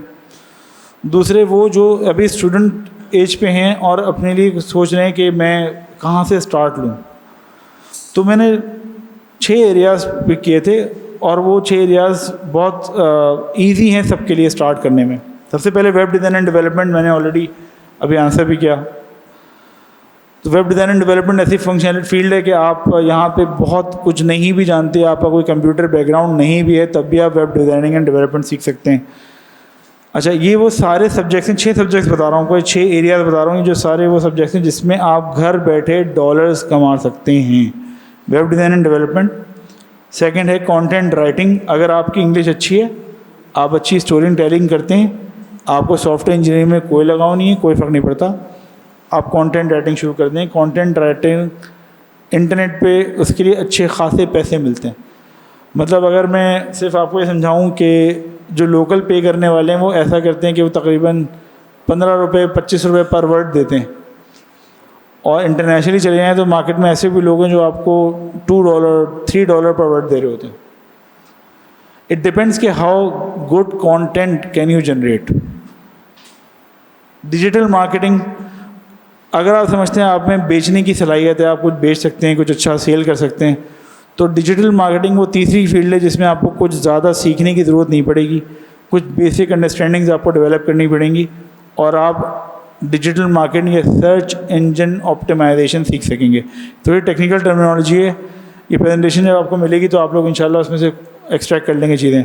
دوسرے وہ جو ابھی اسٹوڈنٹ ایج پہ ہیں اور اپنے لیے سوچ رہے ہیں کہ میں کہاں سے اسٹارٹ لوں. تو میں نے 6 ایریاز پک کیے تھے اور وہ 6 ایریاز بہت ایزی ہیں سب کے لیے اسٹارٹ کرنے میں. سب سے پہلے ویب ڈیزائن اینڈ ڈیولپمنٹ، میں نے آلریڈی ابھی آنسر بھی کیا. تو ویب ڈیزائن اینڈ ڈیولپمنٹ ایسی فنکشنل فیلڈ ہے کہ آپ یہاں پہ بہت کچھ نہیں بھی جانتے، آپ کا کوئی کمپیوٹر بیک گراؤنڈ نہیں بھی ہے، تب بھی آپ ویب ڈیزائننگ اینڈ ڈیولپمنٹ سیکھ سکتے ہیں. اچھا یہ وہ سارے سبجیکٹس ہیں، 6 سبجیکٹس بتا رہا ہوں، کوئی 6 ایریاز بتا رہا ہوں، جو سارے وہ سبجیکٹس ہیں جس میں آپ گھر بیٹھے ڈالرز کما سکتے ہیں. Web design and development. Second ہے کانٹینٹ رائٹنگ. اگر آپ کی انگلش اچھی ہے، آپ اچھی اسٹوری ٹیلنگ کرتے ہیں، آپ کو سافٹ ویئر انجینئرنگ میں کوئی لگاؤ نہیں ہے، کوئی فرق نہیں پڑتا، آپ کانٹینٹ رائٹنگ شروع کر دیں. کانٹینٹ رائٹنگ انٹرنیٹ پہ اس کے لیے اچھے خاصے پیسے ملتے ہیں. مطلب اگر میں صرف آپ کو یہ سمجھاؤں کہ جو لوکل پے کرنے والے ہیں وہ ایسا کرتے ہیں کہ وہ تقریباً 15 روپے 25 روپے پر ورڈ دیتے ہیں، اور انٹرنیشنلی چلے جائیں تو مارکیٹ میں ایسے بھی لوگ ہیں جو آپ کو $2 $3 پر ورڈ دے رہے ہوتے ہیں. اٹ ڈپینڈس کہ how good content can you generate. Digital marketing, اگر آپ سمجھتے ہیں آپ میں بیچنے کی صلاحیت ہے، آپ کچھ بیچ سکتے ہیں، کچھ اچھا سیل کر سکتے ہیں، تو ڈیجیٹل مارکیٹنگ وہ تیسری فیلڈ ہے جس میں آپ کو کچھ زیادہ سیکھنے کی ضرورت نہیں پڑے گی. کچھ بیسک انڈرسٹینڈنگز آپ کو ڈیولپ کرنی پڑیں گی اور آپ ڈیجیٹل مارکیٹنگ یا سرچ انجن آپٹیمائزیشن سیکھ سکیں گے. تھوڑی ٹیکنیکل ٹرمینالوجی ہے، یہ پریزنٹیشن جب آپ کو ملے گی تو آپ لوگ انشاءاللہ اس میں سے ایکسٹریکٹ کر لیں گے چیزیں.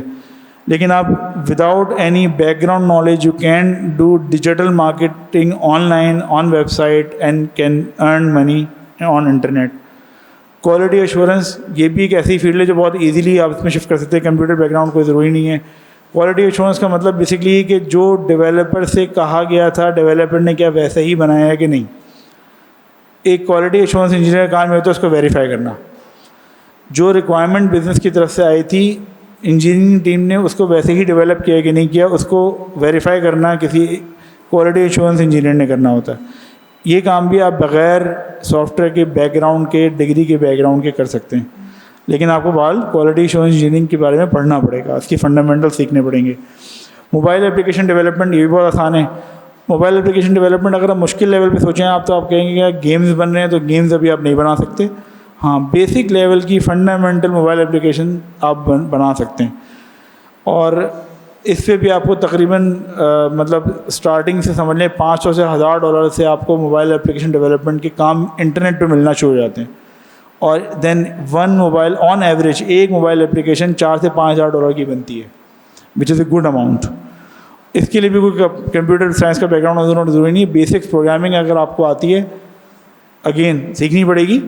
لیکن آپ without any background knowledge you can do digital marketing online on website and can earn money on internet. Quality assurance, یہ بھی ایک ایسی فیلڈ ہے جو بہت ایزیلی آپ اس میں شفٹ کر سکتے ہیں، کمپیوٹر بیک گراؤنڈ کوئی ضروری نہیں ہے. کوالٹی ایشورنس کا مطلب بیسکلی یہ کہ جو ڈیولپر سے کہا گیا تھا ڈیولپر نے کیا ویسا ہی بنایا ہے کہ نہیں. ایک کوالٹی ایشورنس انجینئر کا کام یہ ہوتا ہے اس کو ویریفائی کرنا. جو ریکوائرمنٹ بزنس کی طرف سے آئی تھی انجینئرنگ ٹیم نے اس کو ویسے ہی ڈیولپ کیا کہ نہیں کیا، اس کو ویریفائی کرنا کسی کوالٹی ایشورنس انجینئر نے کرنا ہوتا ہے. یہ کام بھی آپ بغیر سافٹ ویئر کے بیک گراؤنڈ کے، ڈگری کے بیک گراؤنڈ کے کر سکتے ہیں، لیکن آپ کو کوالٹی ایشورنس انجینئرنگ کے بارے میں پڑھنا پڑے گا، اس کی فنڈامنٹل سیکھنے پڑیں گے. موبائل اپلیکیشن ڈیولپمنٹ، یہ بھی بہت آسان ہے. موبائل اپلیکیشن ڈیولپمنٹ اگر آپ مشکل لیول پہ سوچیں آپ تو آپ کہیں گے کہ گیمز بن رہے ہیں تو گیمز ابھی آپ نہیں بنا سکتے. ہاں بیسک لیول کی فنڈامنٹل موبائل اپلیکیشن آپ بنا سکتے ہیں، اور اس پہ بھی آپ کو تقریباً مطلب اسٹارٹنگ سے سمجھ لیں $500 سے $1000 سے آپ کو موبائل اپلیکیشن ڈیولپمنٹ کے کام انٹرنیٹ پہ ملنا شروع ہو جاتے ہیں. اور دین ون موبائل آن ایوریج ایک موبائل اپلیکیشن $4,000 سے $5,000 کی بنتی ہے، وچ از اے گڈ اماؤنٹ. اس کے لیے بھی کوئی کمپیوٹر سائنس کا بیک گراؤنڈ ضروری نہیں ہے. بیسک پروگرامنگ اگر آپ کو آتی ہے اگین سیکھنی پڑے گی.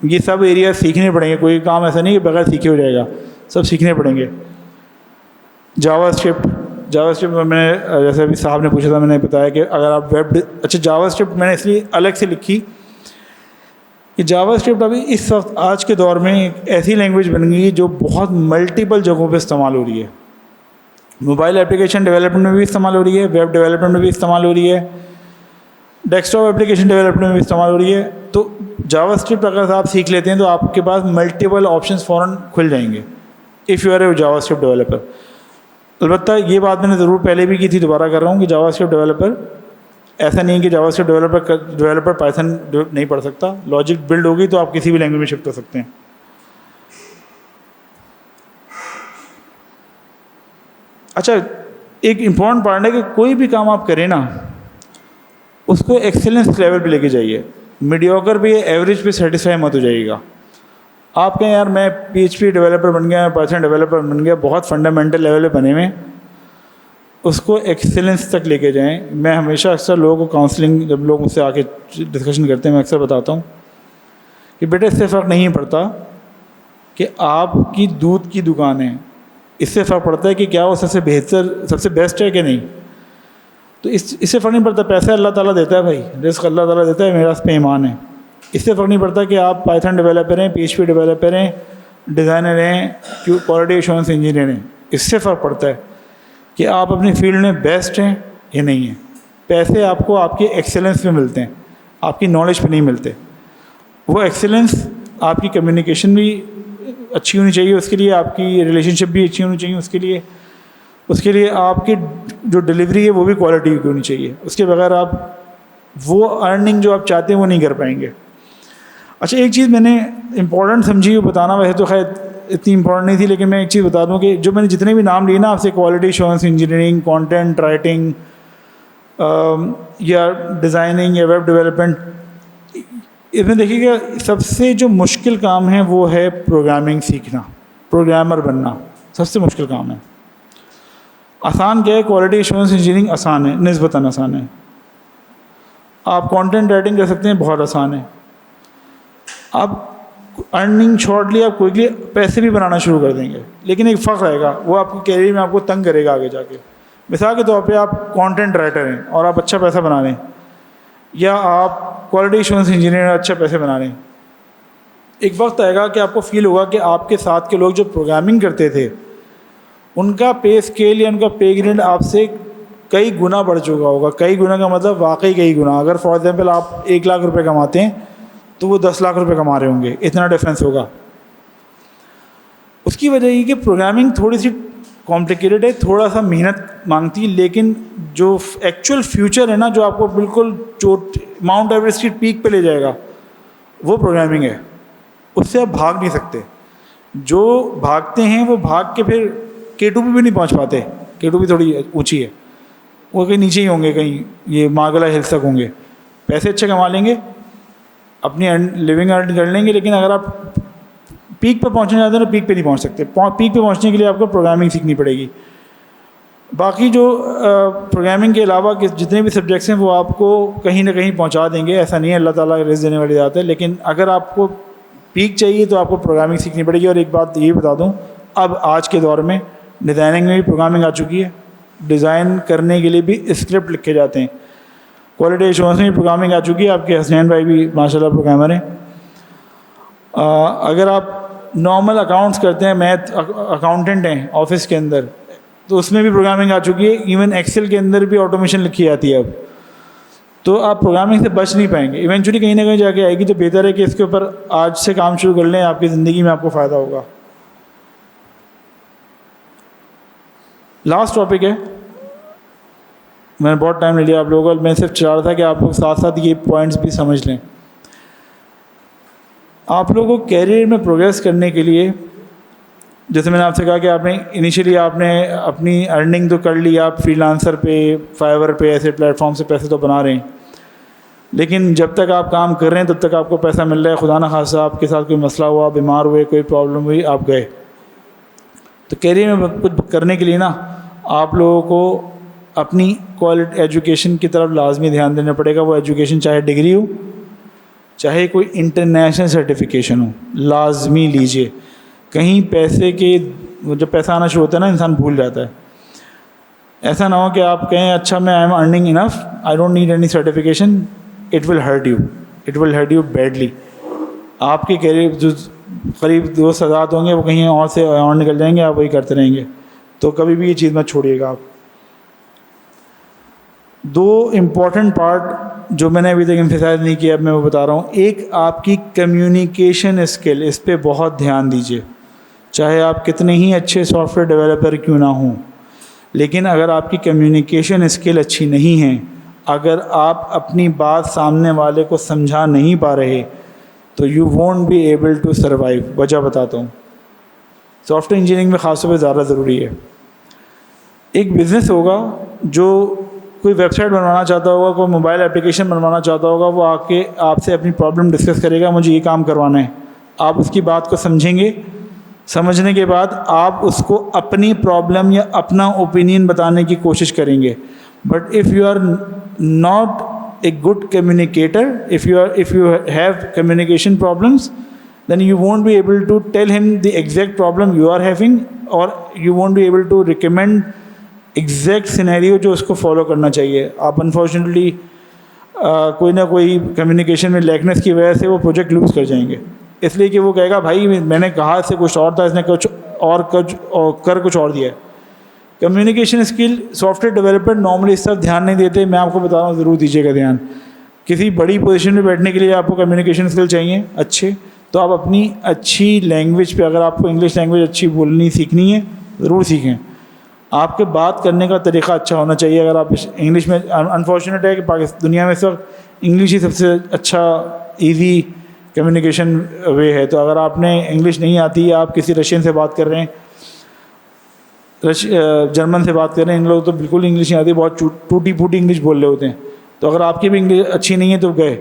یہ سب ایریاز سیکھنے پڑیں گے، کوئی کام ایسا نہیں کہ بغیر سیکھے ہو جائے گا، سب سیکھنے پڑیں گے. جاوا اسکرپٹ میں نے جیسے ابھی صاحب نے پوچھا تھا میں نے بتایا کہ اگر آپ اچھا جاوا اسکرپٹ میں نے اس لیے الگ سے لکھی کہ جاوا اسکرپٹ ابھی اس وقت آج کے دور میں ایک ایسی لینگویج بن گئی ہے جو بہت ملٹیپل جگہوں پہ استعمال ہو رہی ہے. موبائل اپلیکیشن ڈیولپمنٹ میں بھی استعمال ہو رہی ہے، ویب ڈیولپمنٹ میں بھی استعمال ہو رہی ہے، ڈیسک ٹاپ اپلیکیشن ڈیولپمنٹ میں بھی استعمال ہو رہی ہے. تو جاوا اسکرپٹ اگر آپ سیکھ لیتے ہیں تو آپ کے پاس ملٹیپل آپشنس فوراً کھل جائیں گے if you are a JavaScript developer. البتہ یہ بات میں نے ضرور پہلے بھی کی تھی، دوبارہ کر رہا ہوں کہ جاوا اسکرپٹ ڈیولپر ایسا نہیں کہ جاوا اسکرپٹ ڈیولپر پائتھن نہیں پڑھ سکتا. لاجک بلڈ ہوگی تو آپ کسی بھی لینگویج میں شفٹ ہو سکتے ہیں. اچھا ایک امپورٹنٹ پارٹ ہے کہ کوئی بھی کام آپ کریں نا اس کو ایکسلنس لیول پہ لے کے جائیے. میڈیوکر پہ ایوریج پہ سیٹسفائی مت ہو جائے گا. آپ کہیں یار میں PHP ڈیولپر بن گیا, پائتھن ڈیولپر بن گیا, بہت فنڈامنٹل لیول پہ بنے ہوئے, اس کو ایکسلنس تک لے کے جائیں. میں ہمیشہ اکثر لوگوں کو کاؤنسلنگ جب لوگ مجھ سے آ کے ڈسکشن کرتے ہیں میں اکثر بتاتا ہوں کہ بیٹے اس سے فرق نہیں پڑتا کہ آپ کی دودھ کی دکان ہے, اس سے فرق پڑتا ہے کہ کیا وہ سب سے بہتر سب سے بیسٹ ہے کہ نہیں. تو اس سے فرق نہیں پڑتا. پیسہ اللہ تعالیٰ دیتا ہے بھائی, رزق اللہ تعالیٰ دیتا ہے, میرا اس پہ ایمان ہے. اس سے فرق نہیں پڑتا کہ آپ پائتھن ڈیولپر ہیں, PHP ڈیولپر ہیں, ڈیزائنر ہیں, کوالٹی ایشورنس انجینئر ہیں. اس سے فرق پڑتا ہے کہ آپ اپنی فیلڈ میں بیسٹ ہیں یا نہیں ہیں. پیسے آپ کو آپ کے ایکسلنس پہ ملتے ہیں, آپ کی نالج پہ نہیں ملتے. وہ ایکسلنس آپ کی کمیونیکیشن بھی اچھی ہونی چاہیے, اس کے لیے آپ کی ریلیشن شپ بھی اچھی ہونی چاہیے, اس کے لیے آپ کی جو ڈلیوری ہے وہ بھی کوالٹی کی ہونی چاہیے. اس کے بغیر آپ وہ ارننگ جو آپ چاہتے ہیں وہ نہیں کر پائیں گے. اچھا ایک چیز میں نے امپورٹنٹ سمجھی, وہ بتانا ویسے تو خیر اتنی امپورٹنٹ نہیں تھی, لیکن میں ایک چیز بتا دوں کہ جو میں نے جتنے بھی نام لیے نا آپ سے, quality assurance engineering, content writing یا ڈیزائننگ یا ویب ڈیولپمنٹ, اس میں دیکھیے گا سب سے جو مشکل کام ہے وہ ہے پروگرامنگ سیکھنا, پروگرامر بننا سب سے مشکل کام ہے. آسان کیا ہے, کوالٹی ایشورنس انجینئرنگ آسان ہے, نسبتاً آسان ہے. آپ کانٹینٹ رائٹنگ کر سکتے ہیں, بہت آسان ہے. آپ ارننگ شارٹلی آپ کوئکلی پیسے بھی بنانا شروع کر دیں گے, لیکن ایک فرق رہے گا, وہ آپ کے کیریئر میں آپ کو تنگ کرے گا آگے جا کے. مثال کے طور پہ آپ کانٹینٹ رائٹر ہیں اور آپ اچھا پیسہ بنا رہے ہیں, یا آپ کوالٹی ایشورنس انجینئر اچھا پیسے بنا رہے ہیں. ایک وقت آئے گا کہ آپ کو فیل ہوگا کہ آپ کے ساتھ کے لوگ جو پروگرامنگ کرتے تھے ان کا پے اسکیل یا ان کا پے گریڈ آپ سے کئی گنا بڑھ چکا ہوگا. کئی گنا کا مطلب واقعی کئی گنا. اگر فار ایگزامپل آپ 1 لاکھ روپے کماتے ہیں تو وہ 10 لاکھ روپے کما رہے ہوں گے, اتنا ڈفرینس ہوگا. اس کی وجہ یہ کہ پروگرامنگ تھوڑی سی کمپلیکیٹڈ ہے, تھوڑا سا محنت مانگتی ہے, لیکن جو ایکچوئل فیوچر ہے نا, جو آپ کو بالکل ماؤنٹ ایوریسٹ کی پیک پہ لے جائے گا, وہ پروگرامنگ ہے. اس سے آپ بھاگ نہیں سکتے. جو بھاگتے ہیں وہ بھاگ کے پھر K2 پہ بھی نہیں پہنچ پاتے. K2 بھی تھوڑی اونچی ہے, وہ کہیں نیچے ہی ہوں گے, کہیں یہ ماگلا ہلس تک ہوں گے. پیسے اچھے کما لیں گے, اپنی لیونگ ارن کر لیں گے, لیکن اگر آپ پیک پہ پہنچنا چاہتے ہیں تو پیک پہ نہیں پہنچ سکتے. پیک پہ پہنچنے کے لیے آپ کو پروگرامنگ سیکھنی پڑے گی. باقی جو پروگرامنگ کے علاوہ کے جتنے بھی سبجیکٹس ہیں وہ آپ کو کہیں نہ کہیں پہنچا دیں گے, ایسا نہیں ہے, اللہ تعالیٰ رزق دینے والی ذات ہے. لیکن اگر آپ کو پیک چاہیے تو آپ کو پروگرامنگ سیکھنی پڑے گی. اور ایک بات یہ بتا دوں, اب آج کے دور میں ڈیزائننگ میں بھی پروگرامنگ آ چکی ہے. ڈیزائن کرنے کے لیے بھی اسکرپٹ لکھے جاتے ہیں. کوالٹی ایشورنس میں بھی پروگرامنگ آ چکی ہے. آپ کے حسنین بھائی بھی ماشاء اللہ پروگرامر ہیں. اگر آپ نارمل اکاؤنٹس کرتے ہیں, میتھ اکاؤنٹنٹ ہیں آفس کے اندر, تو اس میں بھی پروگرامنگ آ چکی ہے. ایون ایکسل کے اندر بھی آٹومیشن لکھی جاتی ہے اب. تو آپ پروگرامنگ سے بچ نہیں پائیں گے. ایونچولی کہیں نہ کہیں جا کے آئے گی. تو بہتر ہے کہ اس کے اوپر آج سے کام شروع کر لیں, آپ کی زندگی میں آپ کو فائدہ ہوگا. لاسٹ ٹاپک ہے, میں نے بہت ٹائم لے لیا آپ لوگوں کو. میں صرف چاہ رہا تھا کہ آپ لوگ ساتھ ساتھ یہ پوائنٹس بھی سمجھ لیں. آپ لوگوں کو کیریئر میں پروگریس کرنے کے لیے, جیسے میں نے آپ سے کہا کہ آپ نے انیشیلی آپ نے اپنی ارننگ تو کر لی, آپ فری لانسر پہ, فائیور پہ, ایسے پلیٹ فارم سے پیسے تو بنا رہے ہیں, لیکن جب تک آپ کام کر رہے ہیں تب تک آپ کو پیسہ مل رہا ہے. خدا نہ خواستہ آپ کے ساتھ کوئی مسئلہ ہوا, بیمار ہوئے, کوئی پرابلم ہوئی, آپ گئے. تو کیریئر میں کچھ کرنے کے لیے نا آپ لوگوں کو اپنی کوالٹی ایجوکیشن کی طرف لازمی دھیان دینا پڑے گا. وہ ایجوکیشن چاہے ڈگری ہو, چاہے کوئی انٹرنیشنل سرٹیفکیشن ہو, لازمی لیجئے. کہیں پیسے کے جب پیسہ آنا شروع ہوتا ہے نا انسان بھول جاتا ہے. ایسا نہ ہو کہ آپ کہیں اچھا میں I am earning enough, I don't need any certification. It will hurt you, it will hurt you badly. آپ کے کیریئر جو قریب 2,000 ہوں گے وہ کہیں اور سے اور نکل جائیں گے, آپ وہی کرتے رہیں گے. تو کبھی بھی یہ چیز مت چھوڑیے گا آپ. 2 امپورٹنٹ پارٹ جو میں نے ابھی تک ایمفیسائز نہیں کیا, اب میں وہ بتا رہا ہوں. ایک آپ کی کمیونیکیشن اسکل, اس پہ بہت دھیان دیجیے. چاہے آپ کتنے ہی اچھے سافٹ ویئر ڈیولپر کیوں نہ ہوں, لیکن اگر آپ کی کمیونیکیشن اسکل اچھی نہیں ہے, اگر آپ اپنی بات سامنے والے کو سمجھا نہیں پا رہے, تو you won't be able to survive. وجہ بتاتا ہوں, سافٹ ویئر انجینئرنگ میں خاص طور پہ زیادہ ضروری ہے. ایک بزنس ہوگا جو کوئی ویب سائٹ بنوانا چاہتا ہوگا, کوئی موبائل اپلیکیشن بنوانا چاہتا ہوگا, وہ آ کے آپ سے اپنی پرابلم ڈسکس کرے گا, مجھے یہ کام کروانا ہے. آپ اس کی بات کو سمجھیں گے, سمجھنے کے بعد آپ اس کو اپنی پرابلم یا اپنا اوپینین بتانے کی کوشش کریں گے. But if you are not a good communicator, if you have communication problems, then you won't be able to tell him the exact problem you are having, or you won't be able to recommend exact scenario جو اس کو follow کرنا چاہیے. آپ unfortunately کوئی نہ کوئی communication میں لیکنیس کی وجہ سے وہ پروجیکٹ لوز کر جائیں گے, اس لیے کہ وہ کہے گا بھائی میں نے کہا اس سے کچھ اور تھا, اس نے کچھ اور کر کچھ اور دیا ہے. Communication skill software developer normally اس طرف دھیان نہیں دیتے. میں آپ کو بتا رہا ہوں, ضرور دیجیے گا دھیان. کسی بڑی پوزیشن میں بیٹھنے کے لیے آپ کو کمیونیکیشن اسکل چاہیے اچھے, تو آپ اپنی اچھی لینگویج پہ, اگر آپ کو انگلش لینگویج اچھی بولنی سیکھنی ہے ضرور سیکھیں. آپ کے بات کرنے کا طریقہ اچھا ہونا چاہیے. اگر آپ انگلش میں, انفارچونیٹ ہے کہ دنیا میں اس وقت انگلش ہی سب سے اچھا ایزی کمیونیکیشن وے ہے. تو اگر آپ نے انگلش نہیں آتی, آپ کسی رشین سے بات کر رہے ہیں, جرمن سے بات کر رہے ہیں, ان لوگ تو بالکل انگلش نہیں آتی, بہت ٹوٹی پھوٹی انگلش بول رہے ہوتے ہیں. تو اگر آپ کی بھی انگلش اچھی نہیں ہے تو گئے,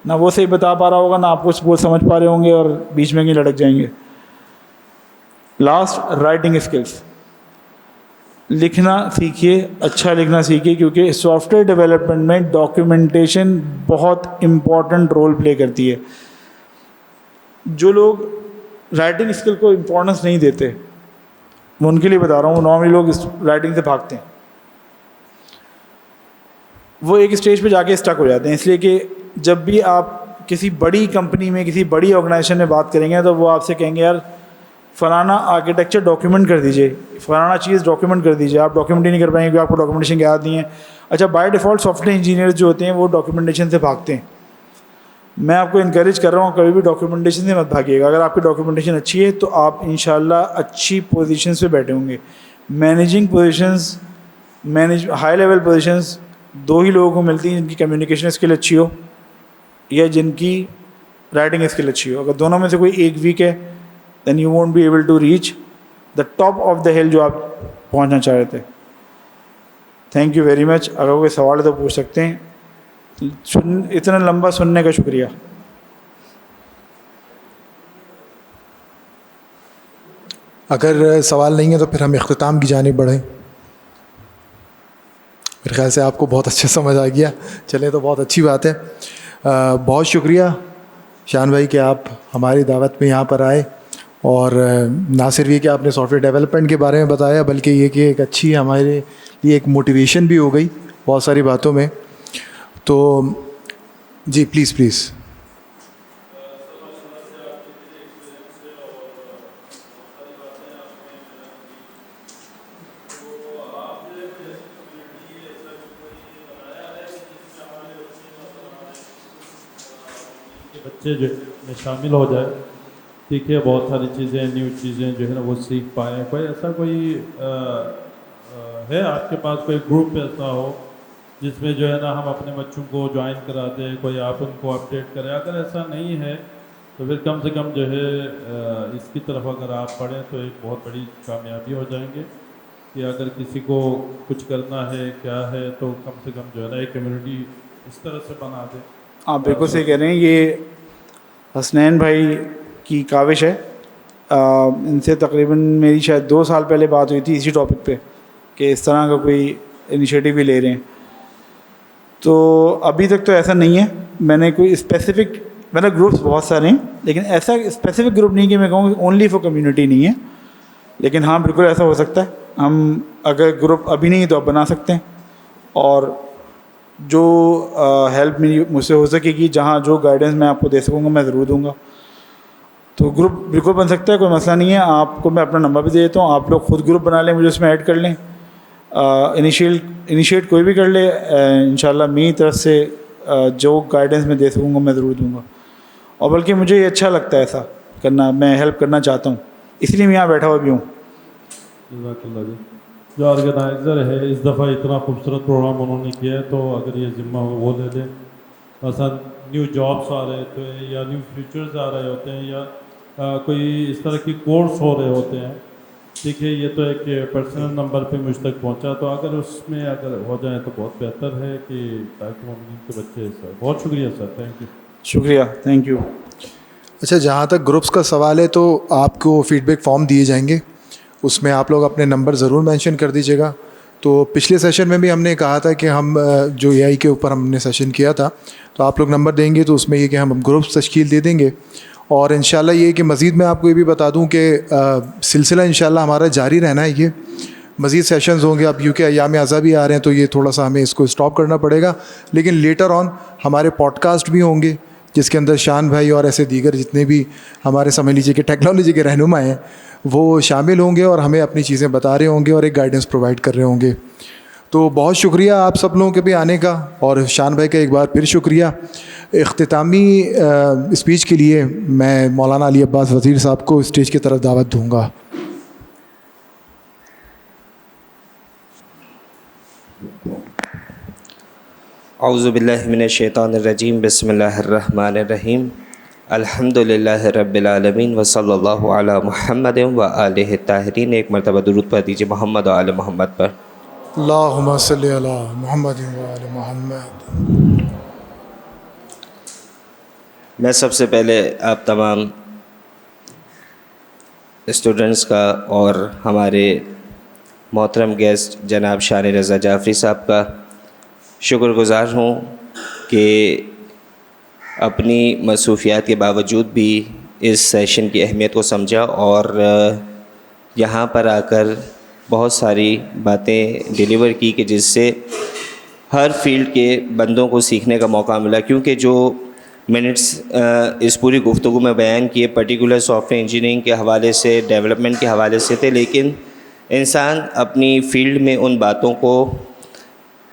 نہ وہ صحیح بتا پا رہا ہوگا, نہ آپ کچھ بول سمجھ پا رہے ہوں گے, اور بیچ میں کہیں لڑک جائیں گے. Last, writing skills. لکھنا سیکھیے, اچھا لکھنا سیکھیے, کیونکہ سافٹ ویئر ڈیولپمنٹ میں ڈاکیومنٹیشن بہت امپورٹنٹ رول پلے کرتی ہے. جو لوگ رائٹنگ اسکل کو امپورٹنس نہیں دیتے, میں ان کے لیے بتا رہا ہوں, نارملی لوگ اس رائٹنگ سے بھاگتے ہیں, وہ ایک اسٹیج پہ جا کے اسٹک ہو جاتے ہیں. اس لیے کہ جب بھی آپ کسی بڑی کمپنی میں, کسی بڑی آرگنائزیشن میں بات کریں گے تو وہ آپ سے کہیں گے یار فلانا آرکیٹیکچر ڈاکیومنٹ کر دیجیے, فلانا چیز ڈاکیومنٹ کر دیجیے. آپ ڈاکیومنٹ ہی نہیں کر پائیں گے کیونکہ آپ کو ڈاکیومنٹیشن یاد نہیں ہے. اچھا, by default soft where engineer جو ہوتے ہیں وہ ڈاکیومنٹیشن سے بھاگتے ہیں. میں آپ کو انکریج کر رہا ہوں, کبھی بھی ڈاکیومنٹیشن سے مت بھاگیے گا. اگر آپ کی ڈاکیومنٹیشن اچھی ہے تو آپ انشاءاللہ اچھی پوزیشنس پہ بیٹھے ہوں گے. Managing positions, high level positions دو ہی لوگوں کو ملتی ہیں, جن کی کمیونیکیشن اسکل اچھی ہو یا جن کی رائٹنگ اسکل اچھی ہو. اگر دونوں میں سے کوئی ایک ویک ہے then you won't be able to reach the top of the hill جو آپ پہنچنا چاہ رہے تھے. Thank you very much. اگر کوئی سوال ہے تو پوچھ سکتے ہیں. اتنا لمبا سننے کا شکریہ. اگر سوال نہیں ہے تو پھر ہم اختتام کی جانب بڑھیں. میرے خیال سے آپ کو بہت اچھا سمجھ آ گیا. چلیں تو بہت اچھی بات ہے. بہت شکریہ شان بھائی کہ آپ ہماری دعوت میں یہاں پر آئے, اور نہ صرف یہ کہ آپ نے سافٹ ویئر ڈیولپمنٹ کے بارے میں بتایا, بلکہ یہ کہ ایک اچھی ہمارے لیے ایک موٹیویشن بھی ہو گئی بہت ساری باتوں میں. تو جی پلیز. بچے جو میں شامل ہو جائے, ٹھیک ہے, بہت ساری چیزیں, نیو چیزیں جو ہے نا وہ سیکھ پائیں. کوئی ایسا کوئی ہے آپ کے پاس کوئی گروپ ایسا ہو جس میں جو ہے نا ہم اپنے بچوں کو جوائن کرا دیں, کوئی آپ ان کو اپڈیٹ کریں؟ اگر ایسا نہیں ہے تو پھر کم سے کم جو ہے اس کی طرف اگر آپ پڑھیں تو ایک بہت بڑی کامیابی ہو جائیں گے. کہ اگر کسی کو کچھ کرنا ہے کیا ہے تو کم سے کم جو ہے نا ایک کمیونٹی اس طرح سے بنا دیں. آپ بالکل صحیح کہہ رہے ہیں. یہ حسنین بھائی کی کاوش ہے. ان سے تقریباً میری شاید 2 سال پہلے بات ہوئی تھی اسی ٹاپک پہ کہ اس طرح کا کوئی انیشیٹو بھی لے رہے ہیں. تو ابھی تک تو ایسا نہیں ہے. میں نے کوئی اسپیسیفک, مطلب گروپس بہت سارے ہیں لیکن ایسا اسپیسیفک گروپ نہیں کہ میں کہوں اونلی فار کمیونٹی نہیں ہے. لیکن ہاں بالکل ایسا ہو سکتا ہے. ہم اگر گروپ ابھی نہیں تو آپ بنا سکتے ہیں, اور جو ہیلپ مجھ سے ہو سکے گی, جہاں جو گائیڈنس میں آپ کو دے سکوں گا میں ضرور دوں گا. تو گروپ بالکل بن سکتا ہے, کوئی مسئلہ نہیں ہے. آپ کو میں اپنا نمبر بھی دے دیتا ہوں, آپ لوگ خود گروپ بنا لیں, مجھے اس میں ایڈ کر لیں. انیشیٹ کوئی بھی کر لے, انشاءاللہ میری طرف سے جو گائیڈنس میں دے سکوں گا میں ضرور دوں گا. اور بلکہ مجھے یہ اچھا لگتا ہے ایسا کرنا, میں ہیلپ کرنا چاہتا ہوں, اس لیے میں یہاں بیٹھا ہوا بھی ہوں. جزاک اللہ جی. جو آرگنائزر ہے اس دفعہ اتنا خوبصورت پروگرام انہوں نے کیا ہے, تو اگر یہ ذمہ ہو وہ لے لیں. مثلا نیو جابس آ رہے ہوتے ہیں یا نیو فیوچرز آ رہے ہوتے ہیں یا کوئی اس طرح کی کورس ہو رہے ہوتے ہیں, دیکھیے یہ تو ایک پرسنل نمبر پہ مجھ تک پہنچا، تو اگر اس میں اگر ہو جائیں تو بہت بہتر ہے کہ تاکہ مومنین کے بچے. سر بہت شکریہ سر، تھینک یو. شکریہ، تھینک یو. اچھا، جہاں تک گروپس کا سوال ہے تو آپ کو فیڈ بیک فارم دیے جائیں گے، اس میں آپ لوگ اپنے نمبر ضرور مینشن کر دیجیے گا. تو پچھلے سیشن میں بھی ہم نے کہا تھا کہ ہم جو اے آئی کے اوپر ہم نے سیشن کیا تھا، تو آپ لوگ نمبر دیں گے تو اس میں یہ کہ ہم گروپس تشکیل دے دیں گے. اور انشاءاللہ یہ کہ مزید میں آپ کو یہ بھی بتا دوں کہ سلسلہ انشاءاللہ ہمارا جاری رہنا ہے. یہ مزید سیشنز ہوں گے. اب کیونکہ ایام اعضا بھی آ رہے ہیں تو یہ تھوڑا سا ہمیں اس کو اسٹاپ کرنا پڑے گا، لیکن لیٹر آن ہمارے پوڈ کاسٹ بھی ہوں گے جس کے اندر شان بھائی اور ایسے دیگر جتنے بھی ہمارے سمجھ لیجیے کہ ٹیکنالوجی کے رہنما ہیں وہ شامل ہوں گے اور ہمیں اپنی چیزیں بتا رہے ہوں گے اور ایک گائیڈنس پرووائڈ کر رہے ہوں گے. تو بہت شکریہ آپ سب لوگوں کے بھی آنے کا، اور شان بھائی کا ایک بار پھر شکریہ. اختتامی اسپیچ کے لیے میں مولانا علی عباس وزیر صاحب کو اسٹیج کی طرف دعوت دوں گا. اعوذ باللہ من الشیطان الرجیم، بسم اللہ الرحمن الرحیم. الحمد للہ رب العالمین وصلی اللہ علی محمد و آلہ الطاہرین. ایک مرتبہ درود پڑھ دیجیے محمد و آل محمد پر. اللہم صلی علی محمد و آل محمد. میں سب سے پہلے آپ تمام اسٹوڈنٹس کا اور ہمارے محترم گیسٹ جناب شان رضا جعفری صاحب کا شکر گزار ہوں کہ اپنی مصروفیات کے باوجود بھی اس سیشن کی اہمیت کو سمجھا اور یہاں پر آ کر بہت ساری باتیں ڈیلیور کی کہ جس سے ہر فیلڈ کے بندوں کو سیکھنے کا موقع ملا. کیونکہ جو منٹس اس پوری گفتگو میں بیان کیے پرٹیکولر سافٹ ویئر انجینئرنگ کے حوالے سے، ڈیولپمنٹ کے حوالے سے تھے، لیکن انسان اپنی فیلڈ میں ان باتوں کو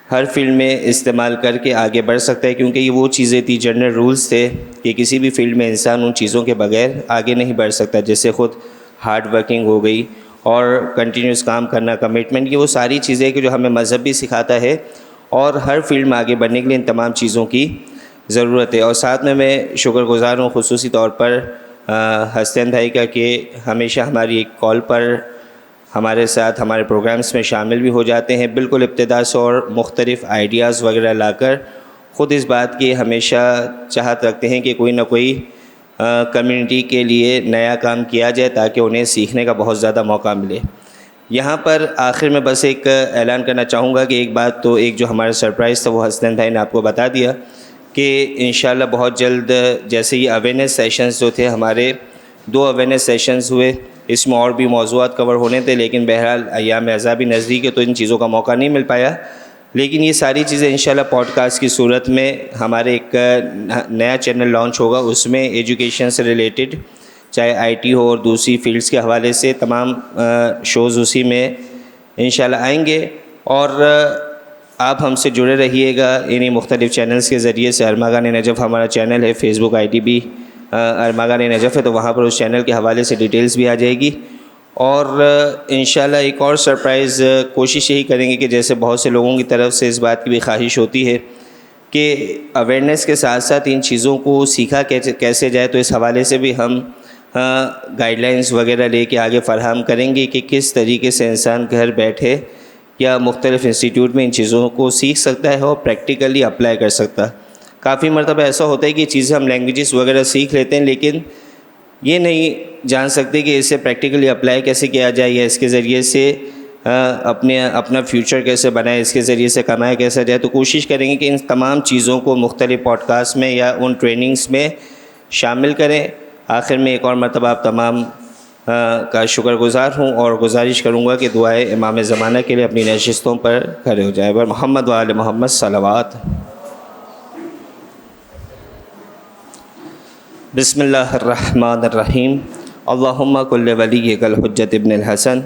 ہر فیلڈ میں استعمال کر کے آگے بڑھ سکتا ہے. کیونکہ یہ وہ چیزیں تھی، جنرل رولز تھے کہ کسی بھی فیلڈ میں انسان ان چیزوں کے بغیر آگے نہیں بڑھ سکتا. جیسے خود ہارڈ ورکنگ ہو گئی اور کنٹینیوس کام کرنا، کمٹمنٹ، یہ وہ ساری چیزیں کہ جو ہمیں مذہب بھی سکھاتا ہے اور ہر فیلڈ میں آگے بڑھنے کے لیے ان تمام چیزوں کی ضرورت ہے. اور ساتھ میں شکر گزار ہوں خصوصی طور پر حسین بھائی کا کہ ہمیشہ ہماری ایک کال پر ہمارے ساتھ ہمارے پروگرامز میں شامل بھی ہو جاتے ہیں، بالکل ابتدا سے، اور مختلف آئیڈیاز وغیرہ لا کر خود اس بات کی ہمیشہ چاہت رکھتے ہیں کہ کوئی نہ کوئی کمیونٹی کے لیے نیا کام کیا جائے تاکہ انہیں سیکھنے کا بہت زیادہ موقع ملے. یہاں پر آخر میں بس ایک اعلان کرنا چاہوں گا کہ ایک بات تو ایک جو ہمارا سرپرائز تھا وہ حسین بھائی نے آپ کو بتا دیا کہ انشاءاللہ بہت جلد، جیسے یہ اویئرنیس سیشنز جو تھے ہمارے 2 اویئرنیس سیشنز ہوئے، اس میں اور بھی موضوعات کور ہونے تھے، لیکن بہرحال ایام اعضا بھی نزدیک ہے تو ان چیزوں کا موقع نہیں مل پایا. لیکن یہ ساری چیزیں انشاءاللہ پوڈ کاسٹ کی صورت میں ہمارے ایک نیا چینل لانچ ہوگا، اس میں ایجوکیشن سے ریلیٹڈ چاہے آئی ٹی ہو اور دوسری فیلڈز کے حوالے سے تمام شوز اسی میں انشاءاللہ آئیں گے. اور آپ ہم سے جڑے رہیے گا انہی مختلف چینلز کے ذریعے سے. ارماغان نجف ہمارا چینل ہے، فیس بک آئی ڈی بھی ارماغان نجف ہے، تو وہاں پر اس چینل کے حوالے سے ڈیٹیلز بھی آ جائے گی. اور انشاءاللہ ایک اور سرپرائز کوشش یہی کریں گے کہ جیسے بہت سے لوگوں کی طرف سے اس بات کی بھی خواہش ہوتی ہے کہ اویئرنیس کے ساتھ ساتھ ان چیزوں کو سیکھا کیسے جائے، تو اس حوالے سے بھی ہم گائیڈ لائنز وغیرہ لے کے آگے فراہم کریں گے کہ کس طریقے سے انسان گھر بیٹھے یا مختلف انسٹیٹیوٹ میں ان چیزوں کو سیکھ سکتا ہے اور پریکٹیکلی اپلائی کر سکتا. کافی مرتبہ ایسا ہوتا ہے کہ چیزیں ہم لینگویجز وغیرہ سیکھ لیتے ہیں لیکن یہ نہیں جان سکتے کہ اسے پریکٹیکلی اپلائی کیسے کیا جائے یا اس کے ذریعے سے اپنا فیوچر کیسے بنائے، اس کے ذریعے سے کمایا کیسے جائے. تو کوشش کریں گے کہ ان تمام چیزوں کو مختلف پوڈ کاسٹ میں یا ان ٹریننگز میں شامل کریں. آخر میں ایک اور مرتبہ آپ تمام کا شکر گزار ہوں اور گزارش کروں گا کہ دعائے امام زمانہ کے لیے اپنی نشستوں پر کھڑے ہو جائے. بر محمد و آل محمد صلوات. بسم اللہ الرحمن الرحیم. اللہم کل ولیک الحجۃ ابن الحسن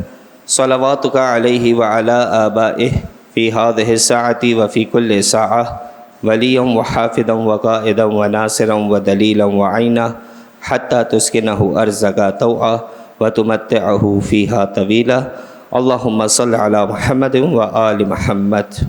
صلواتک علیہ وعلی آبائہ فی ہذہ الساعۃ وفی کل ساعہ ولیا وحافظا وقائدا وناصرا ودلیلا وعینا حتی تسکنہ ارضک طوعا وتمتعہ فیہا طویلا. اللہم صل علی محمد و آل محمد.